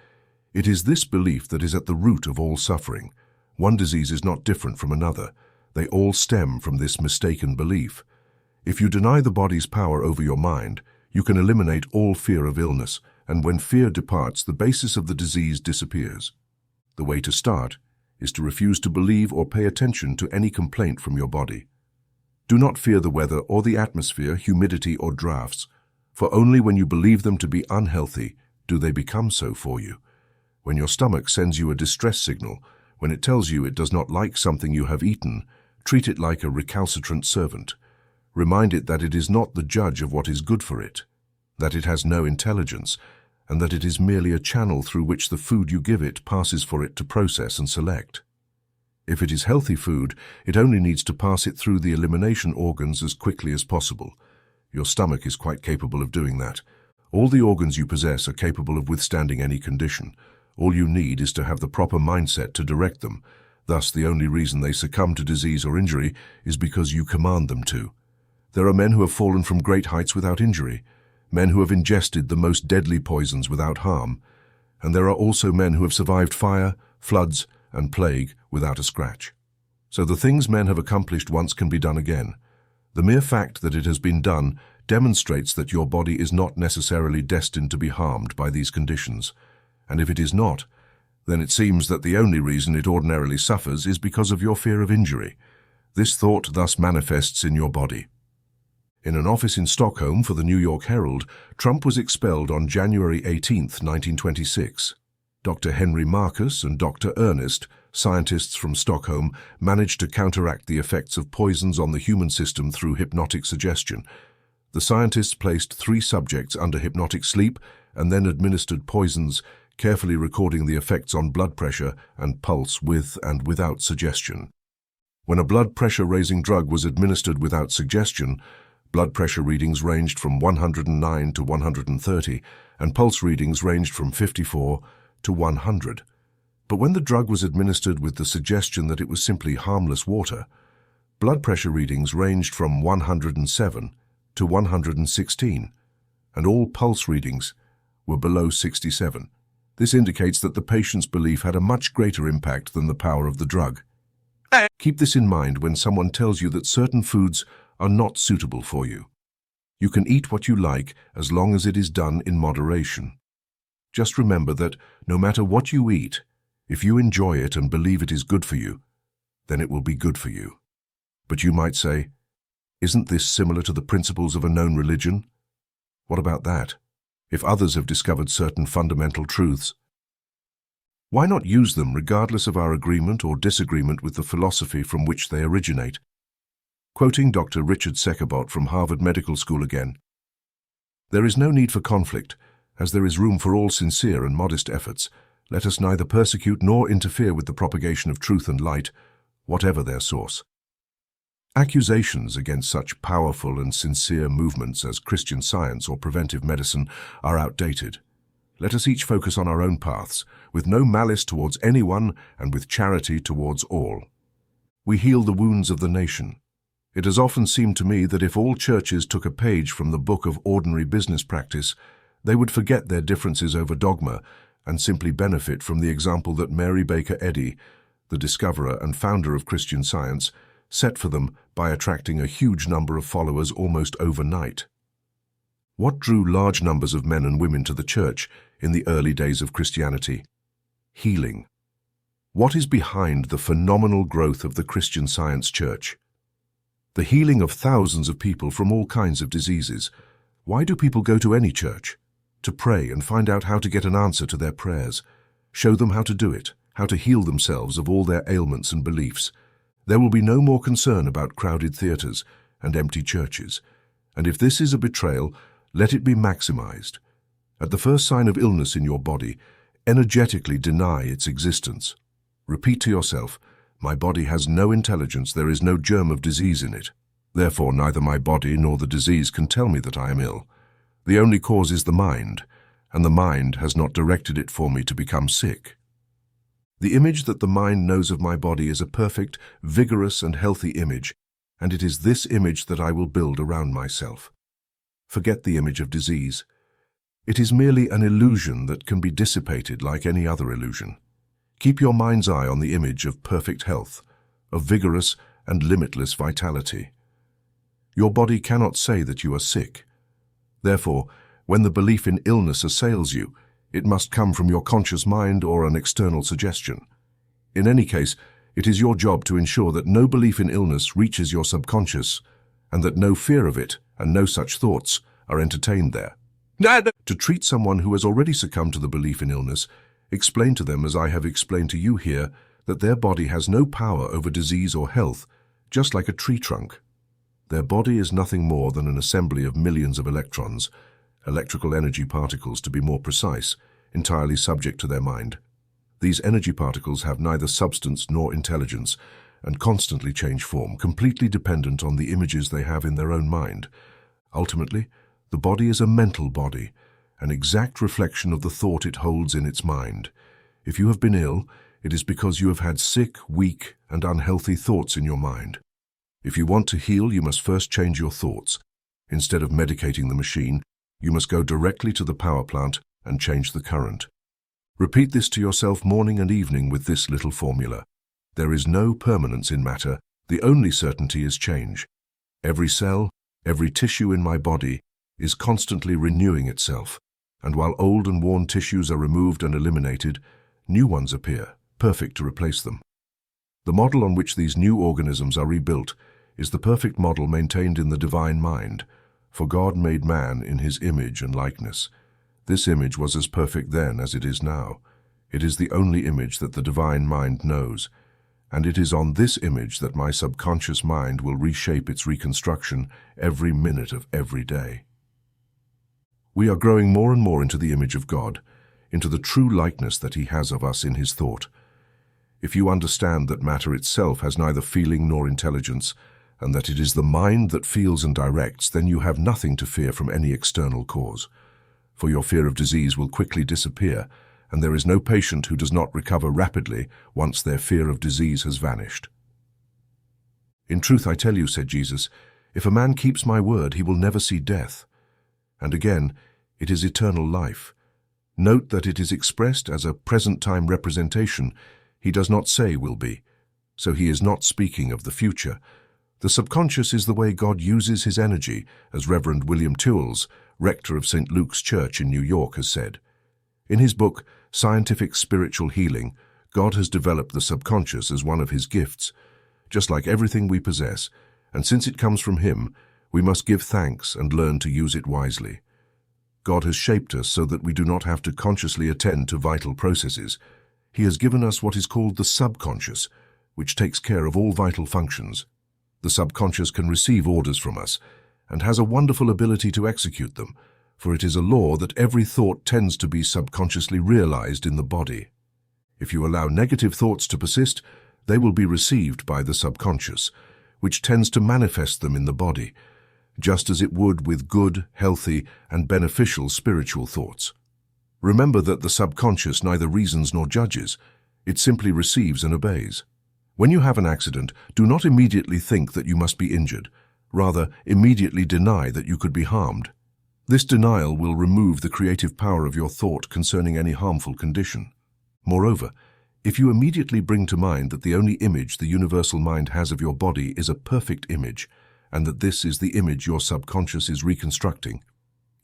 It is this belief that is at the root of all suffering. One disease is not different from another. They all stem from this mistaken belief. If you deny the body's power over your mind, you can eliminate all fear of illness, and when fear departs, the basis of the disease disappears. The way to start is to refuse to believe or pay attention to any complaint from your body. Do not fear the weather or the atmosphere, humidity or drafts, for only when you believe them to be unhealthy do they become so for you. When your stomach sends you a distress signal, when it tells you it does not like something you have eaten, treat it like a recalcitrant servant. Remind it that it is not the judge of what is good for it, that it has no intelligence, and that it is merely a channel through which the food you give it passes for it to process and select. If it is healthy food, it only needs to pass it through the elimination organs as quickly as possible. Your stomach is quite capable of doing that. All the organs you possess are capable of withstanding any condition. All you need is to have the proper mindset to direct them. Thus, the only reason they succumb to disease or injury is because you command them to. There are men who have fallen from great heights without injury, men who have ingested the most deadly poisons without harm, and there are also men who have survived fire, floods, and plague without a scratch. So the things men have accomplished once can be done again. The mere fact that it has been done demonstrates that your body is not necessarily destined to be harmed by these conditions. And if it is not, then it seems that the only reason it ordinarily suffers is because of your fear of injury. This thought thus manifests in your body. In an office in Stockholm for the New York Herald, Trump was expelled on January 18, 1926. Dr. Henry Marcus and Dr. Ernest, scientists from Stockholm, managed to counteract the effects of poisons on the human system through hypnotic suggestion. The scientists placed 3 subjects under hypnotic sleep and then administered poisons, carefully recording the effects on blood pressure and pulse with and without suggestion. When a blood pressure-raising drug was administered without suggestion, blood pressure readings ranged from 109 to 130, and pulse readings ranged from 54 to 100. But when the drug was administered with the suggestion that it was simply harmless water, blood pressure readings ranged from 107 to 116, and all pulse readings were below 67. This indicates that the patient's belief had a much greater impact than the power of the drug. Keep this in mind when someone tells you that certain foods are not suitable for you. You can eat what you like as long as it is done in moderation. Just remember that no matter what you eat, if you enjoy it and believe it is good for you, then it will be good for you. But you might say, isn't this similar to the principles of a known religion? What about that? If others have discovered certain fundamental truths, why not use them regardless of our agreement or disagreement with the philosophy from which they originate? Quoting Dr. Richard Sekabot from Harvard Medical School again, "There is no need for conflict, as there is room for all sincere and modest efforts. Let us neither persecute nor interfere with the propagation of truth and light, whatever their source." Accusations against such powerful and sincere movements as Christian Science or preventive medicine are outdated. Let us each focus on our own paths, with no malice towards anyone and with charity towards all. We heal the wounds of the nation. It has often seemed to me that if all churches took a page from the book of ordinary business practice, they would forget their differences over dogma and simply benefit from the example that Mary Baker Eddy, the discoverer and founder of Christian Science, set for them by attracting a huge number of followers almost overnight. What drew large numbers of men and women to the church in the early days of Christianity? Healing. What is behind the phenomenal growth of the Christian Science Church? The healing of thousands of people from all kinds of diseases. Why do people go to any church? To pray and find out how to get an answer to their prayers. Show them how to do it, how to heal themselves of all their ailments and beliefs. There will be no more concern about crowded theaters and empty churches. And if this is a betrayal, let it be maximized. At the first sign of illness in your body, energetically deny its existence. Repeat to yourself, "My body has no intelligence, there is no germ of disease in it. Therefore, neither my body nor the disease can tell me that I am ill. The only cause is the mind, and the mind has not directed it for me to become sick." The image that the mind knows of my body is a perfect, vigorous, and healthy image, and it is this image that I will build around myself. Forget the image of disease. It is merely an illusion that can be dissipated like any other illusion. Keep your mind's eye on the image of perfect health, of vigorous and limitless vitality. Your body cannot say that you are sick. Therefore, when the belief in illness assails you, it must come from your conscious mind or an external suggestion. In any case, it is your job to ensure that no belief in illness reaches your subconscious and that no fear of it and no such thoughts are entertained there. To treat someone who has already succumbed to the belief in illness, explain to them, as I have explained to you here, that their body has no power over disease or health, just like a tree trunk. Their body is nothing more than an assembly of millions of electrons, electrical energy particles to be more precise, entirely subject to their mind. These energy particles have neither substance nor intelligence, and constantly change form, completely dependent on the images they have in their own mind. Ultimately, the body is a mental body, an exact reflection of the thought it holds in its mind. If you have been ill, it is because you have had sick, weak, and unhealthy thoughts in your mind. If you want to heal, you must first change your thoughts. Instead of medicating the machine, you must go directly to the power plant and change the current. Repeat this to yourself morning and evening with this little formula. There is no permanence in matter. The only certainty is change. Every cell, every tissue in my body is constantly renewing itself, and while old and worn tissues are removed and eliminated, new ones appear, perfect to replace them. The model on which these new organisms are rebuilt is the perfect model maintained in the divine mind, for God made man in his image and likeness. This image was as perfect then as it is now. It is the only image that the divine mind knows, and it is on this image that my subconscious mind will reshape its reconstruction every minute of every day. We are growing more and more into the image of God, into the true likeness that he has of us in his thought. If you understand that matter itself has neither feeling nor intelligence, and that it is the mind that feels and directs, then you have nothing to fear from any external cause. For your fear of disease will quickly disappear, and there is no patient who does not recover rapidly once their fear of disease has vanished. In truth, I tell you, said Jesus, if a man keeps my word, he will never see death. And again, it is eternal life. Note that it is expressed as a present-time representation. He does not say will be, so he is not speaking of the future. The subconscious is the way God uses his energy, as Reverend William Tewells, rector of St. Luke's Church in New York, has said. In his book, Scientific Spiritual Healing, God has developed the subconscious as one of his gifts, just like everything we possess, and since it comes from him, we must give thanks and learn to use it wisely. God has shaped us so that we do not have to consciously attend to vital processes. He has given us what is called the subconscious, which takes care of all vital functions. The subconscious can receive orders from us and has a wonderful ability to execute them, for it is a law that every thought tends to be subconsciously realized in the body. If you allow negative thoughts to persist, they will be received by the subconscious, which tends to manifest them in the body, just as it would with good, healthy, and beneficial spiritual thoughts. Remember that the subconscious neither reasons nor judges. It simply receives and obeys. When you have an accident, do not immediately think that you must be injured. Rather, immediately deny that you could be harmed. This denial will remove the creative power of your thought concerning any harmful condition. Moreover, if you immediately bring to mind that the only image the universal mind has of your body is a perfect image, and that this is the image your subconscious is reconstructing,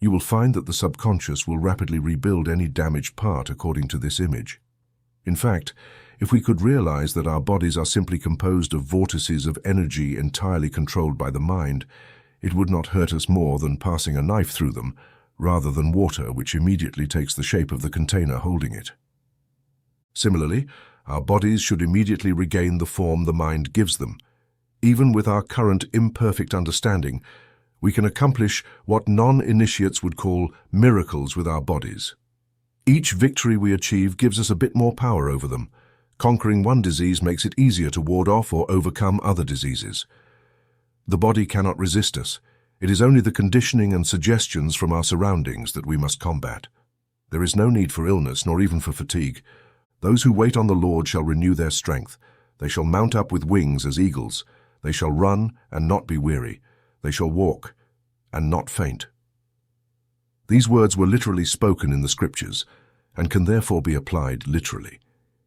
you will find that the subconscious will rapidly rebuild any damaged part according to this image. In fact, if we could realize that our bodies are simply composed of vortices of energy entirely controlled by the mind, it would not hurt us more than passing a knife through them, rather than water which immediately takes the shape of the container holding it. Similarly, our bodies should immediately regain the form the mind gives them. Even with our current imperfect understanding, we can accomplish what non-initiates would call miracles with our bodies. Each victory we achieve gives us a bit more power over them. Conquering one disease makes it easier to ward off or overcome other diseases. The body cannot resist us. It is only the conditioning and suggestions from our surroundings that we must combat. There is no need for illness, nor even for fatigue. Those who wait on the Lord shall renew their strength. They shall mount up with wings as eagles. They shall run and not be weary. They shall walk and not faint. These words were literally spoken in the Scriptures and can therefore be applied literally.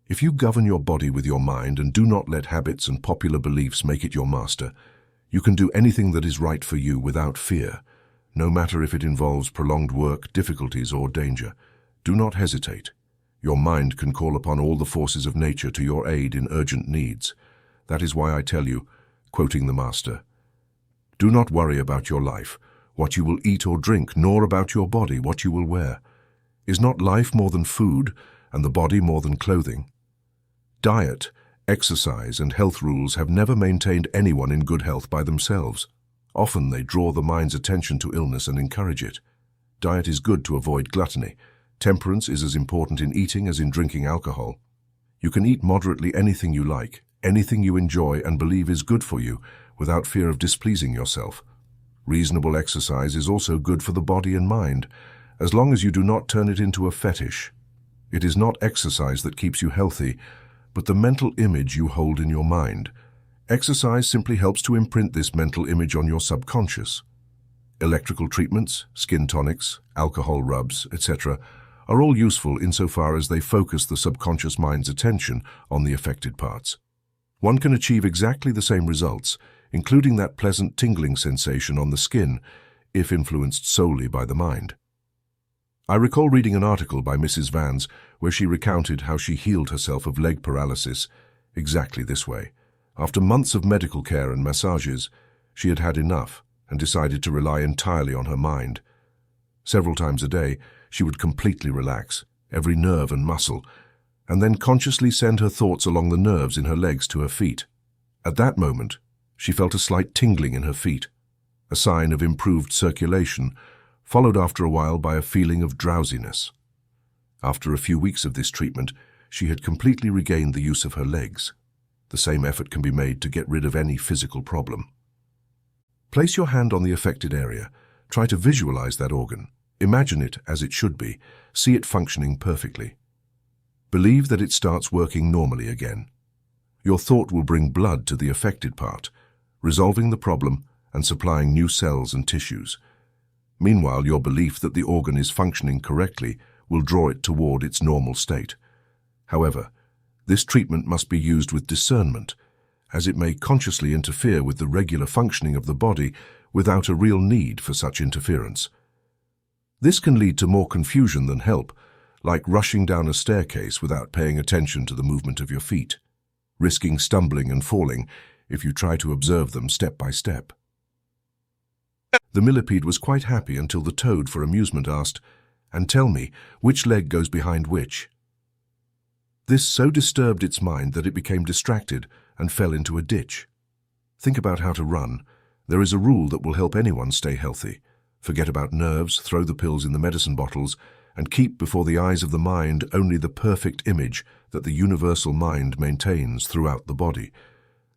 If you govern your body with your mind and do not let habits and popular beliefs make it your master, you can do anything that is right for you without fear, no matter if it involves prolonged work, difficulties, or danger. Do not hesitate. Your mind can call upon all the forces of nature to your aid in urgent needs. That is why I tell you, quoting the Master, Do not worry about your life, what you will eat or drink, nor about your body, what you will wear. Is not life more than food, and the body more than clothing? Diet, exercise, and health rules have never maintained anyone in good health by themselves. Often they draw the mind's attention to illness and encourage it. Diet is good to avoid gluttony. Temperance is as important in eating as in drinking alcohol. You can eat moderately anything you like, anything you enjoy and believe is good for you, without fear of displeasing yourself. Reasonable exercise is also good for the body and mind, as long as you do not turn it into a fetish. It is not exercise that keeps you healthy, but the mental image you hold in your mind. Exercise simply helps to imprint this mental image on your subconscious. Electrical treatments, skin tonics, alcohol rubs, etc., are all useful insofar as they focus the subconscious mind's attention on the affected parts. One can achieve exactly the same results, including that pleasant tingling sensation on the skin, if influenced solely by the mind. I recall reading an article by Mrs. Vans where she recounted how she healed herself of leg paralysis exactly this way. After months of medical care and massages, she had had enough and decided to rely entirely on her mind. Several times a day, she would completely relax, every nerve and muscle, and then consciously send her thoughts along the nerves in her legs to her feet. At that moment, she felt a slight tingling in her feet, a sign of improved circulation, followed after a while by a feeling of drowsiness. After a few weeks of this treatment, she had completely regained the use of her legs. The same effort can be made to get rid of any physical problem. Place your hand on the affected area. Try to visualize that organ. Imagine it as it should be. See it functioning perfectly. Believe that it starts working normally again. Your thought will bring blood to the affected part, resolving the problem and supplying new cells and tissues. Meanwhile, your belief that the organ is functioning correctly will draw it toward its normal state. However, this treatment must be used with discernment, as it may consciously interfere with the regular functioning of the body without a real need for such interference. This can lead to more confusion than help, like rushing down a staircase without paying attention to the movement of your feet, risking stumbling and falling if you try to observe them step by step. The millipede was quite happy until the toad, for amusement, asked, "And tell me, which leg goes behind which?" This so disturbed its mind that it became distracted and fell into a ditch. Think about how to run. There is a rule that will help anyone stay healthy. Forget about nerves, throw the pills in the medicine bottles, and keep before the eyes of the mind only the perfect image that the universal mind maintains throughout the body.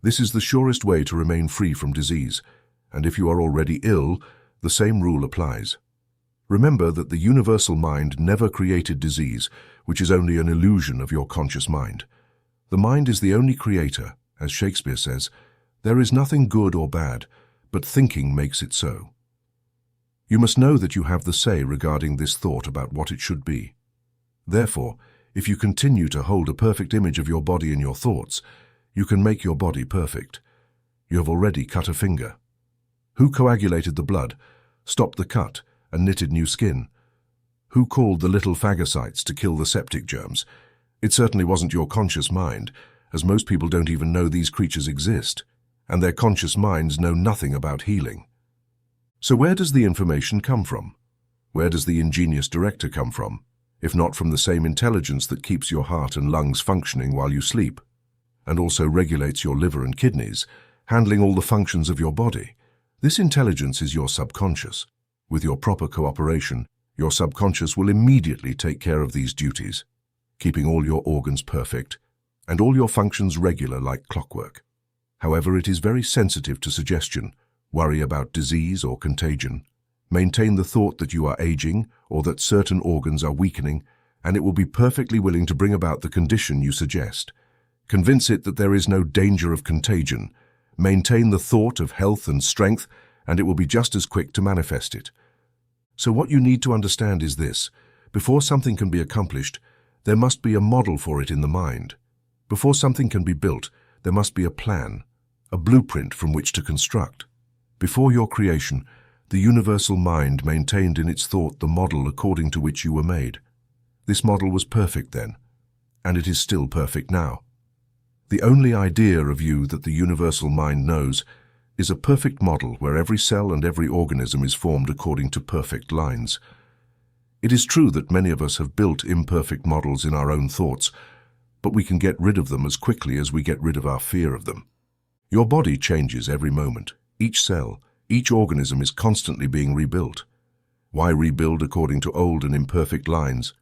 This is the surest way to remain free from disease, and if you are already ill, the same rule applies. Remember that the universal mind never created disease, which is only an illusion of your conscious mind. The mind is the only creator. As Shakespeare says, "There is nothing good or bad, but thinking makes it so." You must know that you have the say regarding this thought about what it should be. Therefore, if you continue to hold a perfect image of your body in your thoughts, you can make your body perfect. You have already cut a finger. Who coagulated the blood, stopped the cut, and knitted new skin? Who called the little phagocytes to kill the septic germs? It certainly wasn't your conscious mind, as most people don't even know these creatures exist, and their conscious minds know nothing about healing. So where does the information come from? Where does the ingenious director come from, if not from the same intelligence that keeps your heart and lungs functioning while you sleep, and also regulates your liver and kidneys, handling all the functions of your body? This intelligence is your subconscious. With your proper cooperation, your subconscious will immediately take care of these duties, keeping all your organs perfect and all your functions regular like clockwork. However, it is very sensitive to suggestion, worry about disease or contagion. Maintain the thought that you are aging or that certain organs are weakening, and it will be perfectly willing to bring about the condition you suggest. Convince it that there is no danger of contagion. Maintain the thought of health and strength, and it will be just as quick to manifest it. So what you need to understand is this: before something can be accomplished, there must be a model for it in the mind. Before something can be built, there must be a plan, a blueprint from which to construct. Before your creation, the universal mind maintained in its thought the model according to which you were made. This model was perfect then, and it is still perfect now. The only idea of you that the universal mind knows is a perfect model where every cell and every organism is formed according to perfect lines. It is true that many of us have built imperfect models in our own thoughts, but we can get rid of them as quickly as we get rid of our fear of them. Your body changes every moment. Each cell, each organism is constantly being rebuilt. Why rebuild according to old and imperfect lines?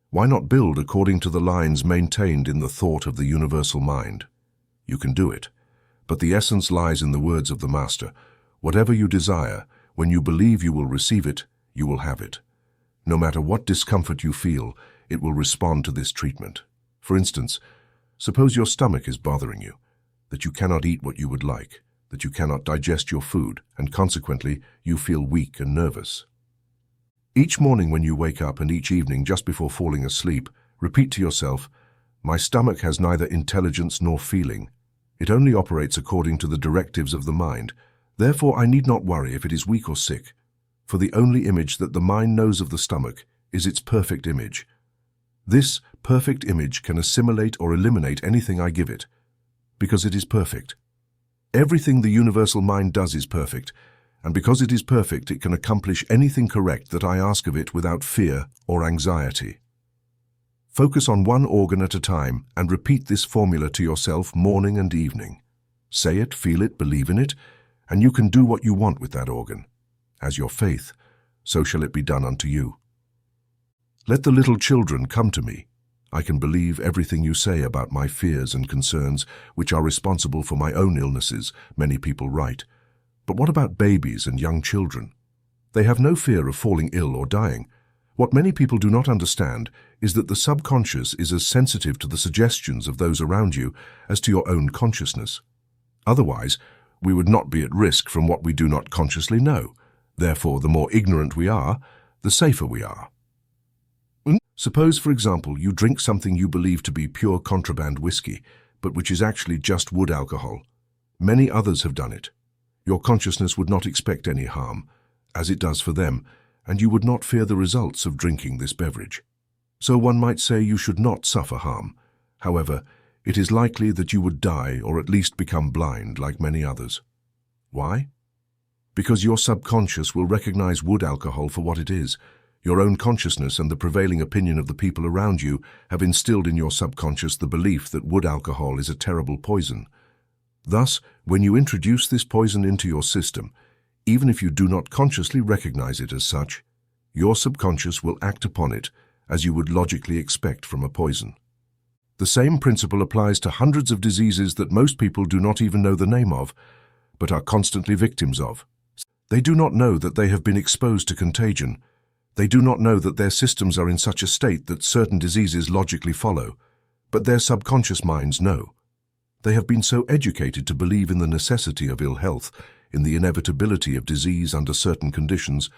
Why not build according to the lines maintained in the thought of the universal mind? You can do it, but the essence lies in the words of the Master. Whatever you desire, when you believe you will receive it, you will have it. No matter what discomfort you feel, it will respond to this treatment. For instance, suppose your stomach is bothering you, that you cannot eat what you would like, that you cannot digest your food, and consequently, you feel weak and nervous. Each morning when you wake up and each evening just before falling asleep, repeat to yourself, "My stomach has neither intelligence nor feeling. It only operates according to the directives of the mind. Therefore, I need not worry if it is weak or sick, for the only image that the mind knows of the stomach is its perfect image. This perfect image can assimilate or eliminate anything I give it, because it is perfect. Everything the universal mind does is perfect, and because it is perfect, it can accomplish anything correct that I ask of it without fear or anxiety." Focus on one organ at a time and repeat this formula to yourself morning and evening. Say it, feel it, believe in it, and you can do what you want with that organ. As your faith, so shall it be done unto you. Let the little children come to me. I can believe everything you say about my fears and concerns, which are responsible for my own illnesses, many people write. But what about babies and young children? They have no fear of falling ill or dying. What many people do not understand is that the subconscious is as sensitive to the suggestions of those around you as to your own consciousness. Otherwise, we would not be at risk from what we do not consciously know. Therefore, the more ignorant we are, the safer we are. Suppose, for example, you drink something you believe to be pure contraband whiskey, but which is actually just wood alcohol. Many others have done it. Your consciousness would not expect any harm, as it does for them, and you would not fear the results of drinking this beverage. So one might say you should not suffer harm. However, it is likely that you would die or at least become blind like many others. Why? Because your subconscious will recognize wood alcohol for what it is. Your own consciousness and the prevailing opinion of the people around you have instilled in your subconscious the belief that wood alcohol is a terrible poison. Thus, when you introduce this poison into your system, even if you do not consciously recognize it as such, your subconscious will act upon it as you would logically expect from a poison. The same principle applies to hundreds of diseases that most people do not even know the name of, but are constantly victims of. They do not know that they have been exposed to contagion. They do not know that their systems are in such a state that certain diseases logically follow, but their subconscious minds know. They have been so educated to believe in the necessity of ill health, in the inevitability of disease under certain conditions,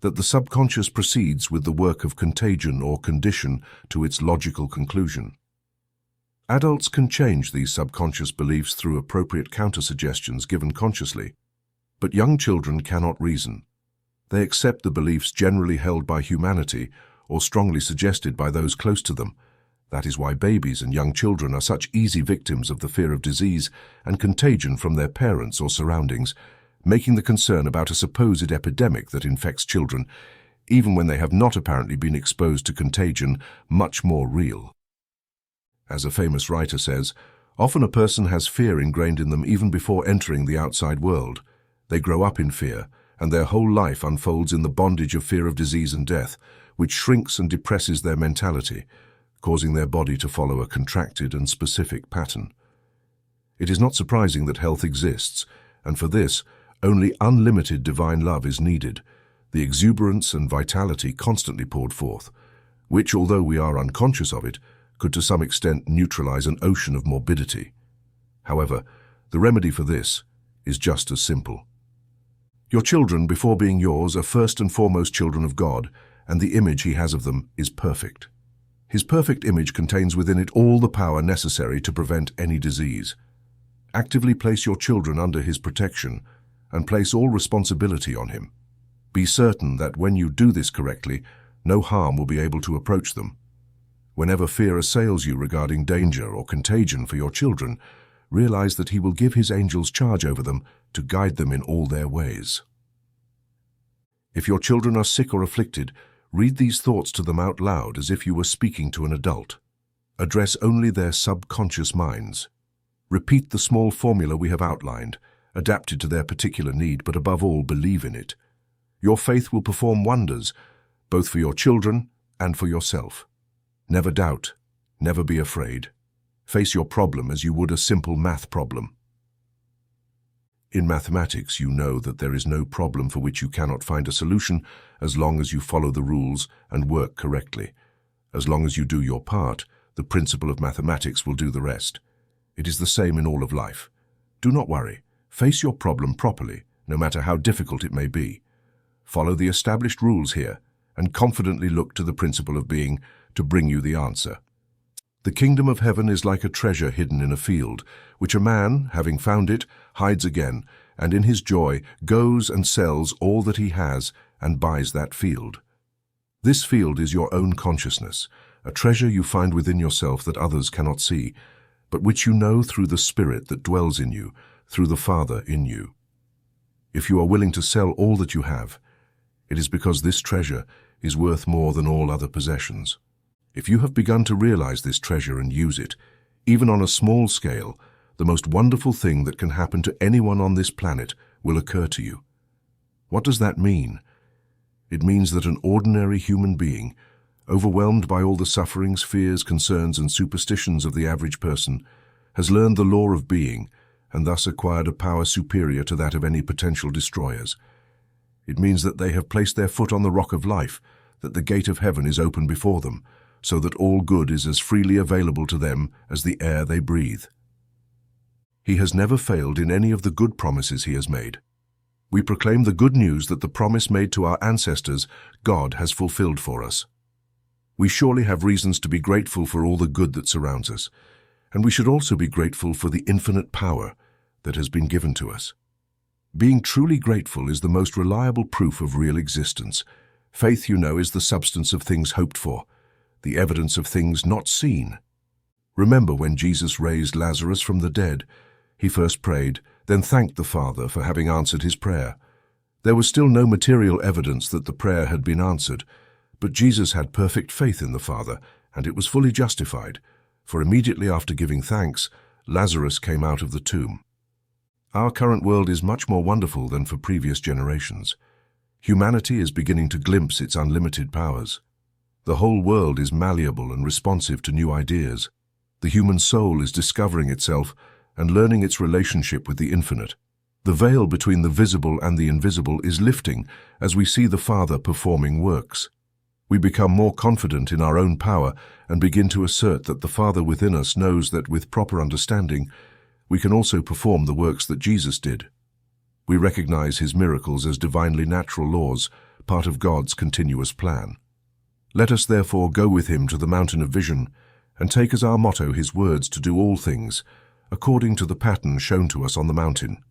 that the subconscious proceeds with the work of contagion or condition to its logical conclusion. Adults can change these subconscious beliefs through appropriate counter-suggestions given consciously, but young children cannot reason. They accept the beliefs generally held by humanity or strongly suggested by those close to them. That is why babies and young children are such easy victims of the fear of disease and contagion from their parents or surroundings, making the concern about a supposed epidemic that infects children, even when they have not apparently been exposed to contagion, much more real. As a famous writer says, often a person has fear ingrained in them even before entering the outside world. They grow up in fear, and their whole life unfolds in the bondage of fear of disease and death, which shrinks and depresses their mentality, causing their body to follow a contracted and specific pattern. It is not surprising that health exists, and for this, only unlimited divine love is needed, the exuberance and vitality constantly poured forth, which, although we are unconscious of it, could to some extent neutralize an ocean of morbidity. However, the remedy for this is just as simple. Your children, before being yours, are first and foremost children of God, and the image He has of them is perfect. His perfect image contains within it all the power necessary to prevent any disease. Actively place your children under His protection and place all responsibility on Him. Be certain that when you do this correctly, no harm will be able to approach them. Whenever fear assails you regarding danger or contagion for your children, realize that he will give his angels charge over them to guide them in all their ways. If your children are sick or afflicted, read these thoughts to them out loud as if you were speaking to an adult. Address only their subconscious minds. Repeat the small formula we have outlined, adapted to their particular need, but above all, believe in it. Your faith will perform wonders, both for your children and for yourself. Never doubt, never be afraid. Face your problem as you would a simple math problem. In mathematics, you know that there is no problem for which you cannot find a solution as long as you follow the rules and work correctly. As long as you do your part, the principle of mathematics will do the rest. It is the same in all of life. Do not worry. Face your problem properly, no matter how difficult it may be. Follow the established rules here, and confidently look to the principle of being to bring you the answer. The kingdom of heaven is like a treasure hidden in a field, which a man, having found it, hides again, and in his joy goes and sells all that he has and buys that field. This field is your own consciousness, a treasure you find within yourself that others cannot see, but which you know through the Spirit that dwells in you, through the Father in you. If you are willing to sell all that you have, it is because this treasure is worth more than all other possessions. If you have begun to realize this treasure and use it, even on a small scale, the most wonderful thing that can happen to anyone on this planet will occur to you. What does that mean? It means that an ordinary human being, overwhelmed by all the sufferings, fears, concerns, and superstitions of the average person, has learned the law of being and thus acquired a power superior to that of any potential destroyers. It means that they have placed their foot on the rock of life, that the gate of heaven is open before them, so that all good is as freely available to them as the air they breathe. He has never failed in any of the good promises he has made. We proclaim the good news that the promise made to our ancestors, God has fulfilled for us. We surely have reasons to be grateful for all the good that surrounds us, and we should also be grateful for the infinite power that has been given to us. Being truly grateful is the most reliable proof of real existence. Faith, you know, is the substance of things hoped for, the evidence of things not seen. Remember when Jesus raised Lazarus from the dead, he first prayed, then thanked the Father for having answered his prayer. There was still no material evidence that the prayer had been answered, but Jesus had perfect faith in the Father, and it was fully justified, for immediately after giving thanks, Lazarus came out of the tomb. Our current world is much more wonderful than for previous generations. Humanity is beginning to glimpse its unlimited powers. The whole world is malleable and responsive to new ideas. The human soul is discovering itself and learning its relationship with the infinite. The veil between the visible and the invisible is lifting as we see the Father performing works. We become more confident in our own power and begin to assert that the Father within us knows that with proper understanding, we can also perform the works that Jesus did. We recognize his miracles as divinely natural laws, part of God's continuous plan. Let us therefore go with him to the mountain of vision and take as our motto his words to do all things, according to the pattern shown to us on the mountain.